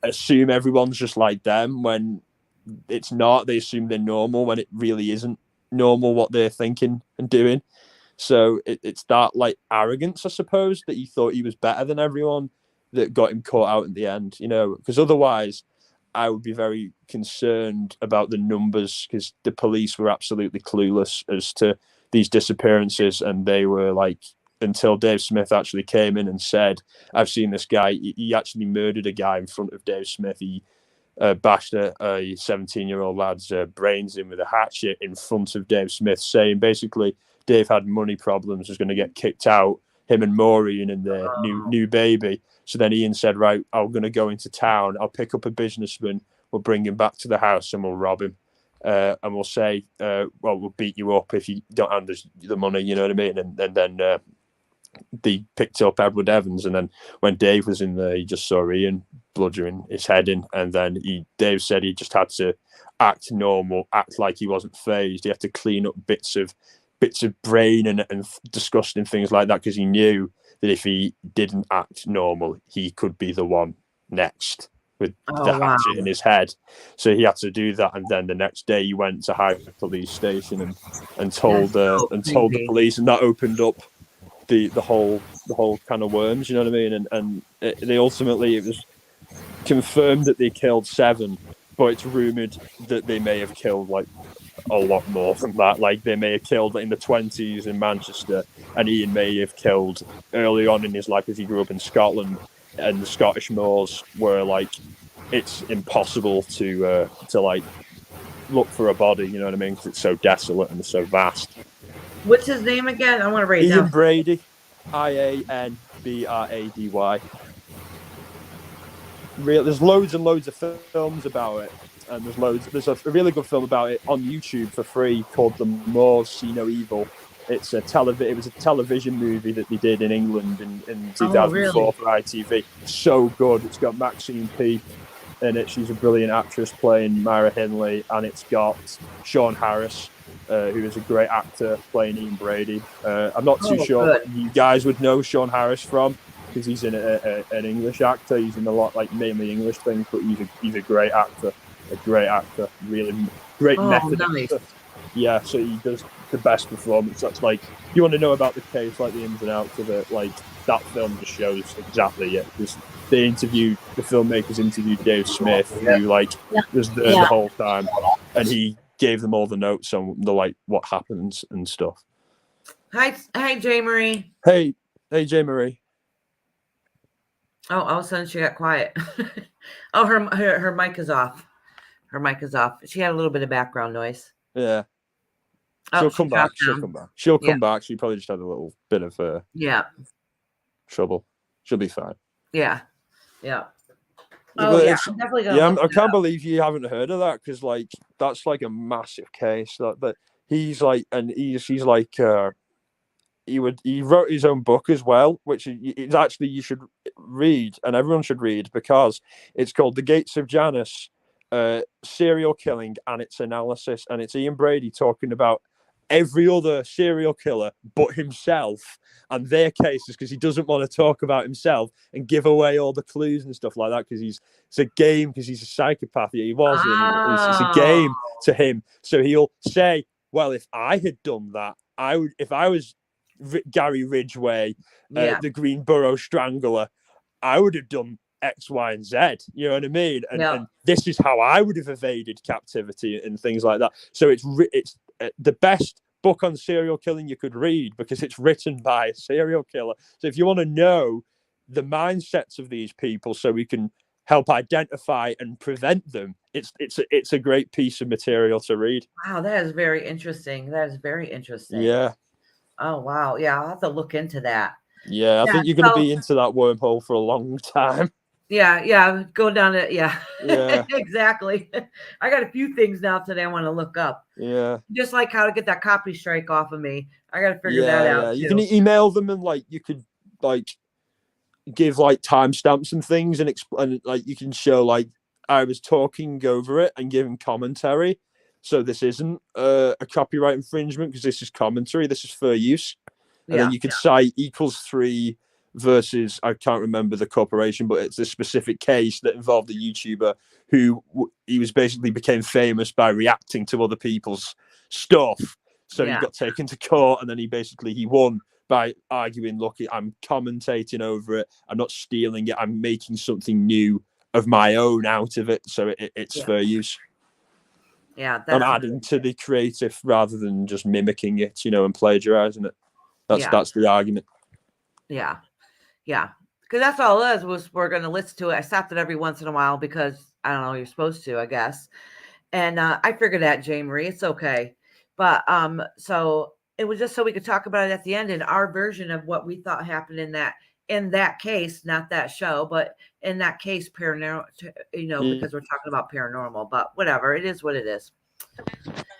assume everyone's just like them when it's not. They assume they're normal when it really isn't normal what they're thinking and doing. So it's that like arrogance, I suppose, that he thought he was better than everyone that got him caught out in the end, you know, because otherwise I would be very concerned about the numbers, because the police were absolutely clueless as to these disappearances. And they were like, until Dave Smith actually came in and said, "I've seen this guy. He actually murdered a guy in front of Dave Smith. He bashed a 17-year-old lad's brains in with a hatchet in front of Dave Smith," saying basically Dave had money problems, was going to get kicked out, him and Maureen and their new baby. So then Ian said, "Right, I'm going to go into town. I'll pick up a businessman. We'll bring him back to the house and we'll rob him. And we'll say, well, we'll beat you up if you don't hand us the money." You know what I mean? And then they picked up Edward Evans. And then when Dave was in there, he just saw Ian bludgeoning his head in. And then Dave said he just had to act normal, act like he wasn't phased. He had to clean up bits of brain and disgusting things like that, because he knew that if he didn't act normal, he could be the one next with the hatchet in his head. So he had to do that. And then the next day he went to Hyde Police Station and told the police, and that opened up the whole kind of worms, you know what I mean? And they ultimately, it was confirmed that they killed 7, but it's rumored that they may have killed like a lot more than that. Like, they may have killed in the 20s in Manchester, and Ian may have killed early on in his life, as he grew up in Scotland, and the Scottish moors were like, it's impossible to like look for a body, you know what I mean, because it's so desolate and so vast. What's his name again? I want to write it Ian down. Brady, IANBRADY. There's loads and loads of films about it, and there's a really good film about it on YouTube for free called The Moors See No Evil. It was a television movie that they did in England in 2004 for ITV. So good. It's got Maxine P in it. She's a brilliant actress playing Myra Hindley, and it's got Sean Harris, who is a great actor, playing Ian Brady. I'm not too sure what you guys would know Sean Harris from, because he's an English actor. He's in a lot, like, mainly English things, but he's a great actor. Really great method actor. Yeah, so he does the best performance. That's like, you want to know about the case, like the ins and outs of it, like, that film just shows exactly it. Just, the filmmakers interviewed Dave Smith, who was there the whole time, and he gave them all the notes on what happens and stuff. Hi, J. Marie. Hey, J. Marie. Oh, all of a sudden she got quiet. Oh, her mic is off. Her mic is off. She had a little bit of background noise. Yeah. She'll come back. She'll come back. She probably just had a little bit of trouble. She'll be fine. Yeah. Oh, yeah. I'm definitely gonna I can't believe you haven't heard of that, because that's like a massive case. That he's like, and he's like he wrote his own book as well, which is actually, you should read, and everyone should read, because it's called The Gates of Janus, Serial Killing and Its Analysis, and it's Ian Brady talking about every other serial killer but himself and their cases, because he doesn't want to talk about himself and give away all the clues and stuff like that, because it's a game, because he's a psychopath. He was. It's a game to him. So he'll say, well, if I had done that, I would. If I was Gary Ridgway, the Greenboro Strangler, I would have done X, Y, and Z. You know what I mean? And this is how I would have evaded captivity and things like that. So it's the best book on serial killing you could read because it's written by a serial killer. So if you want to know the mindsets of these people so we can help identify and prevent them, it's a great piece of material to read. Wow, that is very interesting. That is very interesting. Yeah. Oh, wow. Yeah, I'll have to look into that. Yeah, I think you're going to be into that wormhole for a long time. Yeah, go down it. Yeah, Yeah. exactly. I got a few things now today I want to look up. Yeah. Just like how to get that copy strike off of me. I got to figure that out. Yeah. Too. You can email them and like you could like give like timestamps and things and explain, like you can show like I was talking over it and giving commentary. So this isn't a copyright infringement because this is commentary. This is fair use. And then you could cite =3 versus, I can't remember the corporation, but it's a specific case that involved a YouTuber who he was basically became famous by reacting to other people's stuff. So he got taken to court, and then he won by arguing, look, I'm commentating over it. I'm not stealing it. I'm making something new of my own out of it. So it's fair use. Yeah. I'm adding to the creative rather than just mimicking it, and plagiarizing it. That's the argument. Yeah. Because that's all it was we're going to listen to it. I stopped it every once in a while because I don't know, you're supposed to, I guess. And I figured that, Jane Marie, it's okay. But so it was just so we could talk about it at the end in our version of what we thought happened in that case, not that show, but in that case, paranormal, because we're talking about paranormal, but whatever, it is what it is.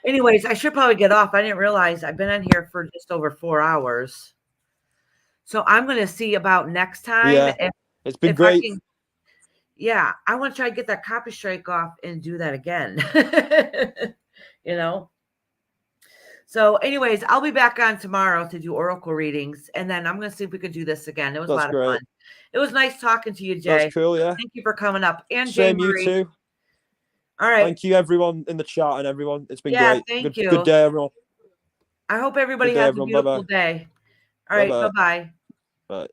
Anyways, I should probably get off. I didn't realize I've been on here for just over 4 hours. So I'm going to see about next time. Yeah, it's been great. I want to try to get that copy strike off and do that again. So anyways, I'll be back on tomorrow to do oracle readings. And then I'm going to see if we could do this again. It was a lot of fun. It was nice talking to you, Jay. That's cool, yeah. Thank you for coming up. And Same, Jay Marie. you too. All right. Thank you, everyone in the chat and everyone. It's been great. Thank you. Good day, everyone. I hope everybody has a beautiful day. All right. Bye-bye. Bye.